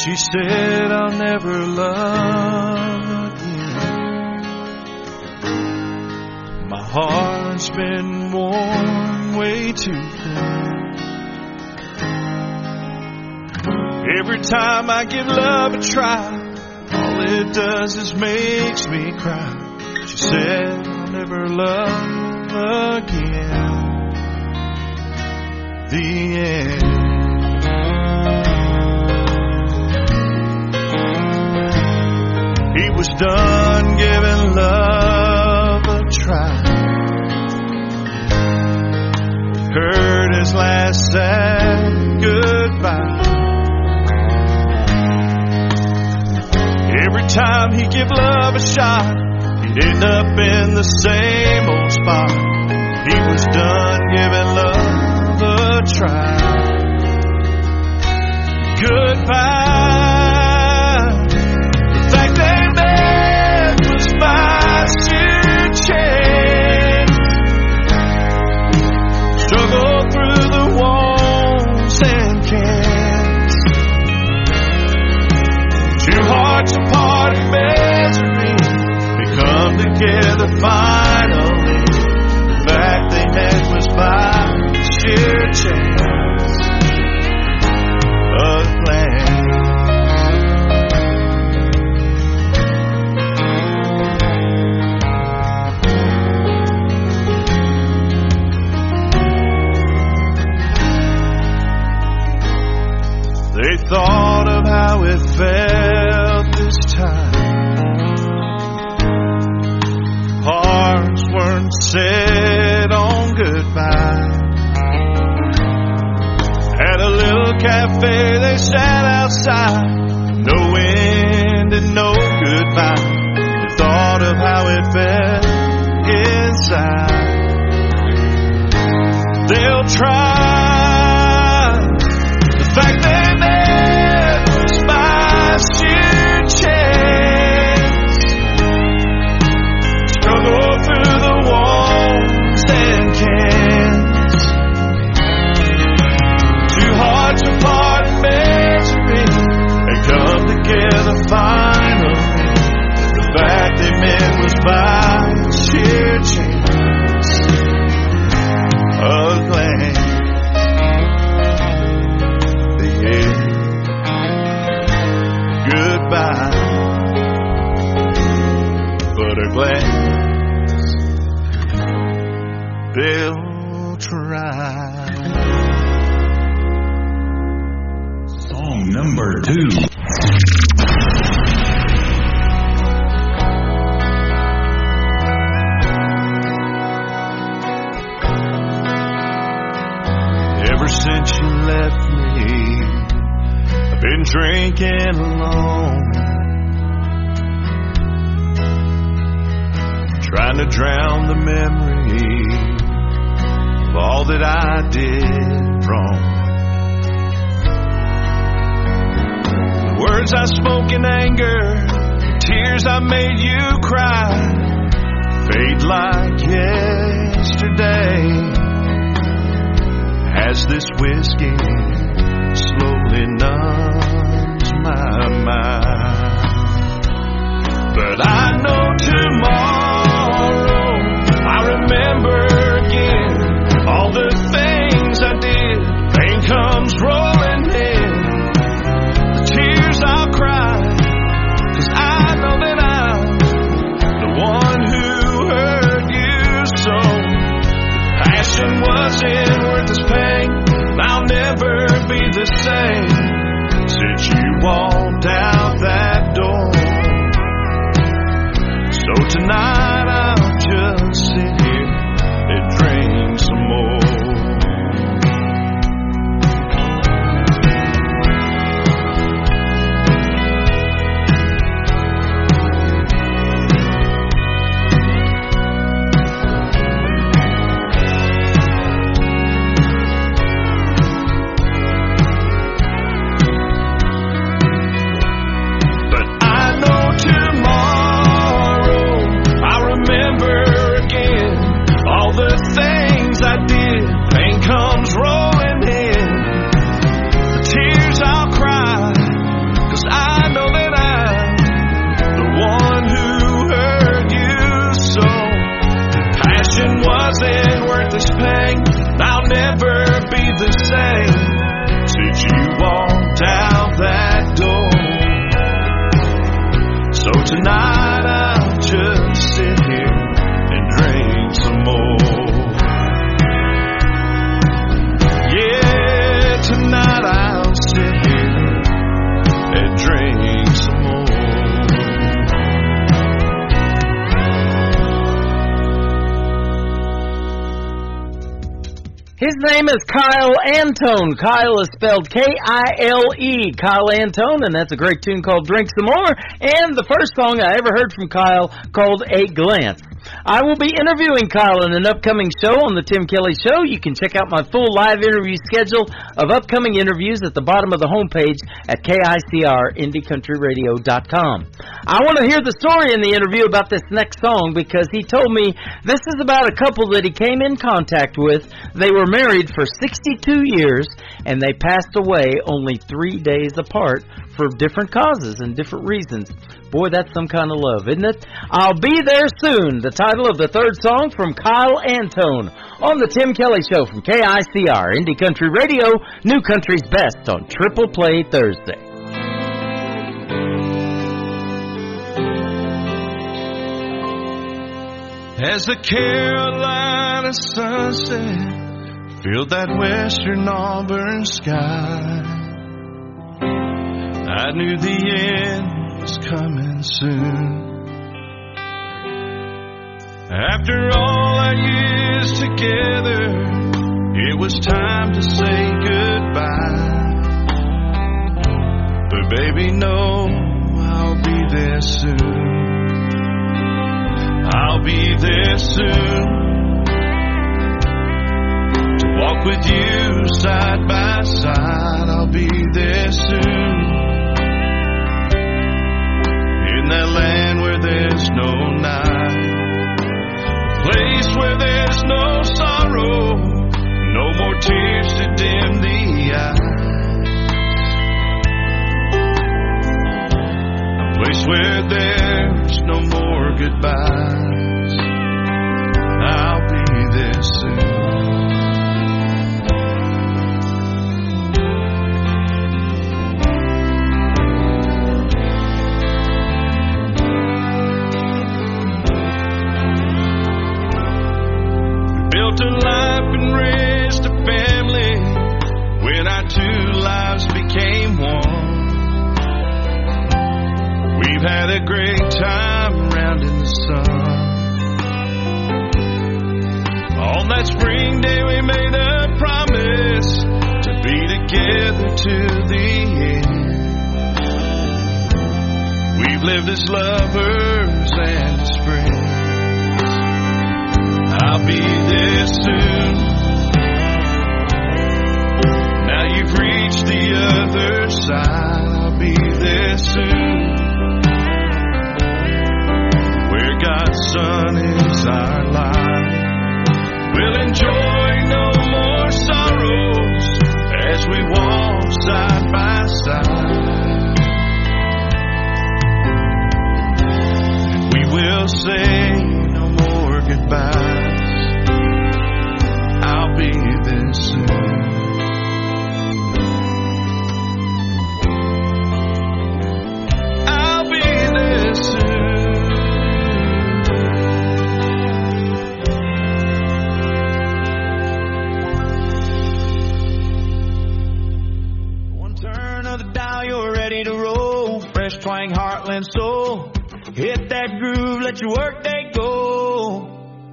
She said I'll never love again. My heart's been worn way too thin. Every time I give love a try, all it does is makes me cry. She said I'll never love again. the end. He was done giving love a try. Heard his last sad goodbye. Every time he give love a shot, he'd end up in the same old spot. He was done giving love a try. Goodbye. The fact they met was by sheer chance. Struggle through the walls and can't. Two hearts apart in misery, they come together finally. The fact they met was by sheer chance of plan. They thought of how it felt this time. Hearts weren't set on goodbye. At a little cafe they sat outside. No wind and no goodbye. They thought of how it felt inside. They'll try. The fact they met was by sheer chance. Struggle through the walls and can't. Two hearts apart in misery, they come together finally. The fact they met was by sheer chance of glance. Goodbye, but are glad they'll try. Song number 2. Ever since you left me, I've been drinking alone, trying to drown the memory of all that I did wrong. The words I spoke in anger, the tears I made you cry, fade like yesterday as this whiskey slowly numbs my mind. But I know tomorrow I remember again all the things I did. Pain comes rolling in, the tears I'll cry, 'cause I know that I'm the one who hurt you so. Passion wasn't worth this pain, I'll never be the same since you walked out that door. His name is Kyle Antone. Kyle is spelled K-I-L-E. Kyle Antone, and that's a great tune called Drink Some More, and the first song I ever heard from Kyle called A Glance. I will be interviewing Kyle in an upcoming show on The Tim Kelly Show. You can check out my full live interview schedule of upcoming interviews at the bottom of the homepage at KICR-IndieCountryRadio.com. I want to hear the story in the interview about this next song because he told me this is about a couple that he came in contact with. They were married for 62 years, and they passed away only 3 days apart for different causes and different reasons. Boy, that's some kind of love, isn't it? I'll Be There Soon, the title of the third song from Kyle Antone on The Tim Kelly Show from KICR, Indie Country Radio, New Country's Best on Triple Play Thursday. As the Carolina sunset filled that western Auburn sky, I knew the end was coming soon. After all our years together, it was time to say goodbye. But baby, no, I'll be there soon. I'll be there soon to walk with you side by side. I'll be there soon in that land where there's no night, a place where there's no sorrow, no more tears to dim the eye, a place where there's no more goodbyes. I'll be there soon. Built a life and raised a family when our two lives became one. We've had a great time round in the sun. On that spring day we made a promise to be together to the end. We've lived as lovers and as friends. I'll be there soon. Now you've reached the other side. I'll be there soon, where God's Son is our life. We'll enjoy no more sorrows as we walk side by side. And we will say no more goodbyes. I'll be there soon. I'll be there soon. One turn of the dial, you're ready to roll. Fresh twang, heartland soul. Hit that groove, let your work day go.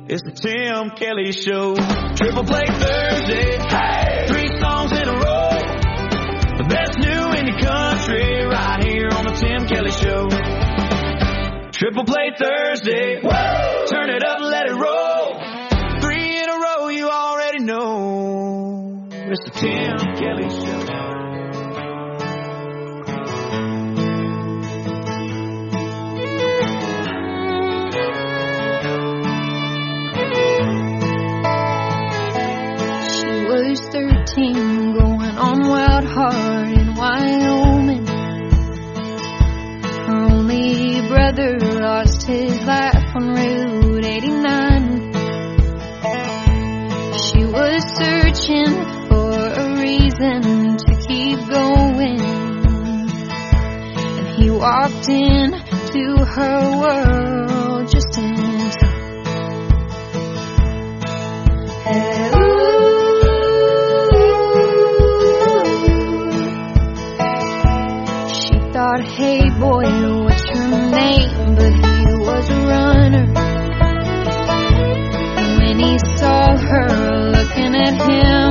It's the Tim Kelly Show. Triple Play Thursday. Hey! 3 songs in a row. The best new indie country right here on the Tim Kelly Show. Triple Play Thursday. Woo! Turn it up and let it roll. 3 in a row, you already know. It's the Tim Kelly Show. Was 13, going on Wild Heart in Wyoming. Her only brother lost his life on Route 89. She was searching for a reason to keep going, and he walked into her world just in time. Thought, hey boy, what's your name? But he was a runner. And when he saw her looking at him,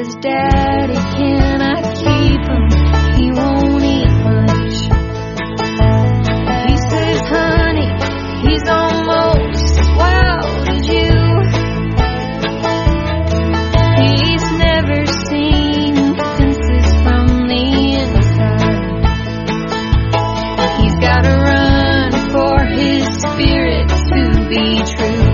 says, Daddy, can I keep him? He won't eat much. He says, honey, he's almost as wild as you. He's never seen fences from the inside. He's gotta run for his spirit to be true.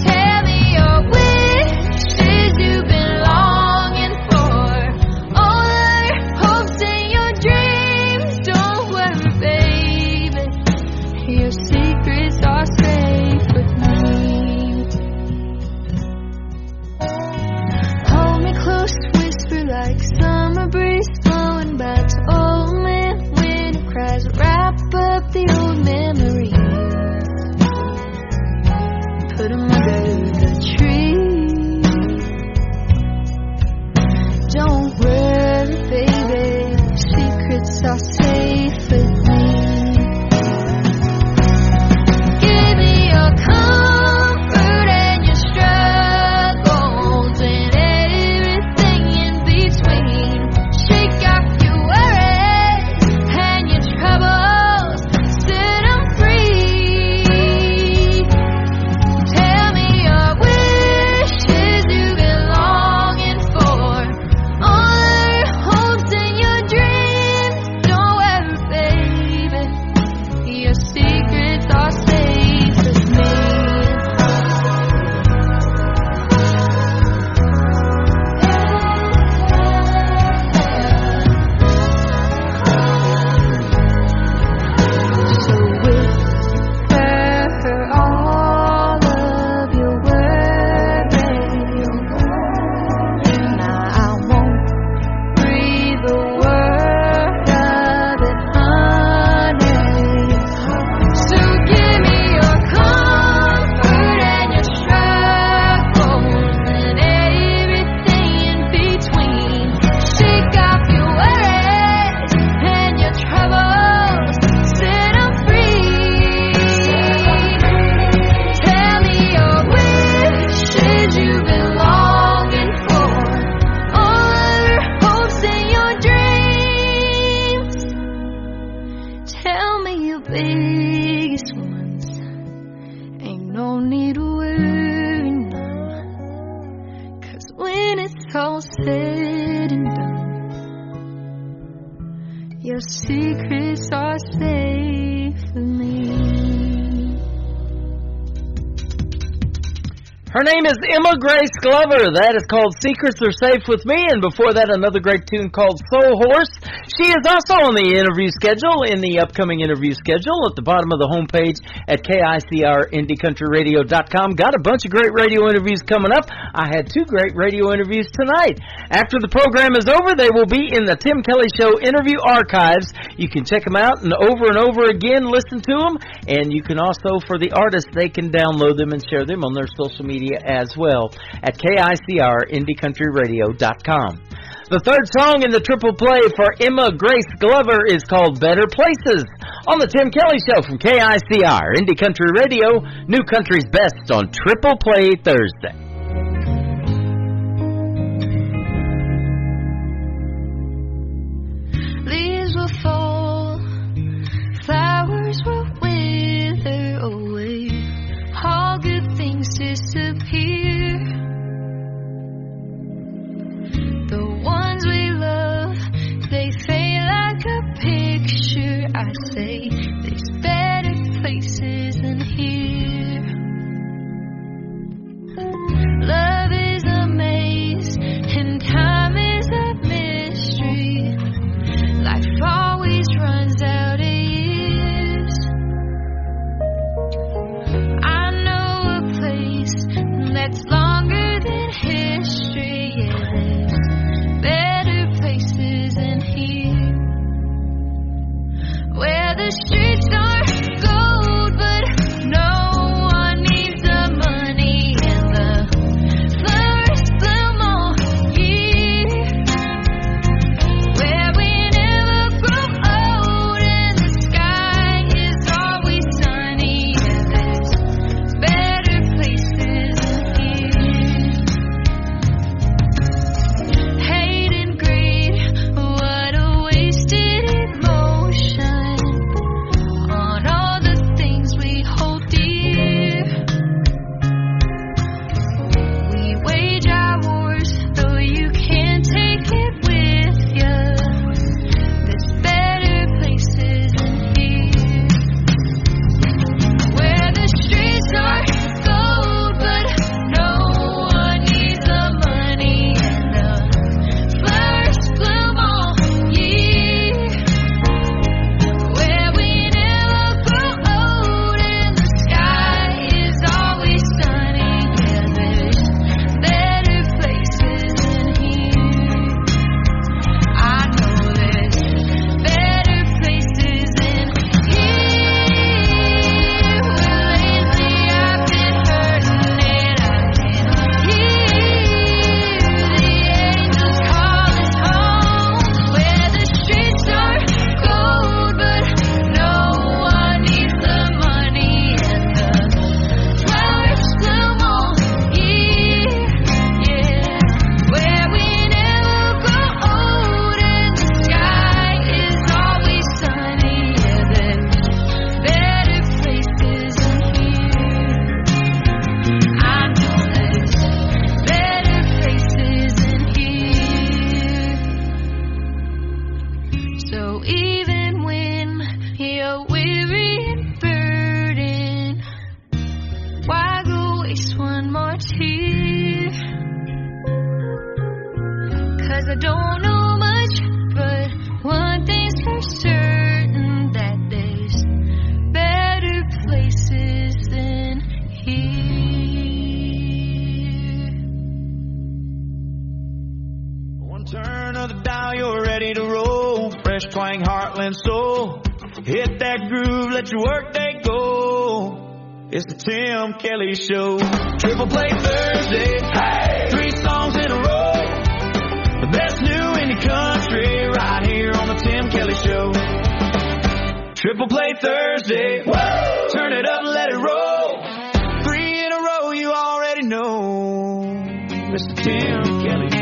Tell me your said and done, your secrets are safe with me. Her name is Emma Grace Glover. That is called Secrets Are Safe With Me. And before that, another great tune called Soul Horse. She is also on the interview schedule, in the upcoming interview schedule at the bottom of the homepage at KICRIndieCountryRadio.com. Got a bunch of great radio interviews coming up. I had 2 great radio interviews tonight. After the program is over, they will be in the Tim Kelly Show interview archives. You can check them out and over again listen to them. And you can also, for the artists, they can download them and share them on their social media as well at KICRIndieCountryRadio.com. The third song in the triple play for Emma Grace Glover is called Better Places on the Tim Kelly Show from KICR Indie Country Radio, New Country's Best on Triple Play Thursday. Leaves will fall, flowers will wither away, all good things disappear. The ones we love, they fade like a picture. I say there's better places than here. Love is a maze and time is a mystery. Life always runs out of years. I know a place that's longer than history. Yeah, there's better places than here, where the streets are gold, but no one needs the money, and the flowers bloom all year, where we never grow old and the sky is always sunny. Yeah, there's better places than here. Hate and greed, what a wasted emotion on all the things we hold dear. We wage our wars, though you can't take it with ya. There's better places than here, where the streets are gold, but no one needs the money, and the flowers bloom all year, where we never grow old and the sky is always sunny. Yeah, there's better places than here. I know there's better places than here. Well, lately I've been hurting and I can hear the angels calling home, where the streets are gold, but no one needs the money, and the flowers bloom all year. Yeah, where we never grow old and the sky is always sunny. Yeah, there's better places than here. I know there's better places than here. So even when you're weary and burdened, why go waste one more tear? 'Cause I don't know much, but one thing's for certain, that there's better places than here. One turn of the dial, you're ready to roll. Fresh twang, heartland soul. Hit that groove, let your work day go. It's the Tim Kelly Show. Triple Play Thursday. Hey! 3 songs in a row. The best new indie country right here on the Tim Kelly Show. Triple Play Thursday. Woo! Turn it up and let it roll. 3 in a row, you already know. It's the Tim Kelly Show.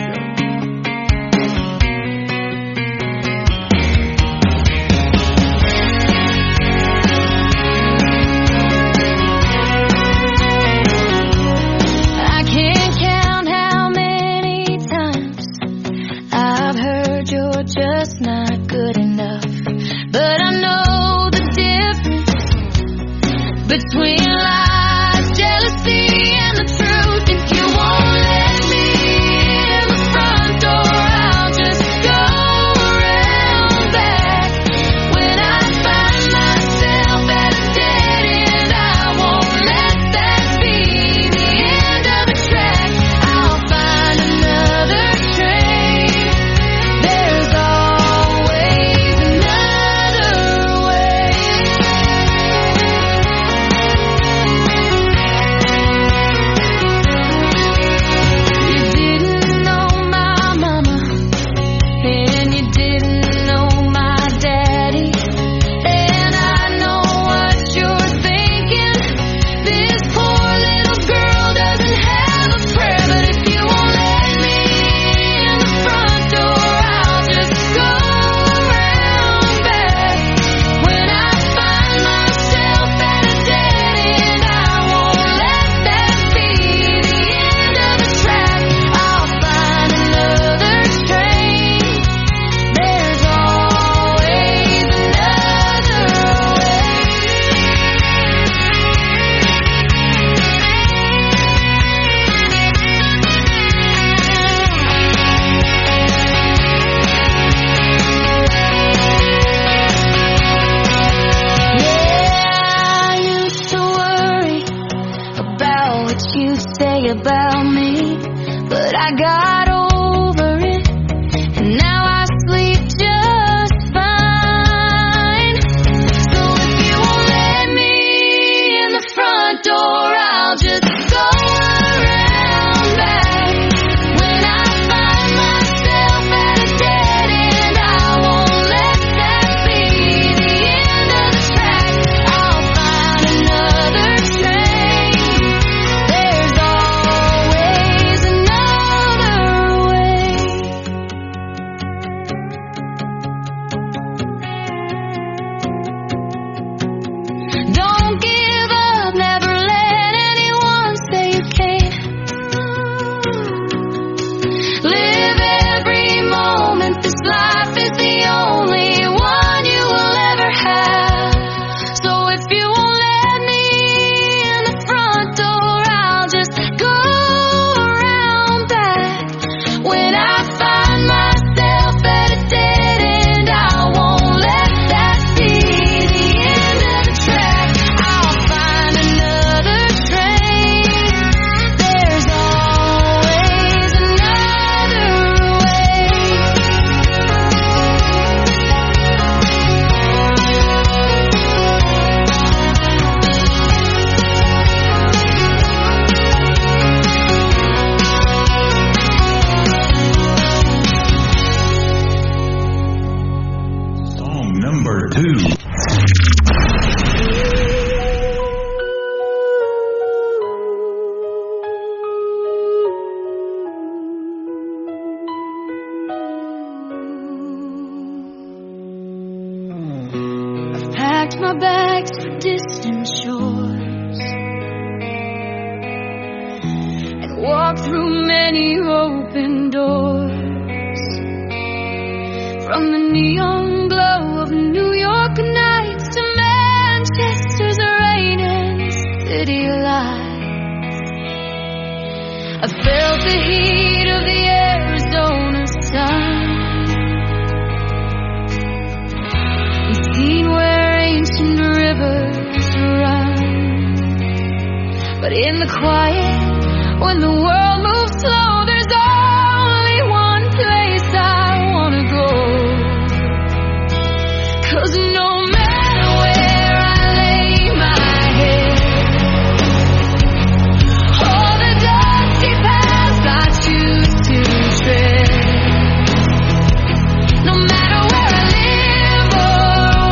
I can't count how many times say about me, but I got over it, and now I sleep just fine. So if you won't let me in the front door, I'll just go around back. When I find myself at a dead end, I won't let that be the end of the track. I'll find another train. There's always another way. Don't give up, never let anyone say you can't. Live every moment, this life is the only one you will ever have. So if you won't let me in the front door, I'll just go around back. When I find myself at a dead end, I won't let that be the end of the track. I'll find another train. There's always another way. Song number 2. I've packed my bags for distant shores and walked through many open doors. From the neon glow of New York nights to Manchester's raining city lights, I felt the heat of the Arizona sun. Seen where ancient rivers run, but in the quiet, when the world moves slow, there's only one place I wanna go. 'Cause no matter where I lay my head, all the dusty paths I choose to tread, no matter where I live or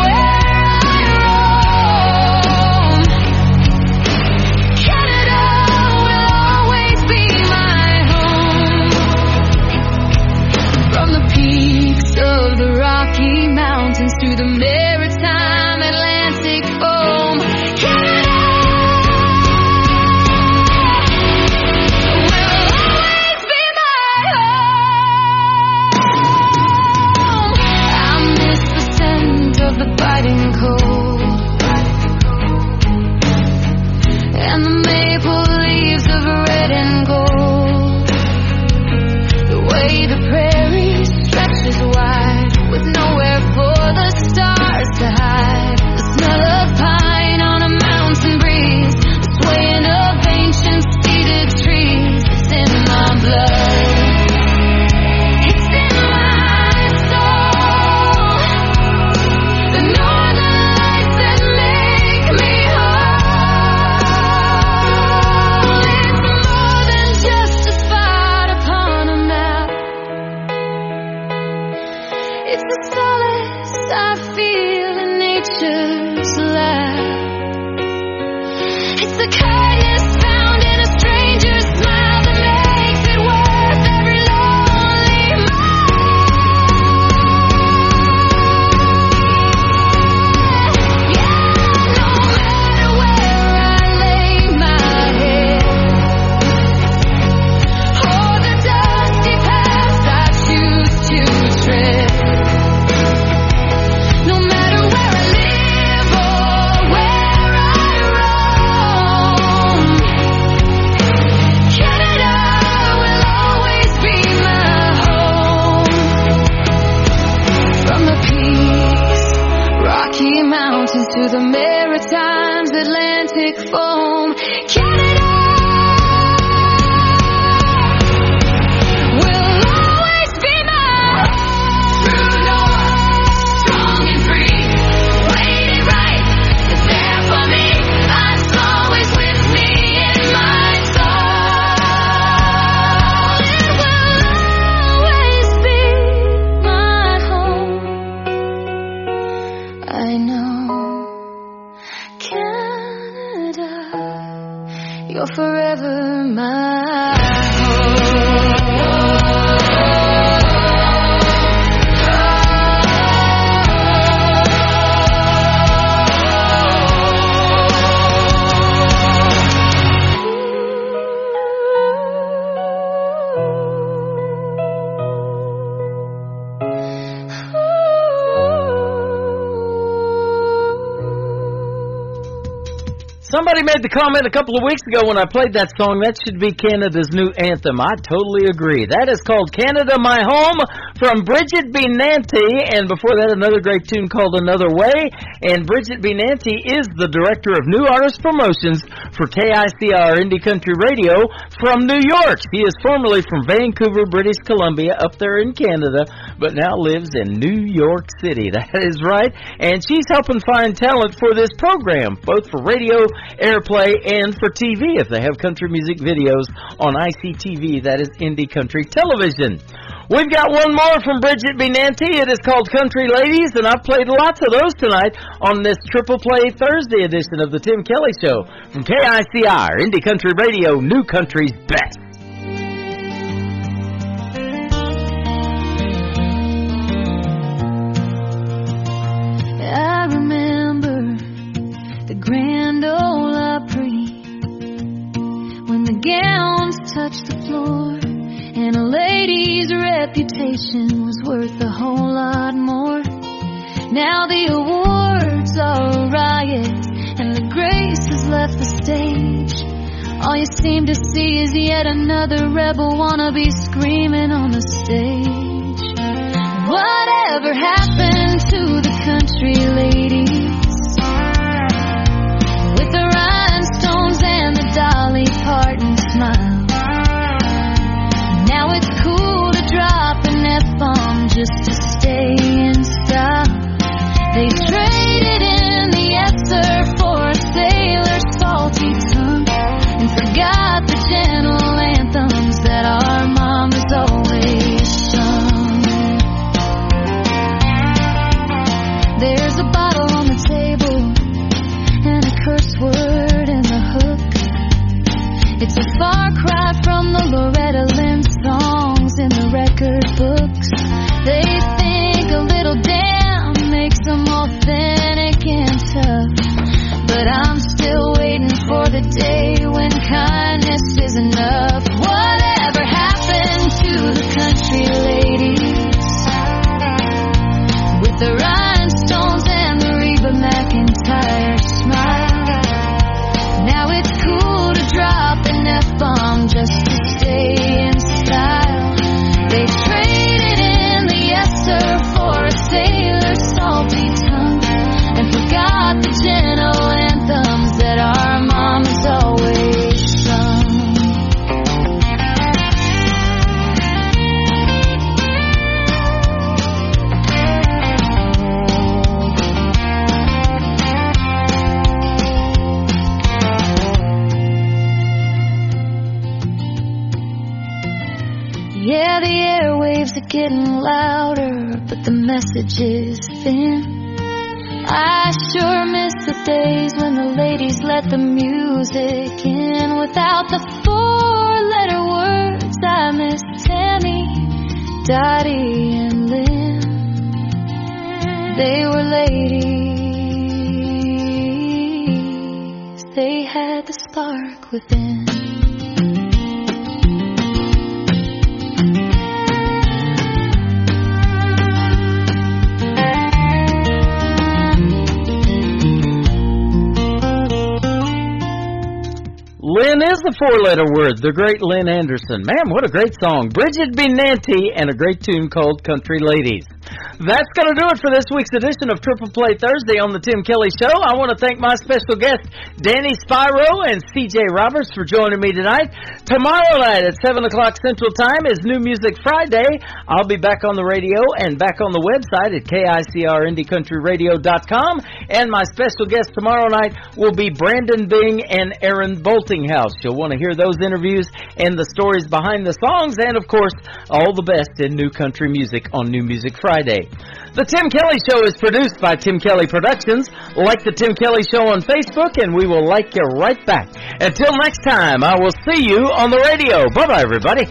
where I roam, Canada will always be my home. From the peaks of the Rocky Mountains to the maritime Atlantic foam, Canada will always be my home. I miss the scent of the biting cold and the maple leaves of red and gold. The way the prairie stretches wide with nowhere for the stars to hide. The smell of pine on a mountain breeze, the swaying of ancient cedar trees. It's in my blood. It's in my soul. The northern lights that make me whole. It's more than just a spot upon a map. It's the solace I feel in nature's lap. It's the kindness found in a stranger's smile that makes it worth every lonely mile. Yeah, no matter where I lay my head, or the dusty paths I choose to tread, no matter where I live or where I roam, Canada will always be my home. From the peaks, Rocky Mountains to the Maritimes Atlantic foam, Canada You're forever my home. Somebody made the comment a couple of weeks ago when I played that song, that should be Canada's new anthem. I totally agree. That is called Canada My Home from Bridget B. Nanty, and before that another great tune called Another Way. And Bridget B. Nanty is the Director of New Artist Promotions for KICR Indie Country Radio from New York. She is formerly from Vancouver, British Columbia, up there in Canada, but now lives in New York City. That is right. And she's helping find talent for this program, both for radio airplay and for TV if they have country music videos on ICTV, that is Indie Country Television. We've got one more from Bridget B. Nanty. It is called Country Ladies, and I've played lots of those tonight on this Triple Play Thursday edition of the Tim Kelly Show from KICR, Indie Country Radio, New Country's best. I remember the Grand Ole Opry when the gowns touched the floor and a lady's reputation was worth a whole lot more. Now the awards are a riot and the grace has left the stage. All you seem to see is yet another rebel wannabe screaming on the stage. Whatever happened to the country ladies with the rhinestones and the Dolly Parton smile? Now it's cool to drop an F-bomb just to stay in style. They traded in the yes-sir for a sailor's salty tongue and forgot the gentle anthems that our mamas always sung. There's a bottle on the table and a curse word in the hook. It's a far cry from the Loretta Lynn songs in the record books. They think a little damn makes them authentic and tough, but I'm still waiting for the day when kindness is enough. Whatever happened to the country ladies with the rhinestones and the Reba McEntire smile? Now it's cool to drop an F-bomb just to stay in style. They traded in the yes-sir for a sailor's salty tongue and forgot the gentle anthems that our mamas always sung. Yeah, the airwaves are getting louder, but the message is thin. I sure miss the days when the ladies let the music in. Without the four-letter words, I miss Tammy, Dottie, and Lynn. They were ladies. They had the spark within. Lynn is the four-letter word, the great Lynn Anderson. Man, what a great song. Bridget B. Nanty and a great tune called Country Ladies. That's going to do it for this week's edition of Triple Play Thursday on the Tim Kelly Show. I want to thank my special guests, Danny Spyro and C.J. Roberts, for joining me tonight. Tomorrow night at 7 o'clock Central Time is New Music Friday. I'll be back on the radio and back on the website at KICRIndieCountryRadio.com. And my special guest tomorrow night will be Brandon Bing and Aaron Boltinghouse. You'll want to hear those interviews and the stories behind the songs and, of course, all the best in new country music on New Music Friday. Friday. The Tim Kelly Show is produced by Tim Kelly Productions. Like the Tim Kelly Show on Facebook, and we will like you right back. Until next time, I will see you on the radio. Bye-bye, everybody.